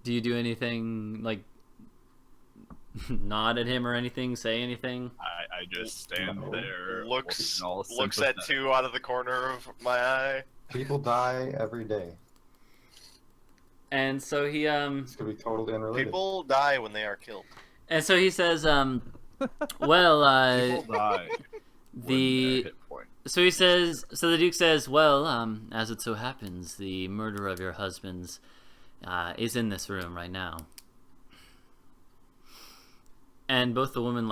[SPEAKER 1] Do you do anything, like nod at him or anything, say anything?
[SPEAKER 5] I just stand there.
[SPEAKER 2] Looks at two out of the corner of my eye.
[SPEAKER 3] People die every day.
[SPEAKER 1] And so he
[SPEAKER 3] It's gonna be totally unrelated.
[SPEAKER 2] People die when they are killed.
[SPEAKER 1] And so he says,
[SPEAKER 5] People die.
[SPEAKER 1] the So he says. So the Duke says, "Well, as it so happens, the murderer of your husbands is in this room right now." And both the women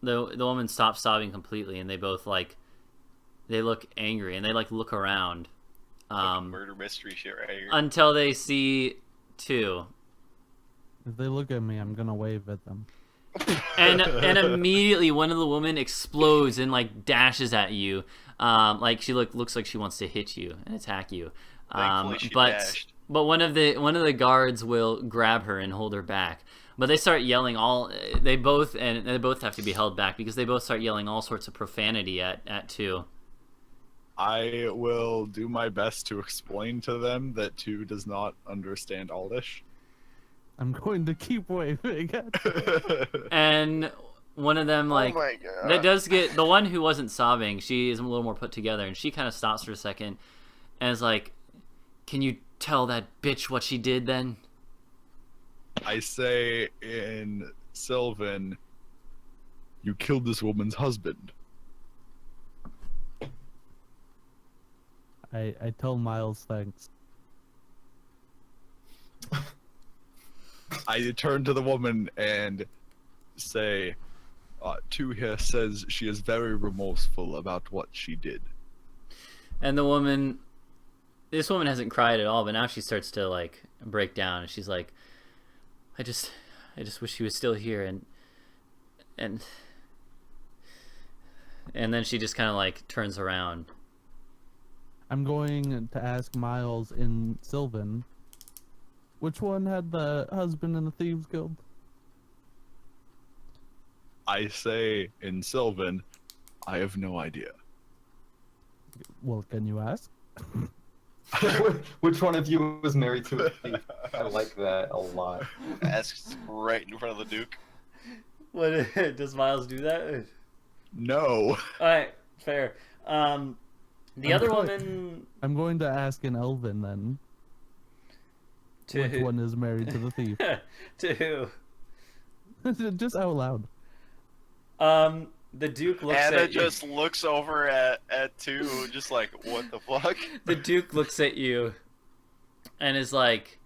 [SPEAKER 1] the woman stops sobbing completely, and they both they look angry, and they look around.
[SPEAKER 2] Murder mystery shit right here.
[SPEAKER 1] Until they see two.
[SPEAKER 4] If they look at me, I'm gonna wave at them.
[SPEAKER 1] And immediately one of the women explodes and dashes at you. She looks like she wants to hit you and attack you.
[SPEAKER 2] Thankfully she dashed.
[SPEAKER 1] But one of the guards will grab her and hold her back. But they start yelling they both have to be held back because they both start yelling all sorts of profanity at two.
[SPEAKER 5] I will do my best to explain to them that two does not understand Aldish.
[SPEAKER 4] I'm going to keep waving at
[SPEAKER 1] And one of them
[SPEAKER 2] Oh my God.
[SPEAKER 1] that does get the one who wasn't sobbing, she is a little more put together, and she kind of stops for a second and is like, "Can you tell that bitch what she did then?"
[SPEAKER 5] I say in Sylvan, "You killed this woman's husband."
[SPEAKER 4] I tell Miles thanks.
[SPEAKER 5] I turn to the woman and say, "Two here says she is very remorseful about what she did."
[SPEAKER 1] And this woman hasn't cried at all, but now she starts to break down, and she's like, I just wish he was still here, and then she just kind of turns around.
[SPEAKER 4] I'm going to ask Miles in Sylvan, which one had the husband in the Thieves Guild?
[SPEAKER 5] I say in Sylvan, "I have no idea."
[SPEAKER 4] Well, can you ask?
[SPEAKER 3] Which one of you was married to a thief? I like that a lot.
[SPEAKER 2] Asks right in front of the Duke.
[SPEAKER 1] What does Miles do that?
[SPEAKER 5] No.
[SPEAKER 1] All right, fair. The other woman.
[SPEAKER 4] I'm going to ask in Elven then. Which one is married to the thief?
[SPEAKER 1] To who?
[SPEAKER 4] Just out loud.
[SPEAKER 1] The Duke looks
[SPEAKER 2] Anna
[SPEAKER 1] at you.
[SPEAKER 2] just looks over at two, just like, what the fuck?
[SPEAKER 1] The Duke looks at you, and is like,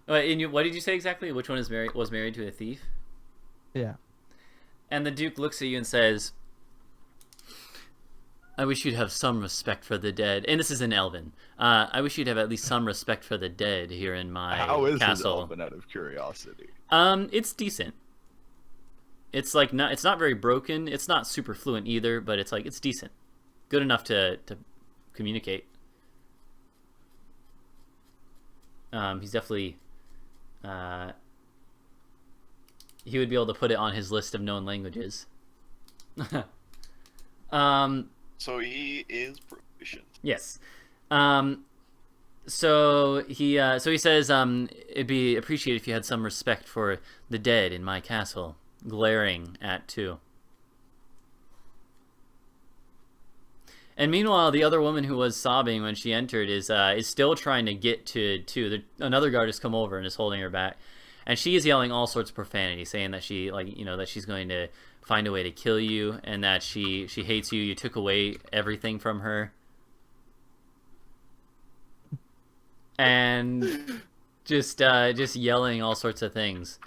[SPEAKER 1] what did you say exactly? Which one was married to a thief?
[SPEAKER 4] Yeah.
[SPEAKER 1] And the Duke looks at you and says, "I wish you'd have some respect for the dead." And this is in Elven. I wish you'd have at least some respect for the dead here in my
[SPEAKER 5] How is his
[SPEAKER 1] castle.
[SPEAKER 5] Elven, out of curiosity?
[SPEAKER 1] It's decent. It's it's not very broken. It's not super fluent either, but it's decent, good enough to communicate. He's definitely he would be able to put it on his list of known languages.
[SPEAKER 2] So he is proficient.
[SPEAKER 1] Yes. So he says, it'd be appreciated if you had some respect for the dead in my castle, glaring at two. And meanwhile, the other woman who was sobbing when she entered is still trying to get to two. Another guard has come over and is holding her back, and she is yelling all sorts of profanity, saying that that she's going to find a way to kill you, and that she hates you. You took away everything from her. And just yelling all sorts of things.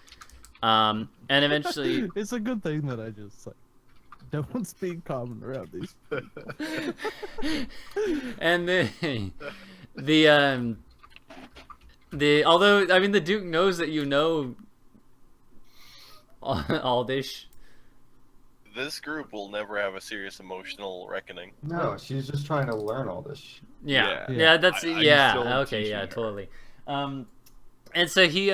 [SPEAKER 1] And eventually
[SPEAKER 4] It's a good thing that I just don't speak common around these people.
[SPEAKER 1] and although I mean the Duke knows that you know Aldish.
[SPEAKER 2] This group will never have a serious emotional reckoning.
[SPEAKER 3] No, she's just trying to learn all this shit.
[SPEAKER 1] Yeah, that's
[SPEAKER 5] I'm
[SPEAKER 1] yeah.
[SPEAKER 5] still
[SPEAKER 1] Okay,
[SPEAKER 5] teaching
[SPEAKER 1] yeah,
[SPEAKER 5] her.
[SPEAKER 1] totally. And so he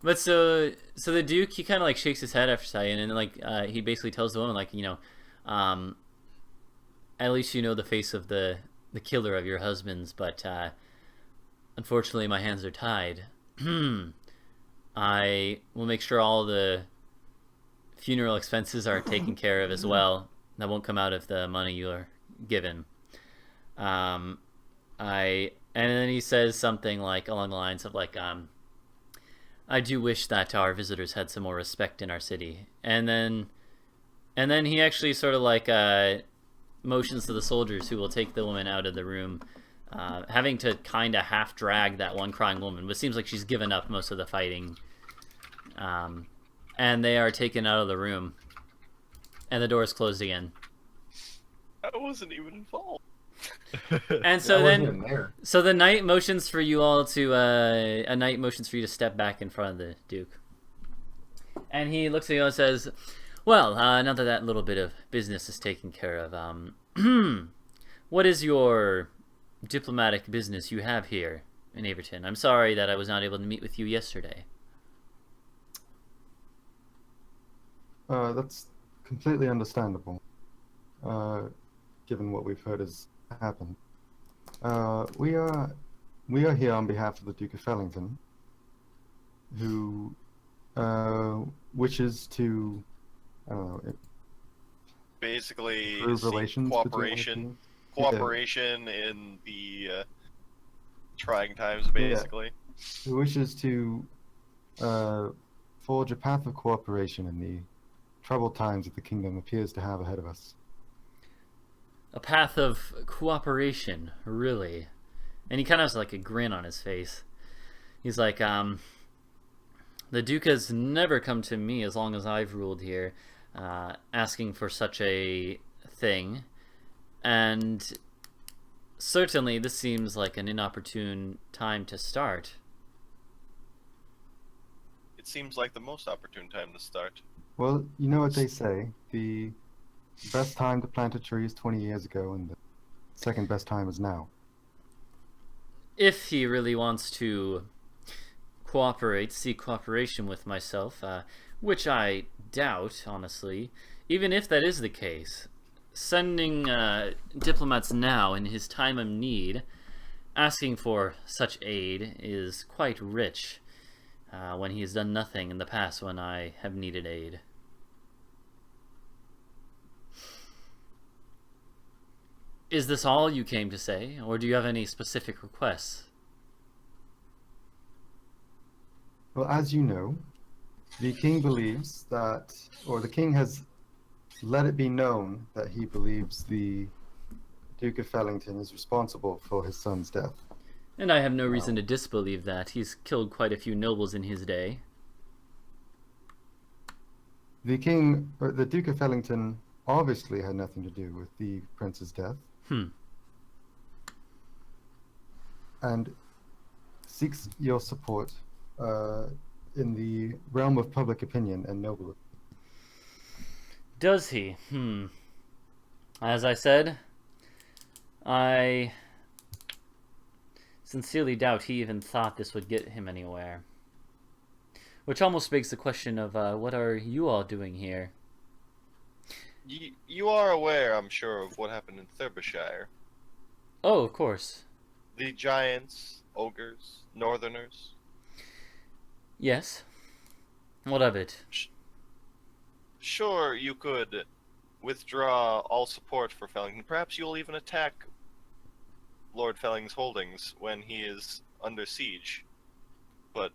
[SPEAKER 1] but so the Duke, he kind of shakes his head after saying, and then he basically tells the woman at least you know the face of the killer of your husbands, but unfortunately my hands are tied. I will make sure all the funeral expenses are taken care of as well. That won't come out of the money you are given. And then he says something along the lines of I do wish that our visitors had some more respect in our city. And then he actually sort of motions to the soldiers who will take the woman out of the room, having to kind of half drag that one crying woman, but it seems like she's given up most of the fighting. And they are taken out of the room, and the door is closed again.
[SPEAKER 2] I wasn't even involved.
[SPEAKER 1] And so
[SPEAKER 3] I wasn't even
[SPEAKER 1] then,
[SPEAKER 3] there.
[SPEAKER 1] so the knight motions for you all to a knight motions for you to step back in front of the Duke, and he looks at you and says, "Well, now that that little bit of business is taken care of, what is your diplomatic business you have here in Averton? I'm sorry that I was not able to meet with you yesterday."
[SPEAKER 3] That's completely understandable, given what we've heard has happened. We are here on behalf of the Duke of Fellington, who wishes to, I don't know,
[SPEAKER 2] Basically,
[SPEAKER 3] improve
[SPEAKER 2] seek
[SPEAKER 3] relations
[SPEAKER 2] cooperation,
[SPEAKER 3] between
[SPEAKER 2] cooperation in the trying times, basically.
[SPEAKER 3] who wishes to forge a path of cooperation in the troubled times that the kingdom appears to have ahead of us.
[SPEAKER 1] A path of cooperation, really? And he kind of has like a grin on his face. He's like, the Duke has never come to me as long as I've ruled here, asking for such a thing. And certainly this seems like an inopportune time to start.
[SPEAKER 2] It seems like the most opportune time to start.
[SPEAKER 3] Well, you know what they say, the best time to plant a tree is 20 years ago, and the second best time is now.
[SPEAKER 1] If he really wants to seek cooperation with myself, which I doubt, honestly, even if that is the case, sending diplomats now in his time of need, asking for such aid, is quite rich, when he has done nothing in the past when I have needed aid. Is this all you came to say, or do you have any specific requests?
[SPEAKER 3] Well, as you know, the king believes that, or the king has let it be known that he believes the Duke of Fellington is responsible for his son's death.
[SPEAKER 1] And I have no reason to disbelieve that. He's killed quite a few nobles in his day.
[SPEAKER 3] The king, or the Duke of Fellington, obviously had nothing to do with the prince's death. And seeks your support in the realm of public opinion and noble.
[SPEAKER 1] Does he? As I said, I sincerely doubt he even thought this would get him anywhere. Which almost begs the question of, what are you all doing here?
[SPEAKER 2] You are aware, I'm sure, of what happened in Thurbershire.
[SPEAKER 1] Oh, of course.
[SPEAKER 2] The giants, ogres, northerners.
[SPEAKER 1] Yes. What of it?
[SPEAKER 2] Sure, you could withdraw all support for Fellington. Perhaps you'll even attack Lord Felling's holdings when he is under siege. But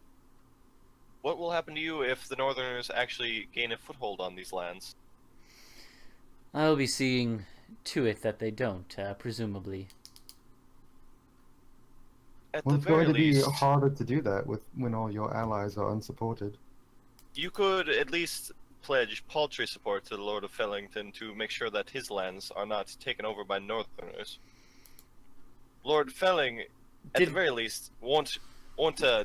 [SPEAKER 2] what will happen to you if the northerners actually gain a foothold on these lands?
[SPEAKER 1] I'll be seeing to it that they don't, presumably.
[SPEAKER 2] At
[SPEAKER 3] Well,
[SPEAKER 2] the
[SPEAKER 3] it's
[SPEAKER 2] very
[SPEAKER 3] going to be
[SPEAKER 2] least,
[SPEAKER 3] harder to do that when all your allies are unsupported.
[SPEAKER 2] you could at least pledge paltry support to the Lord of Fellington to make sure that his lands are not taken over by northerners. Lord Felling, at the very least, won't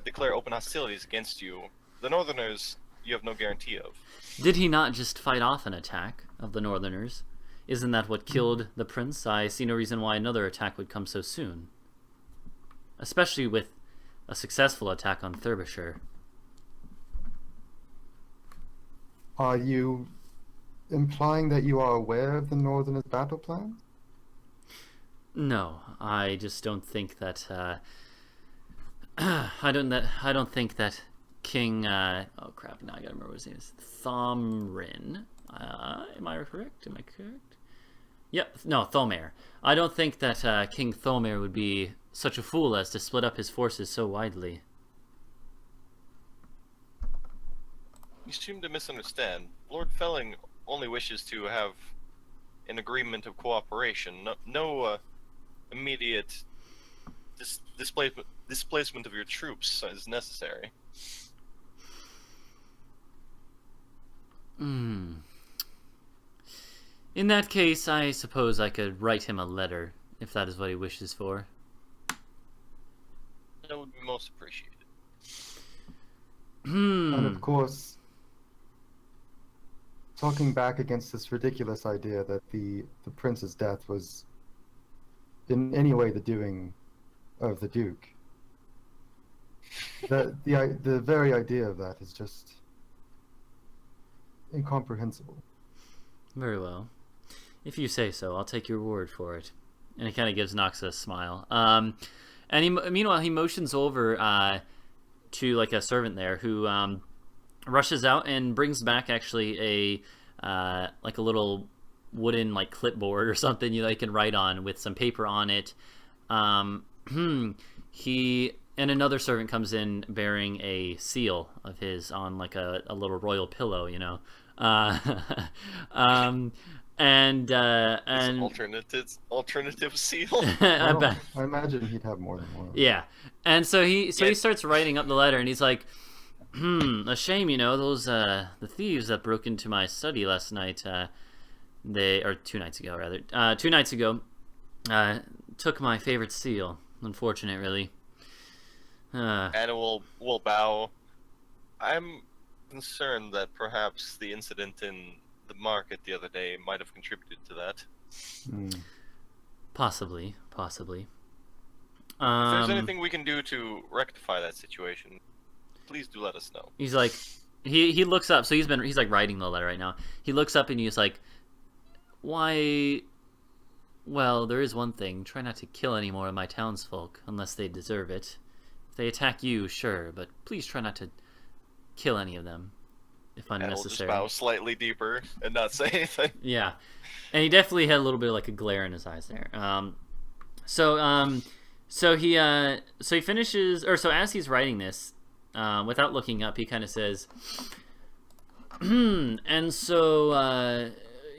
[SPEAKER 2] declare open hostilities against you. The northerners, you have no guarantee of.
[SPEAKER 1] Did he not just fight off an attack of the northerners? Isn't that what killed the prince? I see no reason why another attack would come so soon. Especially with a successful attack on Thurbershire.
[SPEAKER 3] Are you implying that you are aware of the Northerners' battle plan?
[SPEAKER 1] No, I just don't think that. I don't think that King. Oh crap! Now I gotta remember what his name is. Thomrin. Am I correct? Am I correct? Yep. No, Thomer. I don't think that King Thomer would be such a fool as to split up his forces so widely.
[SPEAKER 2] You seem to misunderstand. Lord Felling only wishes to have an agreement of cooperation. No immediate displacement of your troops is necessary.
[SPEAKER 1] In that case, I suppose I could write him a letter, if that is what he wishes for.
[SPEAKER 2] That would be most appreciated.
[SPEAKER 3] And of course, talking back against this ridiculous idea that the prince's death was in any way the doing of the Duke. The very idea of that is just incomprehensible.
[SPEAKER 1] Very well. If you say so, I'll take your word for it. And he kind of gives Nox a smile. Meanwhile, he motions over to like a servant there who rushes out and brings back actually a like a little wooden like clipboard or something you can write on with some paper on it. He and another servant comes in bearing a seal of his on like a little royal pillow, and
[SPEAKER 2] alternative seal.
[SPEAKER 3] I imagine he'd have more than one.
[SPEAKER 1] Yeah, and so he starts writing up the letter, and he's like, a shame, those the thieves that broke into my study last night. Or 2 nights ago, rather. 2 nights ago, took my favorite seal. Unfortunate, really.
[SPEAKER 2] And we'll bow. I'm concerned that perhaps the incident in the market the other day might have contributed to that.
[SPEAKER 1] Possibly.
[SPEAKER 2] If there's anything we can do to rectify that situation, please do let us know.
[SPEAKER 1] He's like, he looks up. So he's like writing the letter right now. He looks up and he's like, why? Well, there is one thing. Try not to kill any more of my townsfolk unless they deserve it. If they attack you, sure, but please try not to kill any of them if unnecessary.
[SPEAKER 2] And we'll just bow slightly deeper and not say anything.
[SPEAKER 1] Yeah, and he definitely had a little bit of like a glare in his eyes there. So he finishes, or so as he's writing this, without looking up, he kind of says, and so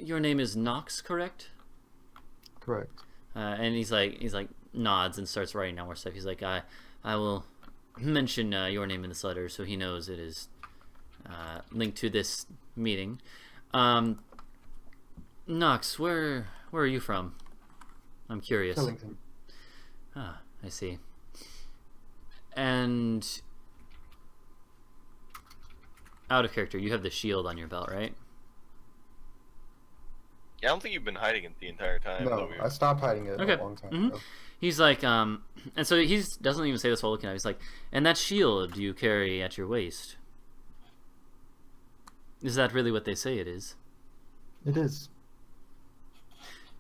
[SPEAKER 1] your name is Nox, correct?
[SPEAKER 3] Correct.
[SPEAKER 1] And he's like nods and starts writing down more stuff. He's like, I will mention your name in this letter so he knows it is linked to this meeting. Nox, where are you from? I'm curious.
[SPEAKER 3] Fellington.
[SPEAKER 1] Ah, I see. And out of character, you have the shield on your belt, right?
[SPEAKER 2] Yeah, I don't think you've been hiding it the entire time.
[SPEAKER 3] No, I stopped hiding it a long time ago.
[SPEAKER 1] He's like, and so he doesn't even say this while looking at it. He's like, and that shield you carry at your waist, is that really what they say it is?
[SPEAKER 3] It is.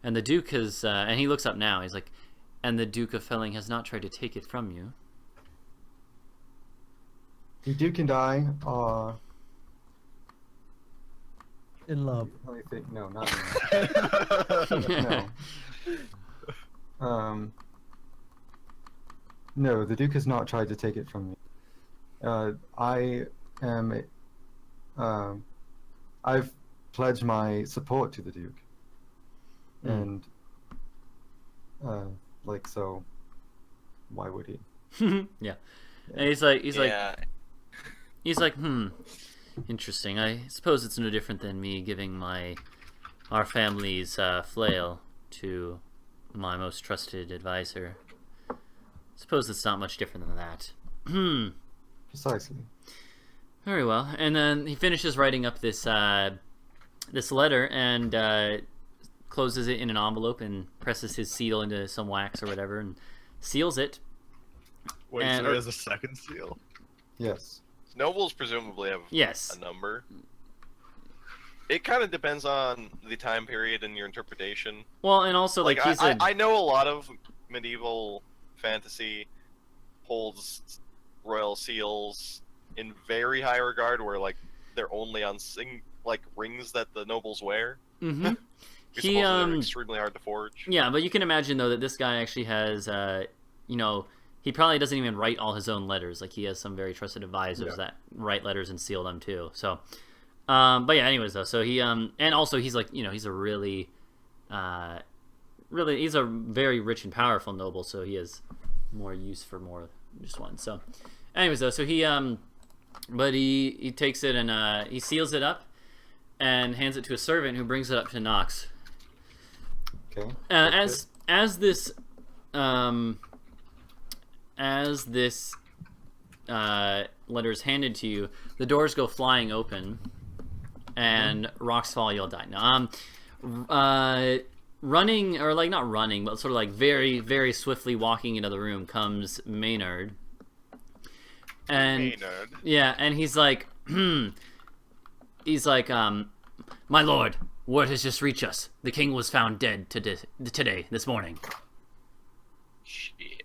[SPEAKER 1] And the Duke has, and he looks up now, he's like, and the Duke of Felling has not tried to take it from you.
[SPEAKER 3] The Duke and I are...
[SPEAKER 4] in love.
[SPEAKER 3] Let me think. No, not in love. No, the Duke has not tried to take it from me. I've pledged my support to the Duke, and so, why would he?
[SPEAKER 1] Yeah. And he's like, interesting. I suppose it's no different than me giving our family's flail to my most trusted advisor. Suppose it's not much different than that.
[SPEAKER 3] Precisely.
[SPEAKER 1] Very well. And then he finishes writing up this letter and closes it in an envelope and presses his seal into some wax or whatever and seals it.
[SPEAKER 5] Wait, so there's a second seal?
[SPEAKER 3] Yes.
[SPEAKER 2] Nobles presumably have a number. It kind of depends on the time period and your interpretation.
[SPEAKER 1] Well, and also like
[SPEAKER 2] I know a lot of medieval fantasy holds royal seals in very high regard, where like they're only on rings that the nobles wear.
[SPEAKER 1] Mm-hmm.
[SPEAKER 2] They're extremely hard to forge.
[SPEAKER 1] Yeah, but you can imagine though that this guy actually has, he probably doesn't even write all his own letters. Like he has some very trusted advisors that write letters and seal them too. So, but yeah, anyways though, so he and also he's like, he's a really really, he's a very rich and powerful noble, so he has more use for more just one. So, anyways, though, so but he takes it and he seals it up and hands it to a servant who brings it up to Nox.
[SPEAKER 3] Okay.
[SPEAKER 1] As this letter is handed to you, the doors go flying open, and rocks fall. You'll die. Now, running, or like not running, but sort of like very, very swiftly walking into the room comes Maynard. And yeah, and he's like, my lord, word has just reached us. The king was found dead today, this morning.
[SPEAKER 2] Shit.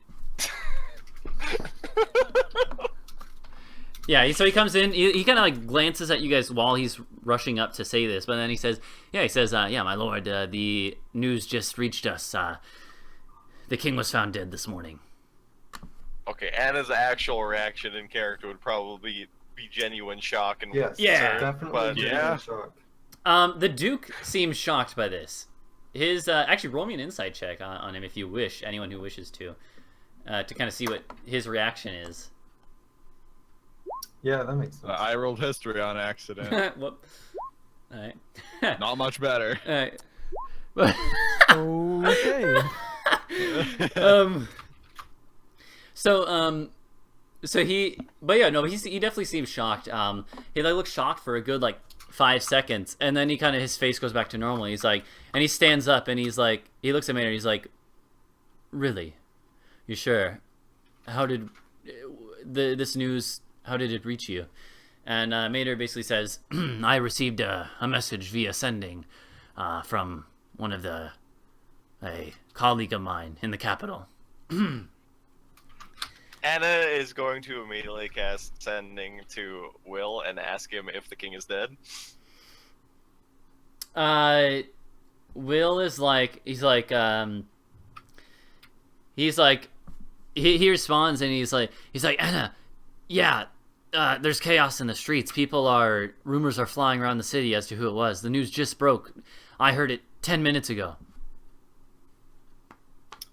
[SPEAKER 1] Yeah, so he comes in. He kind of like glances at you guys while he's rushing up to say this, but then he says, "Yeah, my lord, the news just reached us. The king was found dead this morning."
[SPEAKER 2] Okay, Anna's actual reaction in character would probably be genuine shock and
[SPEAKER 3] Yes,
[SPEAKER 1] Yeah.
[SPEAKER 3] definitely
[SPEAKER 2] but
[SPEAKER 3] genuine shock.
[SPEAKER 1] The Duke seems shocked by this. His actually, roll me an insight check on him if you wish. Anyone who wishes to kind of see what his reaction is.
[SPEAKER 3] Yeah, that makes sense.
[SPEAKER 5] I rolled history on accident.
[SPEAKER 1] Whoop. All right.
[SPEAKER 5] Not much better.
[SPEAKER 1] All right.
[SPEAKER 4] Okay.
[SPEAKER 1] He definitely seems shocked. He like looks shocked for a good like 5 seconds, and then his face goes back to normal. He's like, and he stands up and he's like, he looks at Maynard. He's like, "Really? You sure? How did this news? How did it reach you?" And Maynard basically says, "I received a message via sending from one of a colleague of mine in the capital."
[SPEAKER 2] Anna is going to immediately cast sending to Will and ask him if the king is dead.
[SPEAKER 1] Will is like, he responds and he's like, "Anna, yeah, there's chaos in the streets. Rumors are flying around the city as to who it was. The news just broke. I heard it 10 minutes ago."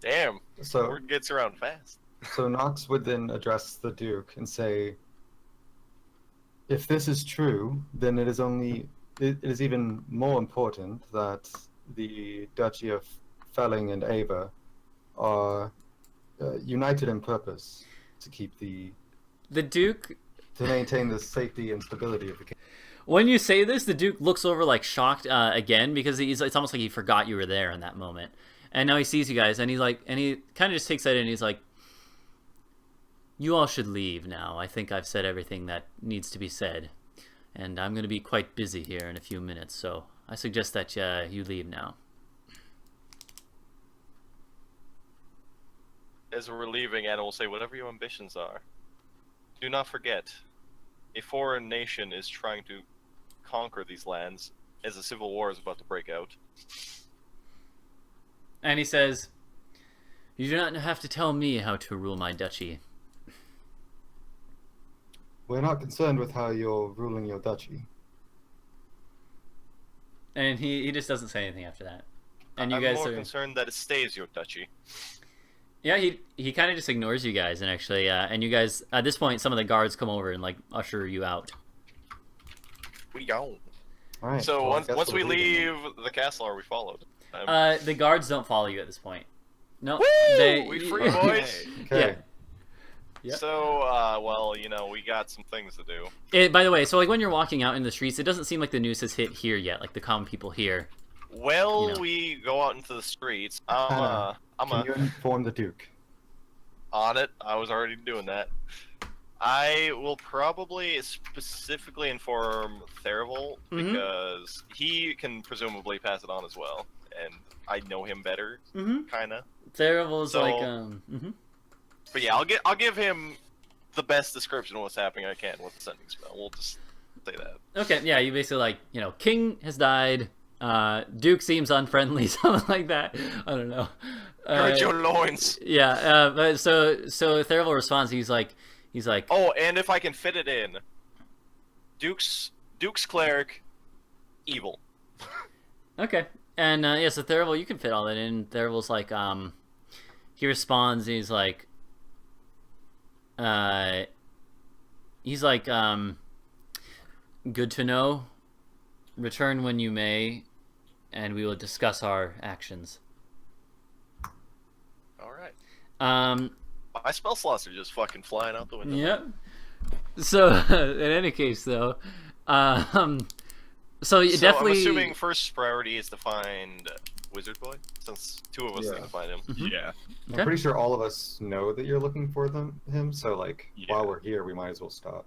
[SPEAKER 2] Damn,
[SPEAKER 3] So,
[SPEAKER 2] word gets around fast.
[SPEAKER 3] so Knox would then address the Duke and say, "If this is true, then it is even more important that the Duchy of Felling and Ava are united in purpose to keep
[SPEAKER 1] The Duke,
[SPEAKER 3] to maintain the safety and stability of the kingdom."
[SPEAKER 1] when you say this, the Duke looks over like shocked again, because it's almost like he forgot you were there in that moment. And now he sees you guys, and he kind of just takes that in, and he's like, "You all should leave now. I think I've said everything that needs to be said. And I'm going to be quite busy here in a few minutes, so I suggest that you leave now."
[SPEAKER 2] As we're leaving, Anna will say, "Whatever your ambitions are, do not forget, a foreign nation is trying to conquer these lands as a civil war is about to break out."
[SPEAKER 1] And he says, "You do not have to tell me how to rule my duchy."
[SPEAKER 3] We're not concerned with how you're ruling your duchy.
[SPEAKER 1] And he just doesn't say anything after that. And you
[SPEAKER 2] I'm
[SPEAKER 1] guys
[SPEAKER 2] more
[SPEAKER 1] are
[SPEAKER 2] concerned that it stays your duchy.
[SPEAKER 1] Yeah, he kind of just ignores you guys, and actually, and you guys at this point, some of the guards come over and like usher you out.
[SPEAKER 2] We go.
[SPEAKER 3] All right.
[SPEAKER 2] So
[SPEAKER 3] well, I
[SPEAKER 2] once
[SPEAKER 3] guess
[SPEAKER 2] we
[SPEAKER 3] we'll leave
[SPEAKER 2] leave the castle, are we followed?
[SPEAKER 1] The guards don't follow you at this point. No,
[SPEAKER 2] Woo! We free, boys.
[SPEAKER 3] then. Okay.
[SPEAKER 1] Yeah.
[SPEAKER 2] So, well, we got some things to do.
[SPEAKER 1] By the way, so like when you're walking out in the streets, it doesn't seem like the news has hit here yet, like the common people here.
[SPEAKER 2] Well, we go out into the streets. I'm
[SPEAKER 3] Can you inform the Duke?
[SPEAKER 2] on it. I was already doing that. I will probably specifically inform Theravel
[SPEAKER 1] Mhm.
[SPEAKER 2] because he can presumably pass it on as well, and I know him better, kind of.
[SPEAKER 1] Theravel's
[SPEAKER 2] So-
[SPEAKER 1] like,
[SPEAKER 2] But yeah, I'll give him the best description of what's happening I can with the sending spell. We'll just say that.
[SPEAKER 1] Okay, yeah, you basically like, King has died, Duke seems unfriendly, something like that. I don't know.
[SPEAKER 2] Gird your loins.
[SPEAKER 1] Yeah, but so Theravel responds. He's like,
[SPEAKER 2] Oh, and if I can fit it in, Duke's cleric, evil.
[SPEAKER 1] okay, And yeah, so Therival, you can fit all that in. Therival's like, he responds. And he's like, good to know. Return when you may, and we will discuss our actions.
[SPEAKER 2] All right.
[SPEAKER 1] My
[SPEAKER 2] spell slots are just fucking flying out the window.
[SPEAKER 1] Yep. So in any case, though, so definitely.
[SPEAKER 2] I'm assuming first priority is to find Wizard Boy, since 2 of us need to find him.
[SPEAKER 5] Yeah.
[SPEAKER 3] I'm pretty sure all of us know that you're looking for him. So like,
[SPEAKER 5] Yeah.
[SPEAKER 3] while we're here, we might as well stop.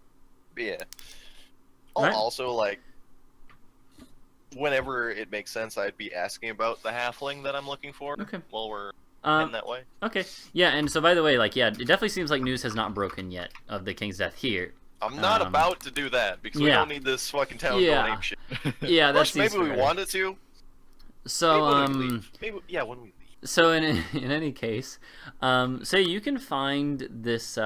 [SPEAKER 2] Yeah.
[SPEAKER 1] Right.
[SPEAKER 2] Also, like, whenever it makes sense, I'd be asking about the halfling that I'm looking for.
[SPEAKER 1] Okay.
[SPEAKER 2] While we're in that way.
[SPEAKER 1] Okay. Yeah, and so by the way, like, yeah, it definitely seems like news has not broken yet of the King's death here.
[SPEAKER 2] I'm not about to do that because we don't need this fucking town going ape shit.
[SPEAKER 1] Yeah, that's
[SPEAKER 2] maybe we wanted to.
[SPEAKER 1] So
[SPEAKER 2] maybe when we leave. Maybe, when we leave.
[SPEAKER 1] So in any case, so you can find this.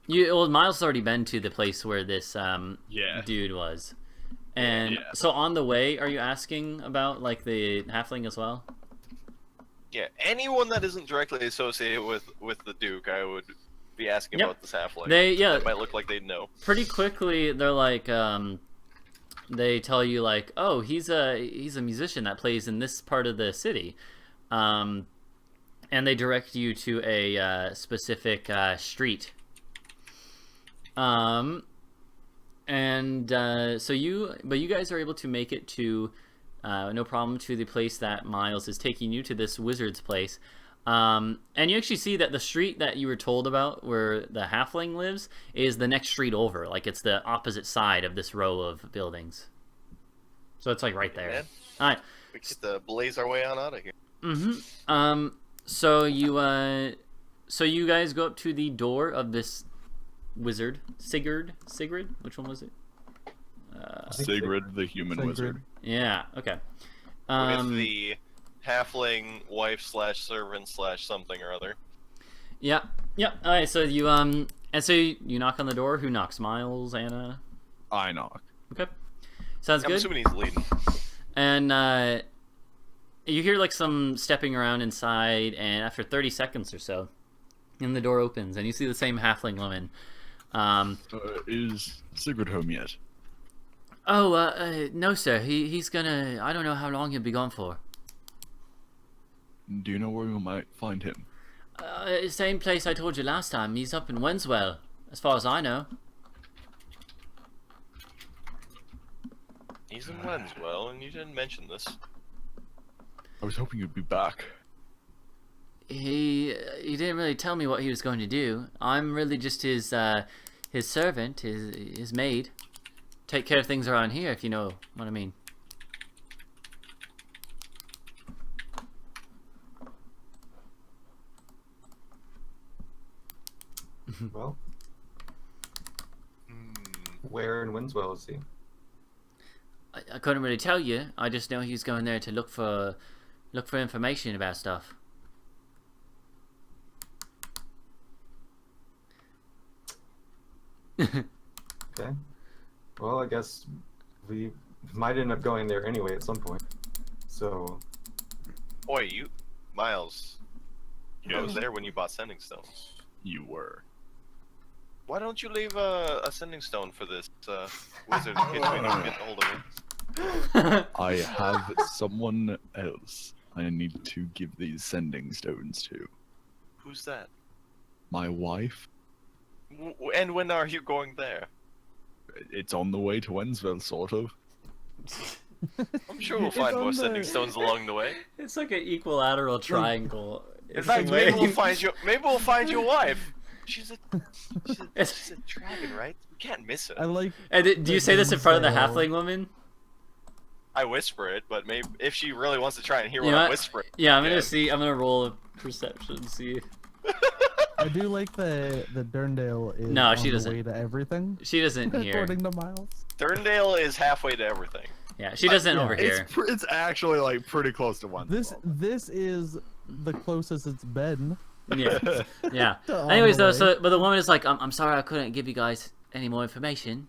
[SPEAKER 1] Miles has already been to the place where this dude was, and so on the way, are you asking about like the halfling as well?
[SPEAKER 2] Yeah, anyone that isn't directly associated with the Duke, I would be asking about this halfling. That might look like they'd know. Pretty
[SPEAKER 1] quickly, they're like, they tell you like, oh, he's a musician that plays in this part of the city, and they direct you to a specific street. So you guys are able to make it to, no problem, to the place that Miles is taking you, to this wizard's place. And you actually see that the street that you were told about where the halfling lives is the next street over. Like, it's the opposite side of this row of buildings. So it's like right there.
[SPEAKER 2] Man.
[SPEAKER 1] All right.
[SPEAKER 2] We get to blaze our way on out of here.
[SPEAKER 1] So you guys go up to the door of this wizard. Sigurd? Which one was it?
[SPEAKER 5] Sigurd, the human wizard.
[SPEAKER 1] Yeah, okay.
[SPEAKER 2] With the halfling wife / servant / something or other.
[SPEAKER 1] Yeah. Alright, so you and so you knock on the door. Who knocks? Miles, Anna?
[SPEAKER 5] I knock.
[SPEAKER 1] Okay. Sounds good.
[SPEAKER 2] I'm assuming he's leading.
[SPEAKER 1] And you hear like some stepping around inside, and after 30 seconds or so, and the door opens, and you see the same halfling woman.
[SPEAKER 5] Is Sigurd home yet?
[SPEAKER 1] Oh, no, sir. He's gonna. I don't know how long he'll be gone for.
[SPEAKER 5] Do you know where we might find him?
[SPEAKER 1] Same place I told you last time. He's up in Wenswell, as far as I know.
[SPEAKER 2] He's in Wenswell, and you didn't mention this.
[SPEAKER 5] I was hoping you'd be back.
[SPEAKER 1] He didn't really tell me what he was going to do. I'm really just his servant, his maid. Take care of things around here, if you know what I mean.
[SPEAKER 3] Well, where in Winswell is he?
[SPEAKER 1] I couldn't really tell you. I just know he was going there to look for information about stuff.
[SPEAKER 3] Okay. Well, I guess we might end up going there anyway at some point. So.
[SPEAKER 2] Oi, Miles. I was there when you bought sending stones.
[SPEAKER 5] You were.
[SPEAKER 2] Why don't you leave a sending stone for this wizard in case we don't get hold of him?
[SPEAKER 5] I have someone else I need to give these sending stones to.
[SPEAKER 2] Who's that?
[SPEAKER 5] My wife.
[SPEAKER 2] And when are you going there?
[SPEAKER 5] It's on the way to Wensville, sort of.
[SPEAKER 2] I'm sure we'll find more sending stones along the way.
[SPEAKER 1] It's like an equilateral triangle.
[SPEAKER 2] In fact, maybe we'll find your wife. She's a dragon, right? We can't miss her.
[SPEAKER 4] I like.
[SPEAKER 1] And do you say this in front of the halfling woman?
[SPEAKER 2] I whisper it, but maybe if she really wants to try and hear what I'm whispering.
[SPEAKER 1] Yeah, I'm gonna roll a perception, see.
[SPEAKER 4] I do like the Durndale is
[SPEAKER 1] she
[SPEAKER 4] on
[SPEAKER 1] doesn't.
[SPEAKER 4] the way to everything.
[SPEAKER 1] She doesn't hear.
[SPEAKER 4] According to Miles.
[SPEAKER 2] Durndale is halfway to everything.
[SPEAKER 1] Yeah, she doesn't overhear.
[SPEAKER 5] It's actually like pretty close to one.
[SPEAKER 4] This is the closest it's been.
[SPEAKER 1] Yeah. Anyways, though, but the woman is like, I'm sorry, I couldn't give you guys any more information.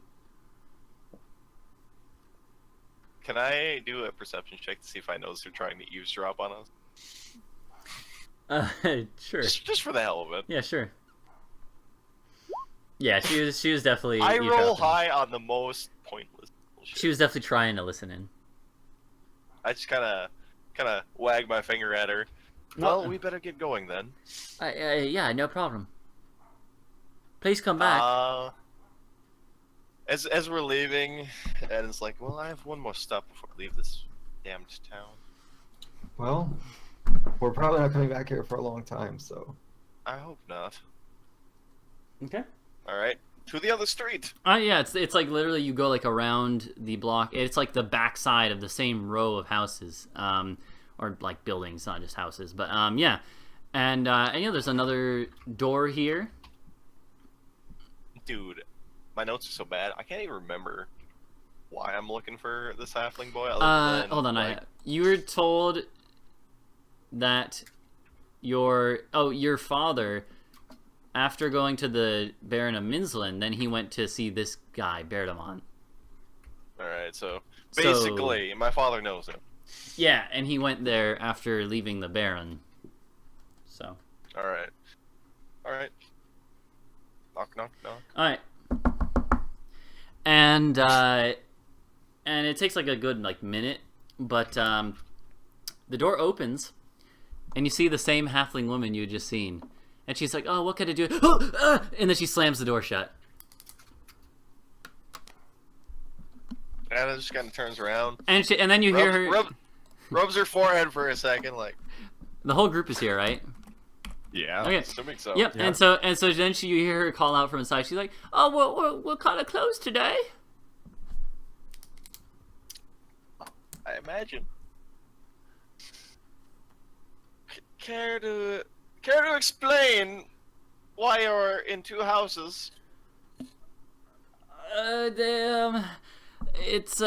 [SPEAKER 2] Can I do a perception check to see if I notice they're trying to eavesdrop on us?
[SPEAKER 1] Sure.
[SPEAKER 2] Just for the hell of it.
[SPEAKER 1] Yeah, sure. Yeah, she was definitely.
[SPEAKER 2] I roll
[SPEAKER 1] eavesdropping.
[SPEAKER 2] high on the most pointless bullshit.
[SPEAKER 1] She was definitely trying to listen in.
[SPEAKER 2] I just kind of wag my finger at her. Well, we better get going then.
[SPEAKER 1] Yeah, no problem. Please come back.
[SPEAKER 2] As we're leaving, and it's like, well, I have one more stop before we leave this damned town.
[SPEAKER 3] Well, we're probably not coming back here for a long time, so.
[SPEAKER 2] I hope not.
[SPEAKER 1] Okay.
[SPEAKER 2] All right, to the other street.
[SPEAKER 1] Yeah, it's like literally you go like around the block. It's like the back side of the same row of houses, or like buildings, not just houses. But yeah, and there's another door here.
[SPEAKER 2] Dude, my notes are so bad. I can't even remember why I'm looking for this halfling boy. Other than,
[SPEAKER 1] hold on.
[SPEAKER 2] like...
[SPEAKER 1] You were told that your father, after going to the Baron of Minsland, then he went to see this guy, Berdamon.
[SPEAKER 2] Alright, so basically, my father knows him.
[SPEAKER 1] Yeah, and he went there after leaving the Baron. So.
[SPEAKER 2] Alright. Alright. Knock, knock, knock.
[SPEAKER 1] Alright. And it takes like a good minute, but the door opens, and you see the same halfling woman you had just seen. And she's like, oh, what can I do? And then she slams the door shut.
[SPEAKER 2] Anna just kind of turns around.
[SPEAKER 1] And then you hear her...
[SPEAKER 2] Rubs her forehead for a second, like...
[SPEAKER 1] The whole group is here, right?
[SPEAKER 5] Yeah.
[SPEAKER 1] Okay.
[SPEAKER 2] Assuming so.
[SPEAKER 1] Yep.
[SPEAKER 3] Yeah.
[SPEAKER 1] And so then you hear her call out from inside. She's like, oh, we're kind of closed today.
[SPEAKER 2] I imagine. Care to explain why you're in two houses?
[SPEAKER 1] It's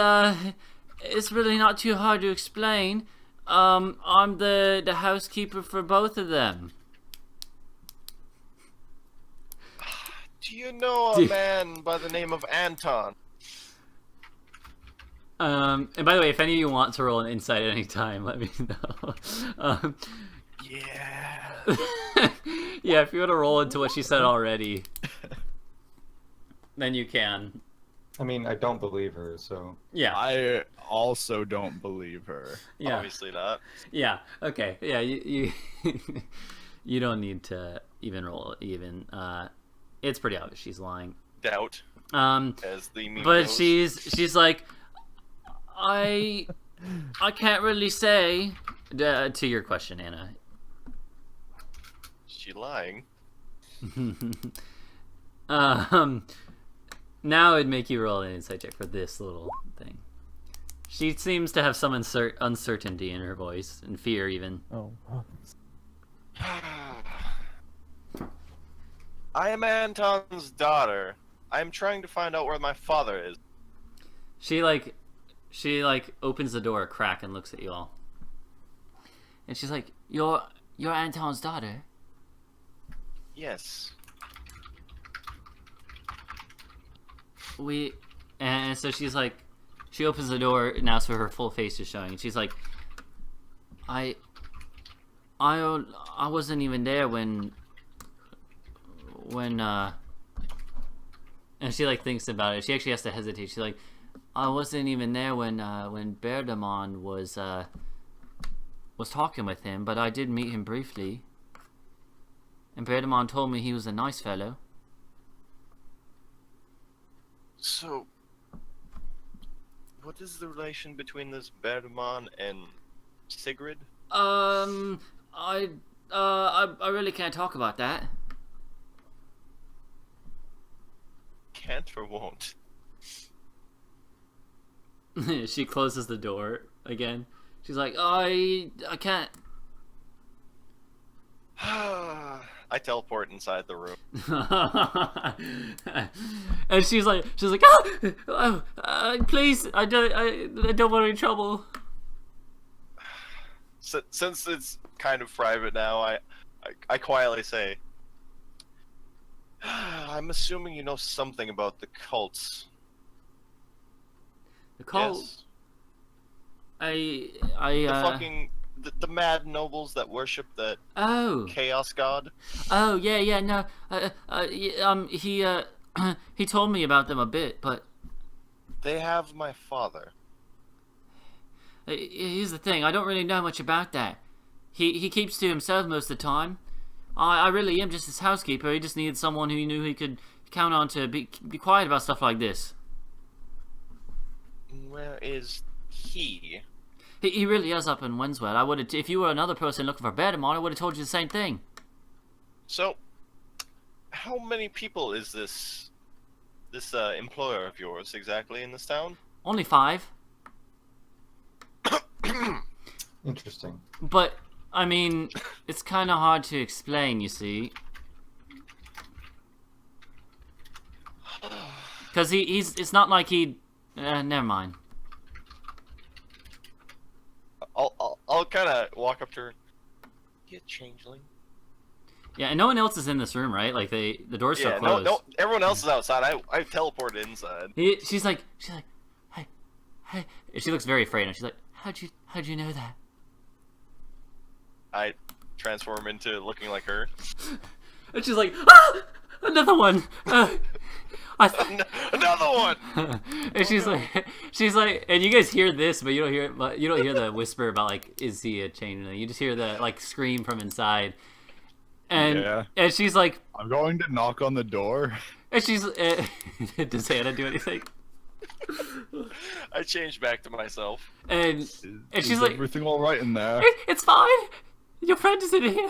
[SPEAKER 1] really not too hard to explain. I'm the housekeeper for both of them.
[SPEAKER 2] Do you know a man by the name of Anton?
[SPEAKER 1] And by the way, if any of you want to roll an insight at any time, let me know.
[SPEAKER 2] Yeah.
[SPEAKER 1] Yeah, if you want to roll into what she said already, then you can.
[SPEAKER 3] I mean, I don't believe her, so.
[SPEAKER 1] Yeah.
[SPEAKER 5] I also don't believe her.
[SPEAKER 1] Yeah.
[SPEAKER 2] Obviously not.
[SPEAKER 1] Yeah. Okay. Yeah. You you don't need to even roll even. It's pretty obvious she's lying.
[SPEAKER 2] Doubt. As the meme
[SPEAKER 1] But
[SPEAKER 2] goes.
[SPEAKER 1] she's like, I can't really say. To your question, Anna.
[SPEAKER 2] Is she lying?
[SPEAKER 1] Now it'd make you roll an insight check for this little thing. She seems to have some uncertainty in her voice, and fear even.
[SPEAKER 4] Oh.
[SPEAKER 2] I am Anton's daughter. I am trying to find out where my father is.
[SPEAKER 1] She opens the door a crack and looks at you all. And she's like, You're Anton's daughter?
[SPEAKER 2] Yes.
[SPEAKER 1] And so she's like, she opens the door now so her full face is showing, and she's like, I wasn't even there when and she thinks about it. She actually has to hesitate. She's like, I wasn't even there when Berdamon was talking with him, but I did meet him briefly. And Berdamon told me he was a nice fellow.
[SPEAKER 2] So, what is the relation between this Berdamon and Sigrid?
[SPEAKER 1] I really can't talk about that.
[SPEAKER 2] Can't or won't?
[SPEAKER 1] She closes the door again. She's like, I can't.
[SPEAKER 2] I teleport inside the room.
[SPEAKER 1] And she's like, please, I don't want any trouble.
[SPEAKER 2] Since it's kind of private now, I quietly say, I'm assuming you know something about the cults.
[SPEAKER 1] The cult?
[SPEAKER 2] Yes.
[SPEAKER 1] The
[SPEAKER 2] fucking the mad nobles that worship that chaos god.
[SPEAKER 1] Oh yeah no he told me about them a bit, but
[SPEAKER 2] they have my father.
[SPEAKER 1] Here's the thing, I don't really know much about that. He keeps to himself most of the time. I really am just his housekeeper. He just needed someone who he knew he could count on to be quiet about stuff like this.
[SPEAKER 2] Where is he?
[SPEAKER 1] He really is up in Winswell. I would, if you were another person looking for Bedamon, I would have told you the same thing.
[SPEAKER 2] So, how many people is this employer of yours exactly in this town?
[SPEAKER 1] Only 5.
[SPEAKER 3] Interesting.
[SPEAKER 1] But I mean, it's kind of hard to explain, you see. Because it's not like he... never mind.
[SPEAKER 2] I'll kind of walk up to her. You changeling?
[SPEAKER 1] Yeah, and no one else is in this room, right? Like, the doors are closed.
[SPEAKER 2] No, everyone else is outside. I teleported inside.
[SPEAKER 1] She's like, hey. And she looks very afraid, and she's like, how'd you know that?
[SPEAKER 2] I transform into looking like her.
[SPEAKER 1] And she's like, ah! Another one!
[SPEAKER 2] Another one!
[SPEAKER 1] And she's like, and you guys hear this, but you don't hear the whisper about, like, is he a changeling? You just hear the, like, scream from inside. And she's like,
[SPEAKER 5] I'm going to knock on the door.
[SPEAKER 1] And she's, does Hannah do anything?
[SPEAKER 2] I changed back to myself.
[SPEAKER 1] And she's
[SPEAKER 5] is
[SPEAKER 1] like,
[SPEAKER 5] everything all right in there?
[SPEAKER 1] It's fine. Your friend is in here.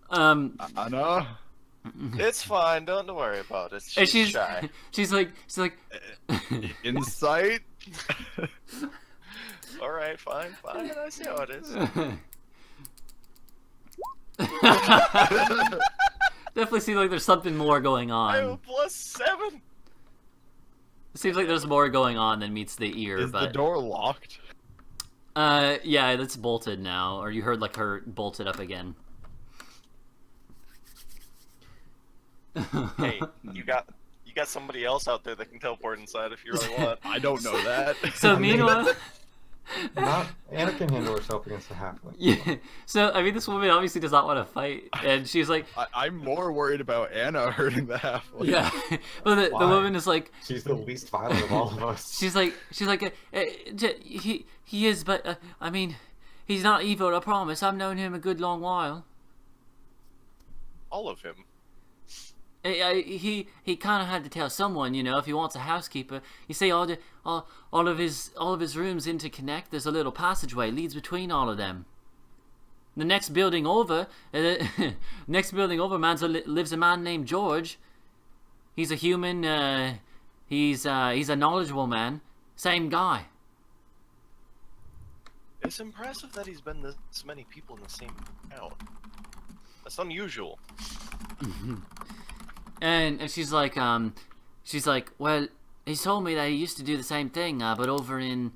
[SPEAKER 5] Anna?
[SPEAKER 2] It's fine. Don't worry about it.
[SPEAKER 1] She's
[SPEAKER 2] shy.
[SPEAKER 1] She's like,
[SPEAKER 5] Insight?
[SPEAKER 2] All right, fine. I see how it is.
[SPEAKER 1] Definitely seems like there's something more going on.
[SPEAKER 2] I have a +7.
[SPEAKER 1] It seems like there's more going on than meets the ear.
[SPEAKER 5] Is the door locked?
[SPEAKER 1] Yeah, it's bolted now. Or you heard like her bolted up again.
[SPEAKER 2] Hey, you got somebody else out there that can teleport inside if you really want.
[SPEAKER 5] I don't know that.
[SPEAKER 1] So meanwhile,
[SPEAKER 3] Anna can handle herself against the halfling.
[SPEAKER 1] Yeah. So I mean, this woman obviously does not want to fight, and she's like,
[SPEAKER 5] I'm more worried about Anna hurting the halfling.
[SPEAKER 1] yeah. Well, the woman is like,
[SPEAKER 3] she's the least violent of all of us.
[SPEAKER 1] She's like, he is, but I mean, he's not evil. I promise. I've known him a good long while.
[SPEAKER 2] All of him.
[SPEAKER 1] He kind of had to tell someone, you know, if he wants a housekeeper. You see, all of his rooms interconnect. There's a little passageway leads between all of them. The next building over, lives a man named George. He's a human. He's a knowledgeable man. Same guy.
[SPEAKER 2] It's impressive that he's been this many people in the same town. That's unusual.
[SPEAKER 1] And she's like, well, he told me that he used to do the same thing, but over in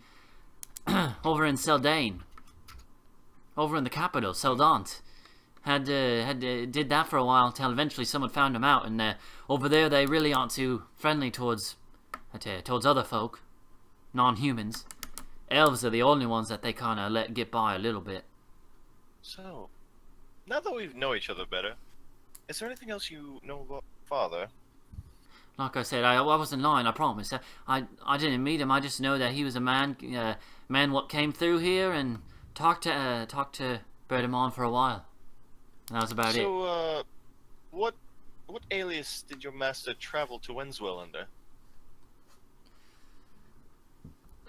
[SPEAKER 1] Seldane, over in the capital, Seldant, did that for a while until eventually someone found him out, and over there they really aren't too friendly towards other folk, non-humans. Elves are the only ones that they kind of let get by a little bit.
[SPEAKER 2] So, now that we know each other better, is there anything else you know about Father?
[SPEAKER 1] Like I said, I wasn't lying. I promise. I didn't meet him. I just know that he was a man what came through here and talked to Berdamon for a while. And that was about it.
[SPEAKER 2] So, what alias did your master travel to Winswell under?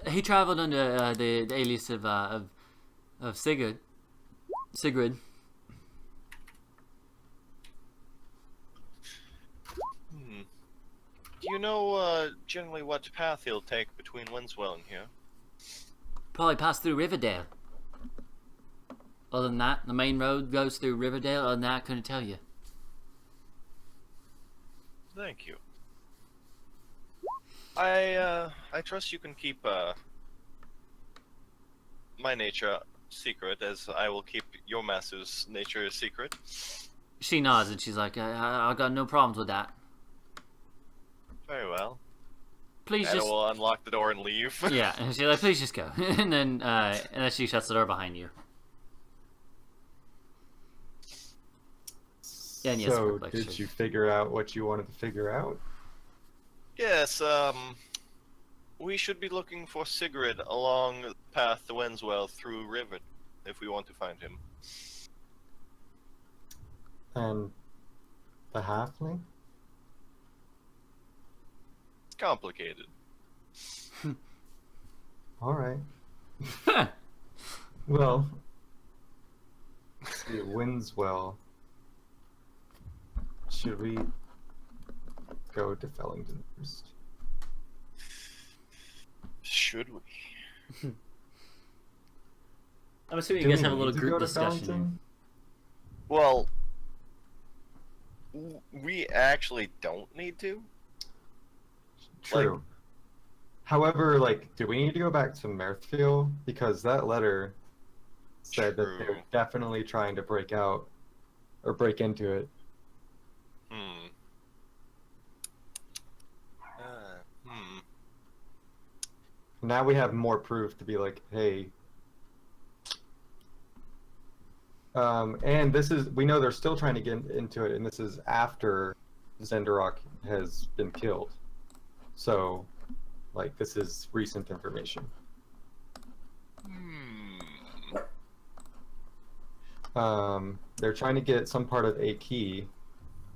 [SPEAKER 1] He traveled under the alias of Sigurd.
[SPEAKER 2] Do you know generally what path he'll take between Winswell and here?
[SPEAKER 1] Probably pass through Riverdale. Other than that, the main road goes through Riverdale. Other than that, I couldn't tell you.
[SPEAKER 2] Thank you. I trust you can keep my nature secret, as I will keep your master's nature secret.
[SPEAKER 1] She nods and she's like, I got no problems with that.
[SPEAKER 2] Very well.
[SPEAKER 1] please
[SPEAKER 2] Anna
[SPEAKER 1] just...
[SPEAKER 2] will unlock the door and leave.
[SPEAKER 1] Yeah, and she's like, please just go. And then she shuts the door behind you. Yeah, and yes,
[SPEAKER 3] So,
[SPEAKER 1] SirPurplex,
[SPEAKER 3] did
[SPEAKER 1] sure.
[SPEAKER 3] you figure out what you wanted to figure out?
[SPEAKER 2] Yes, we should be looking for Sigrid along the path to Wenswell through Riven, if we want to find him.
[SPEAKER 3] And the halfling?
[SPEAKER 2] It's complicated.
[SPEAKER 3] Alright. Well, let's see, Winswell. Should we go to Fellington first?
[SPEAKER 2] Should we?
[SPEAKER 1] I'm assuming
[SPEAKER 3] Do
[SPEAKER 1] you guys
[SPEAKER 3] we
[SPEAKER 1] have a
[SPEAKER 3] need
[SPEAKER 1] little
[SPEAKER 3] to
[SPEAKER 1] group
[SPEAKER 3] go to
[SPEAKER 1] discussion here.
[SPEAKER 3] Fellington?
[SPEAKER 2] Well, we actually don't need to.
[SPEAKER 3] True. However, like, do we need to go back to Mirthfield? Because that letter said that
[SPEAKER 2] True.
[SPEAKER 3] they're definitely trying to break out or break into it. Now we have more proof to be like, hey. And this is, we know they're still trying to get into it, and this is after Zendarok has been killed. So, like, this is recent information. They're trying to get some part of a key,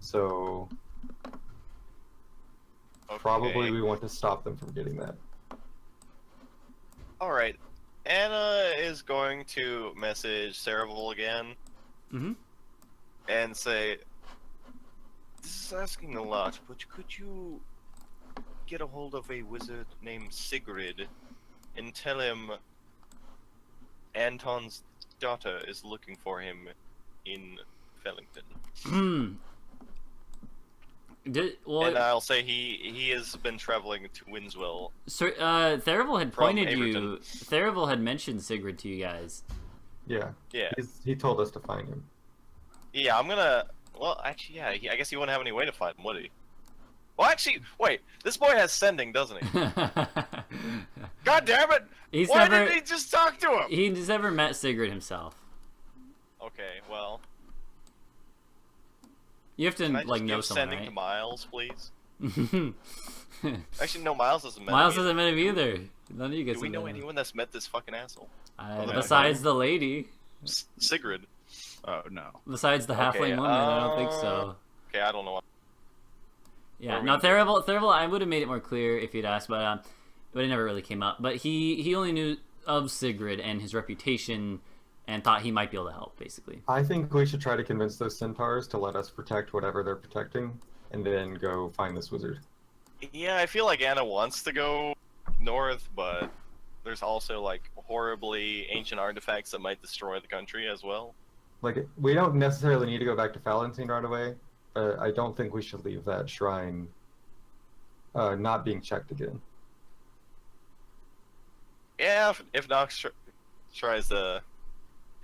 [SPEAKER 3] so probably we want to stop them from getting that.
[SPEAKER 2] Alright. Anna is going to message Cereval again. And say, this is asking a lot, but could you get a hold of a wizard named Sigrid and tell him Anton's daughter is looking for him in Fellington? And I'll say he has been traveling to Winswell.
[SPEAKER 1] So, Theravel had pointed
[SPEAKER 2] Averton.
[SPEAKER 1] you. Theravel had mentioned Sigrid to you guys.
[SPEAKER 3] Yeah.
[SPEAKER 2] Yeah.
[SPEAKER 3] He told us to find him.
[SPEAKER 2] Yeah, I'm gonna... Well, actually, yeah, I guess he wouldn't have any way to find him, would he? Well, actually, wait. This boy has sending, doesn't he? God damn it! Why didn't he just talk to him?
[SPEAKER 1] He's never met Sigrid himself.
[SPEAKER 2] Okay, well...
[SPEAKER 1] You have to,
[SPEAKER 2] Can I
[SPEAKER 1] like,
[SPEAKER 2] just
[SPEAKER 1] know
[SPEAKER 2] give
[SPEAKER 1] someone,
[SPEAKER 2] sending
[SPEAKER 1] right?
[SPEAKER 2] to Miles, please? Actually, no, Miles hasn't met
[SPEAKER 1] Miles
[SPEAKER 2] him
[SPEAKER 1] hasn't met him either. None of you guys
[SPEAKER 2] Do we
[SPEAKER 1] have
[SPEAKER 2] know
[SPEAKER 1] met him.
[SPEAKER 2] anyone that's met this fucking asshole?
[SPEAKER 1] Besides the lady.
[SPEAKER 2] Sigrid.
[SPEAKER 5] Oh, no.
[SPEAKER 1] Besides the halfling woman, I don't think so.
[SPEAKER 2] Okay, I don't know.
[SPEAKER 1] Yeah,
[SPEAKER 2] Or
[SPEAKER 1] no,
[SPEAKER 2] we-
[SPEAKER 1] Theravel, I would have made it more clear if you'd asked, but it never really came up. But he only knew of Sigrid and his reputation and thought he might be able to help, basically.
[SPEAKER 3] I think we should try to convince those centaurs to let us protect whatever they're protecting, and then go find this wizard.
[SPEAKER 2] Yeah, I feel like Anna wants to go north, but there's also, like, horribly ancient artifacts that might destroy the country as well.
[SPEAKER 3] Like, we don't necessarily need to go back to Valentine right away, but I don't think we should leave that shrine not being checked again.
[SPEAKER 2] Yeah, if Nox tries to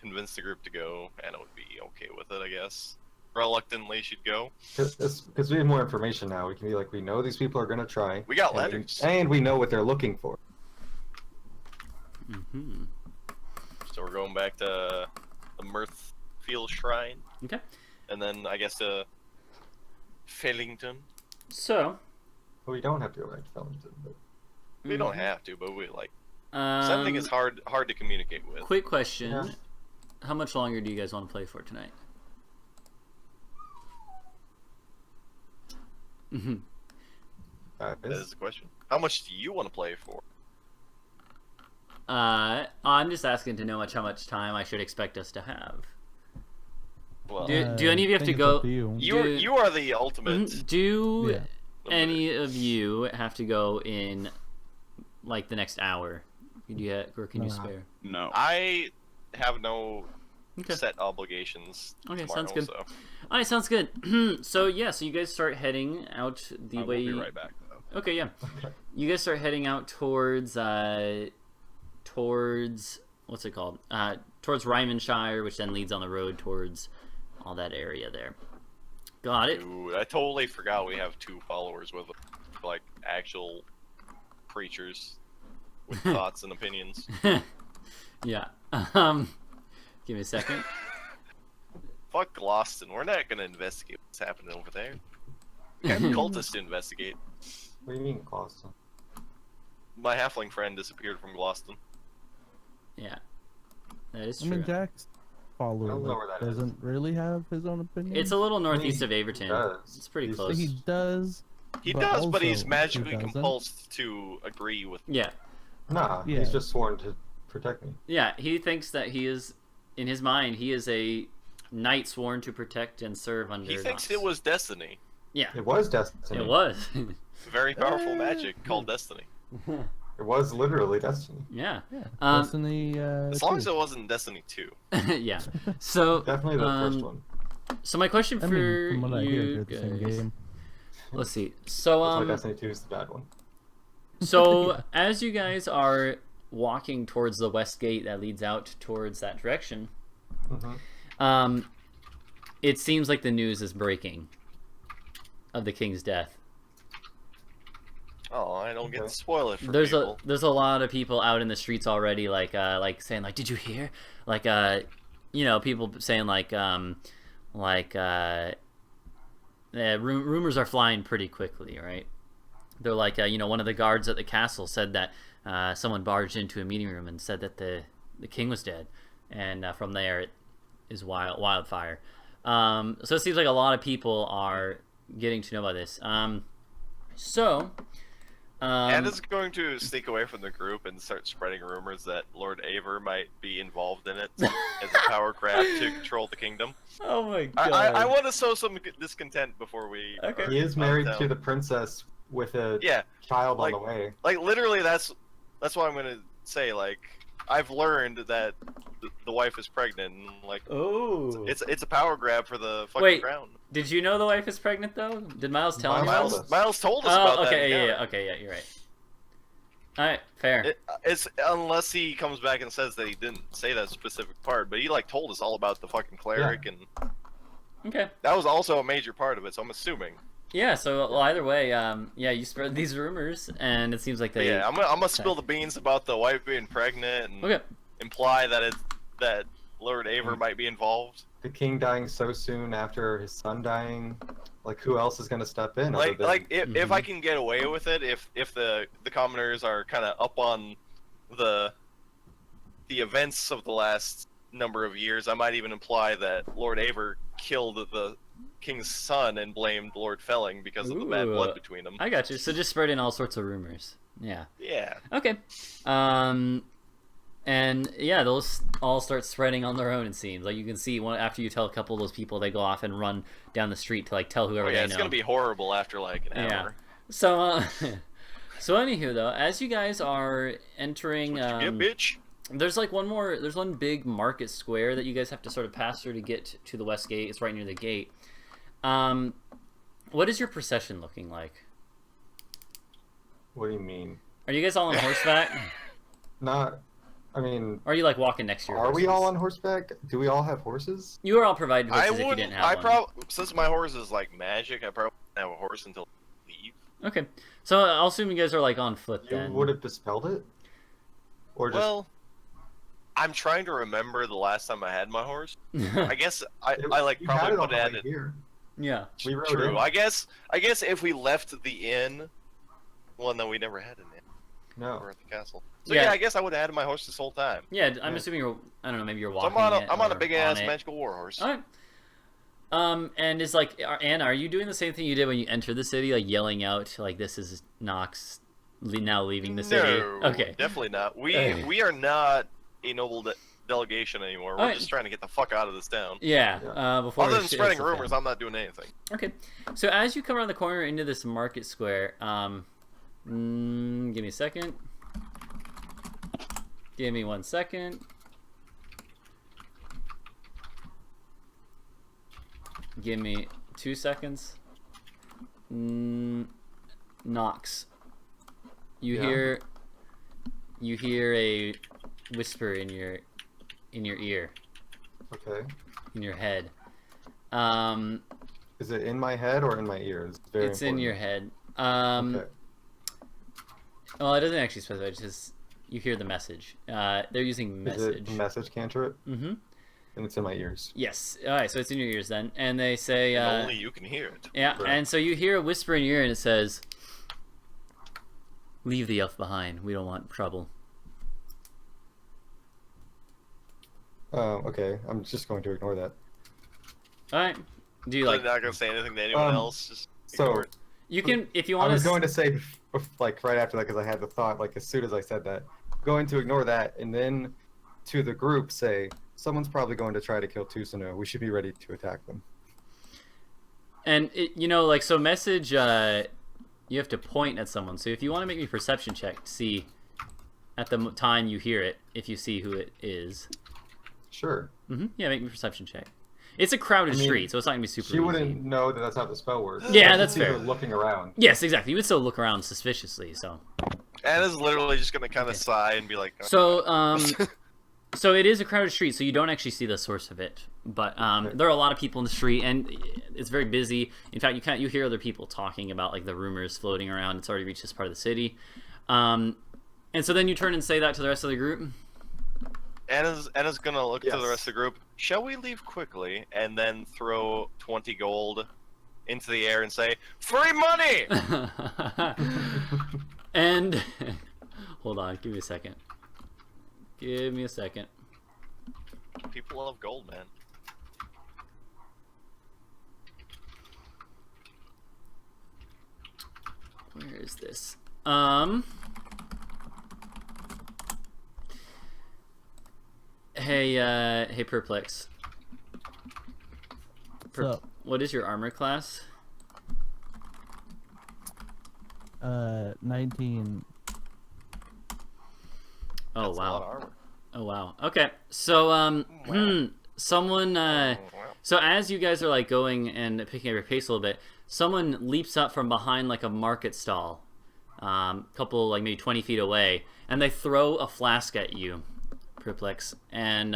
[SPEAKER 2] convince the group to go, Anna would be okay with it, I guess. Reluctantly, she'd go.
[SPEAKER 3] Because we have more information now. We can be like, we know these people are going to try.
[SPEAKER 2] We got
[SPEAKER 3] and
[SPEAKER 2] letters.
[SPEAKER 3] And we know what they're looking for.
[SPEAKER 2] So we're going back to the Mirthfield Shrine.
[SPEAKER 1] Okay.
[SPEAKER 2] And then, I guess, to Fellington.
[SPEAKER 1] So...
[SPEAKER 3] Well, we don't have to go back to Fellington, but...
[SPEAKER 2] We don't have to, but we, like...
[SPEAKER 1] Um,
[SPEAKER 2] something is hard to communicate with.
[SPEAKER 1] Quick question.
[SPEAKER 3] Yeah.
[SPEAKER 1] How much longer do you guys want to play for tonight?
[SPEAKER 2] That is the question. How much do you want to play for?
[SPEAKER 1] I'm just asking to know how much time I should expect us to have.
[SPEAKER 2] Well,
[SPEAKER 1] Do any of you have to
[SPEAKER 4] think it's
[SPEAKER 1] go?
[SPEAKER 4] up to you.
[SPEAKER 2] you are the ultimate.
[SPEAKER 1] Do
[SPEAKER 4] Yeah.
[SPEAKER 1] any of you have to go in like the next hour? Or can you
[SPEAKER 4] No.
[SPEAKER 1] spare?
[SPEAKER 5] No.
[SPEAKER 2] I have no
[SPEAKER 1] Okay.
[SPEAKER 2] set obligations.
[SPEAKER 1] Okay,
[SPEAKER 2] tomorrow,
[SPEAKER 1] sounds good.
[SPEAKER 2] So.
[SPEAKER 1] All right, sounds good. So yeah, so you guys start heading out the
[SPEAKER 5] I
[SPEAKER 1] way.
[SPEAKER 5] will be right back, though.
[SPEAKER 1] Okay, yeah. You guys start heading out towards what's it called? Towards Rymanshire, which then leads on the road towards all that area there. Got it.
[SPEAKER 2] Dude, I totally forgot we have 2 followers with like actual creatures with thoughts and opinions.
[SPEAKER 1] Yeah. Give me a second.
[SPEAKER 2] Fuck Gloston. We're not gonna investigate what's happening over there. We have cultists to investigate.
[SPEAKER 3] What do you mean, Gloston?
[SPEAKER 2] My halfling friend disappeared from Gloston.
[SPEAKER 1] Yeah. That is
[SPEAKER 4] I
[SPEAKER 1] true.
[SPEAKER 4] mean, Jack's follower
[SPEAKER 3] I don't know where that is.
[SPEAKER 4] doesn't really have his own opinion.
[SPEAKER 1] It's a little northeast
[SPEAKER 3] He
[SPEAKER 1] of Averton.
[SPEAKER 3] does.
[SPEAKER 1] It's pretty
[SPEAKER 3] He's-
[SPEAKER 1] close.
[SPEAKER 4] He does.
[SPEAKER 2] He
[SPEAKER 4] But
[SPEAKER 2] does, but he's
[SPEAKER 4] also,
[SPEAKER 2] magically
[SPEAKER 4] he doesn't.
[SPEAKER 2] compulsed to agree with.
[SPEAKER 1] Yeah.
[SPEAKER 3] Nah,
[SPEAKER 4] Yeah.
[SPEAKER 3] he's just sworn to protect me.
[SPEAKER 1] Yeah, he thinks that he is, in his mind, he is a knight sworn to protect and serve under
[SPEAKER 2] He thinks
[SPEAKER 1] Nox.
[SPEAKER 2] it was destiny.
[SPEAKER 1] Yeah,
[SPEAKER 3] It was destiny.
[SPEAKER 1] it was.
[SPEAKER 2] Very powerful magic called destiny.
[SPEAKER 3] It was literally destiny.
[SPEAKER 1] Yeah.
[SPEAKER 4] Yeah.
[SPEAKER 1] Um,
[SPEAKER 4] Destiny.
[SPEAKER 2] As long as it wasn't Destiny 2.
[SPEAKER 1] Yeah. So,
[SPEAKER 3] Definitely the first one.
[SPEAKER 1] so my question
[SPEAKER 4] I
[SPEAKER 1] for
[SPEAKER 4] mean, from what I hear,
[SPEAKER 1] you
[SPEAKER 4] they're the same
[SPEAKER 1] guys-
[SPEAKER 4] game.
[SPEAKER 1] Let's see. So,
[SPEAKER 3] That's why Destiny 2 is the bad one.
[SPEAKER 1] so as you guys are walking towards the west gate that leads out towards that direction,
[SPEAKER 3] Mm-hmm.
[SPEAKER 1] it seems like the news is breaking of the king's death.
[SPEAKER 2] Oh, I don't get
[SPEAKER 3] Okay.
[SPEAKER 2] to spoil it for
[SPEAKER 1] There's
[SPEAKER 2] people.
[SPEAKER 1] a lot of people out in the streets already, like saying like, did you hear? Like people saying rumors are flying pretty quickly, right? They're like, one of the guards at the castle said that someone barged into a meeting room and said that the king was dead, and from there it is wildfire. So it seems like a lot of people are getting to know about this.
[SPEAKER 2] Ed is going to sneak away from the group and start spreading rumors that Lord Aver might be involved in it as a power grab to control the kingdom.
[SPEAKER 1] Oh my god!
[SPEAKER 2] I want to sow some discontent before we.
[SPEAKER 1] Okay.
[SPEAKER 2] are
[SPEAKER 3] He is
[SPEAKER 2] out of
[SPEAKER 3] married
[SPEAKER 2] town.
[SPEAKER 3] to the princess with a
[SPEAKER 2] Yeah,
[SPEAKER 3] child
[SPEAKER 2] like-
[SPEAKER 3] on the way.
[SPEAKER 2] like literally, that's what I'm gonna say. Like, I've learned that the wife is pregnant. And, like,
[SPEAKER 1] Oh.
[SPEAKER 2] it's a power grab for the fucking
[SPEAKER 1] Wait.
[SPEAKER 2] crown.
[SPEAKER 1] Did you know the wife is pregnant though? Did Miles tell you?
[SPEAKER 3] Miles-
[SPEAKER 1] Miles?
[SPEAKER 2] Miles told us about that.
[SPEAKER 1] Okay,
[SPEAKER 2] in
[SPEAKER 1] yeah,
[SPEAKER 2] Garrett.
[SPEAKER 1] okay, yeah, you're right. All right, fair.
[SPEAKER 2] It's unless he comes back and says that he didn't say that specific part, but he like told us all about the fucking cleric, and
[SPEAKER 1] Okay.
[SPEAKER 2] that was also a major part of it. So I'm assuming.
[SPEAKER 1] Yeah. So well, either way, you spread these rumors, and it seems like
[SPEAKER 2] But
[SPEAKER 1] they.
[SPEAKER 2] yeah, I'm gonna spill the beans about the wife being pregnant and
[SPEAKER 1] Okay.
[SPEAKER 2] imply that Lord Aver might be involved.
[SPEAKER 3] The king dying so soon after his son dying. Like, who else is going to step in?
[SPEAKER 2] Like
[SPEAKER 3] other than-
[SPEAKER 2] if I can get away with it, if the commoners are kind of up on the events of the last number of years, I might even imply that Lord Aver killed the king's son and blamed Lord Felling because of the bad
[SPEAKER 1] Ooh.
[SPEAKER 2] blood between them.
[SPEAKER 1] I got you. So just spread in all sorts of rumors. Yeah.
[SPEAKER 2] Yeah.
[SPEAKER 1] Okay. And yeah, those all start spreading on their own. It seems like you can see after you tell a couple of those people, they go off and run down the street to like tell whoever
[SPEAKER 2] Oh, yeah,
[SPEAKER 1] they
[SPEAKER 2] it's
[SPEAKER 1] know.
[SPEAKER 2] gonna be horrible after like an
[SPEAKER 1] Yeah.
[SPEAKER 2] hour.
[SPEAKER 1] So, so anywho though, as you guys are entering,
[SPEAKER 2] What you get, bitch?
[SPEAKER 1] there's one big market square that you guys have to sort of pass through to get to the west gate. It's right near the gate. What is your procession looking like?
[SPEAKER 3] What do you mean?
[SPEAKER 1] Are you guys all on horseback?
[SPEAKER 3] Not. I mean,
[SPEAKER 1] Or are you like walking next to your
[SPEAKER 3] are we
[SPEAKER 1] horses?
[SPEAKER 3] all on horseback? Do we all have horses?
[SPEAKER 1] You were all provided
[SPEAKER 2] I
[SPEAKER 1] horses if you
[SPEAKER 2] wouldn't.
[SPEAKER 1] didn't have one.
[SPEAKER 2] Since my horse is like magic, I probably wouldn't have a horse until I leave.
[SPEAKER 1] Okay, so I'll assume you guys are like on foot
[SPEAKER 3] You
[SPEAKER 1] then.
[SPEAKER 3] would have dispelled it? Or just.
[SPEAKER 2] Well, I'm trying to remember the last time I had my horse. I guess I like
[SPEAKER 3] you had
[SPEAKER 2] probably
[SPEAKER 3] it on
[SPEAKER 2] would
[SPEAKER 3] the
[SPEAKER 2] have
[SPEAKER 3] way
[SPEAKER 2] had it.
[SPEAKER 3] here.
[SPEAKER 1] Yeah.
[SPEAKER 3] We rode
[SPEAKER 2] True.
[SPEAKER 3] in.
[SPEAKER 2] I guess if we left the inn, well, no, we never had an inn.
[SPEAKER 3] No.
[SPEAKER 2] Or at the castle. So
[SPEAKER 1] Yeah.
[SPEAKER 2] yeah, I guess I would have had my horse this whole time.
[SPEAKER 1] Yeah, I'm
[SPEAKER 3] Yeah.
[SPEAKER 1] assuming you're. I don't know. Maybe you're
[SPEAKER 2] So
[SPEAKER 1] walking.
[SPEAKER 2] I'm on a
[SPEAKER 1] it
[SPEAKER 2] big
[SPEAKER 1] or
[SPEAKER 2] ass
[SPEAKER 1] on it.
[SPEAKER 2] magical war horse.
[SPEAKER 1] All right. And is like Anna, are you doing the same thing you did when you entered the city, like yelling out, like this is Nox now leaving the city?
[SPEAKER 2] No,
[SPEAKER 1] Okay.
[SPEAKER 2] definitely not.
[SPEAKER 1] Okay.
[SPEAKER 2] We are not a noble delegation anymore. We're
[SPEAKER 1] Alright.
[SPEAKER 2] just trying to get the fuck out of this town.
[SPEAKER 1] Yeah.
[SPEAKER 3] Yeah.
[SPEAKER 1] Before
[SPEAKER 2] Other than
[SPEAKER 1] shit
[SPEAKER 2] spreading
[SPEAKER 1] hits the fan.
[SPEAKER 2] rumors, I'm not doing anything.
[SPEAKER 1] Okay. So as you come around the corner into this market square, give me a second. Give me 1 second. Give me 2 seconds. Nox.
[SPEAKER 3] Yeah.
[SPEAKER 1] You hear a whisper in your ear,
[SPEAKER 3] Okay.
[SPEAKER 1] in your head.
[SPEAKER 3] Is it in my head or in my ears? Very
[SPEAKER 1] It's in
[SPEAKER 3] important.
[SPEAKER 1] your head.
[SPEAKER 3] Okay.
[SPEAKER 1] Oh, it doesn't actually specify. It's just you hear the message. They're using
[SPEAKER 3] Is
[SPEAKER 1] message.
[SPEAKER 3] it message cantrip?
[SPEAKER 1] Mm-hmm.
[SPEAKER 3] And it's in my ears.
[SPEAKER 1] Yes. All right. So it's in your ears then, and they say.
[SPEAKER 2] And only you can hear it.
[SPEAKER 1] Yeah,
[SPEAKER 3] Correct.
[SPEAKER 1] and so you hear a whisper in your ear, and it says, "Leave the elf behind. We don't want trouble."
[SPEAKER 3] Okay, I'm just going to ignore that.
[SPEAKER 1] All right. Do you
[SPEAKER 2] I'm
[SPEAKER 1] like?
[SPEAKER 2] not gonna say anything to anyone else. Just ignore it.
[SPEAKER 1] You can, if you
[SPEAKER 3] I
[SPEAKER 1] want
[SPEAKER 3] was
[SPEAKER 1] to.
[SPEAKER 3] going to say, like, right after that, because I had the thought, like, as soon as I said that, going to ignore that, and then to the group say, someone's probably going to try to kill Tusano. We should be ready to attack them.
[SPEAKER 1] And like, so message. You have to point at someone. So if you want to make me a perception check to see, at the time you hear it, if you see who it is.
[SPEAKER 3] Sure.
[SPEAKER 1] Yeah, make me a perception check. It's a crowded street, so it's not gonna be super.
[SPEAKER 3] She wouldn't know that that's how the spell works.
[SPEAKER 1] Yeah,
[SPEAKER 3] I
[SPEAKER 1] that's
[SPEAKER 3] can see
[SPEAKER 1] fair.
[SPEAKER 3] her looking around.
[SPEAKER 1] Yes, exactly. You would still look around suspiciously. So.
[SPEAKER 2] Anna's literally just gonna kind of sigh and be like.
[SPEAKER 1] So it is a crowded street, so you don't actually see the source of it. But there are a lot of people in the street, and it's very busy. In fact, you hear other people talking about like the rumors floating around. It's already reached this part of the city, and so then you turn and say that to the rest of the group.
[SPEAKER 2] Anna's gonna look to the rest of the group. Shall we leave quickly and then throw 20 gold into the air and say, "Free money"?
[SPEAKER 1] And hold on, give me a second. Give me a second.
[SPEAKER 2] People love gold, man.
[SPEAKER 1] Where is this? Hey, Perplex.
[SPEAKER 4] So,
[SPEAKER 1] What is your armor class?
[SPEAKER 4] 19.
[SPEAKER 1] Oh
[SPEAKER 2] That's a lot of
[SPEAKER 1] wow.
[SPEAKER 2] armor.
[SPEAKER 1] Oh wow. Okay. So someone so as you guys are like going and picking up your pace a little bit, someone leaps up from behind like a market stall, couple like maybe 20 feet away, and they throw a flask at you, Perplex, and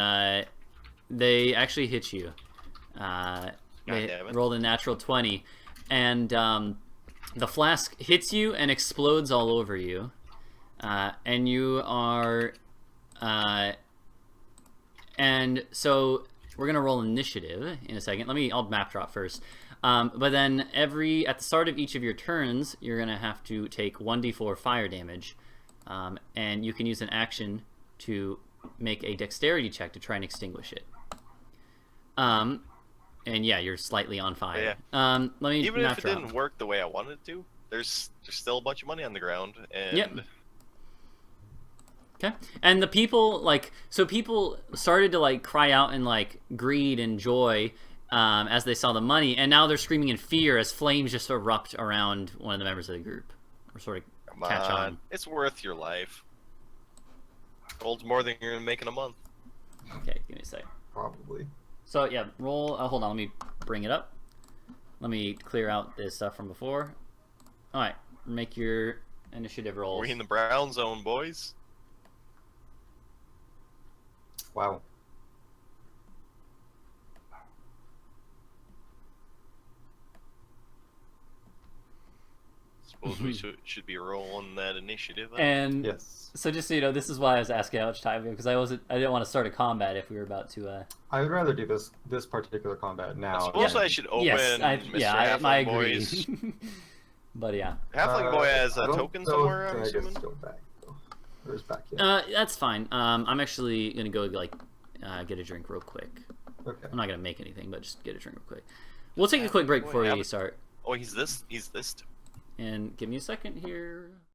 [SPEAKER 1] they actually hit you. They rolled a natural 20, and the flask hits you and explodes all over you, and you are and so we're gonna roll initiative in a second. I'll map drop first. But then at the start of each of your turns, you're gonna have to take 1d4 fire damage, and you can use an action to make a dexterity check to try and extinguish it. And yeah, you're slightly on fire.
[SPEAKER 2] Yeah.
[SPEAKER 1] Let me
[SPEAKER 2] Even
[SPEAKER 1] map
[SPEAKER 2] if it
[SPEAKER 1] drop.
[SPEAKER 2] didn't work the way I wanted it to, there's still a bunch of money on the ground, and
[SPEAKER 1] Yep. Okay. And the people people started to like cry out in like greed and joy as they saw the money, and now they're screaming in fear as flames just erupt around one of the members of the group, or sort of
[SPEAKER 2] Come
[SPEAKER 1] catch on.
[SPEAKER 2] It's worth your life. Gold's more than you're gonna make in a month.
[SPEAKER 1] Okay, give me a second.
[SPEAKER 3] Probably.
[SPEAKER 1] So yeah, roll. Hold on, let me bring it up. Let me clear out this stuff from before. All right, make your initiative rolls.
[SPEAKER 2] We're in the brown zone, boys.
[SPEAKER 3] Wow.
[SPEAKER 2] Suppose we should be rolling that initiative.
[SPEAKER 1] And
[SPEAKER 3] Yes.
[SPEAKER 1] so just so you know, this is why I was asking how much time because I didn't want to start a combat if we were about to.
[SPEAKER 3] I would rather do this particular combat now.
[SPEAKER 2] I suppose
[SPEAKER 3] than-
[SPEAKER 2] I should open
[SPEAKER 1] Yes, I
[SPEAKER 2] Mr. Halfling
[SPEAKER 1] agree.
[SPEAKER 2] Boy's.
[SPEAKER 1] But yeah.
[SPEAKER 2] Halfling Boy has a
[SPEAKER 3] I don't
[SPEAKER 2] token
[SPEAKER 3] know
[SPEAKER 2] somewhere,
[SPEAKER 3] if
[SPEAKER 2] I'm
[SPEAKER 3] I guess
[SPEAKER 2] assuming.
[SPEAKER 3] go back, though. Where's back yet?
[SPEAKER 1] That's fine. I'm actually gonna go like get a drink real quick.
[SPEAKER 3] Okay.
[SPEAKER 1] I'm not gonna make anything, but just get a drink real quick. We'll take a quick break before we start.
[SPEAKER 2] Oh, he's this.
[SPEAKER 1] And give me a second here.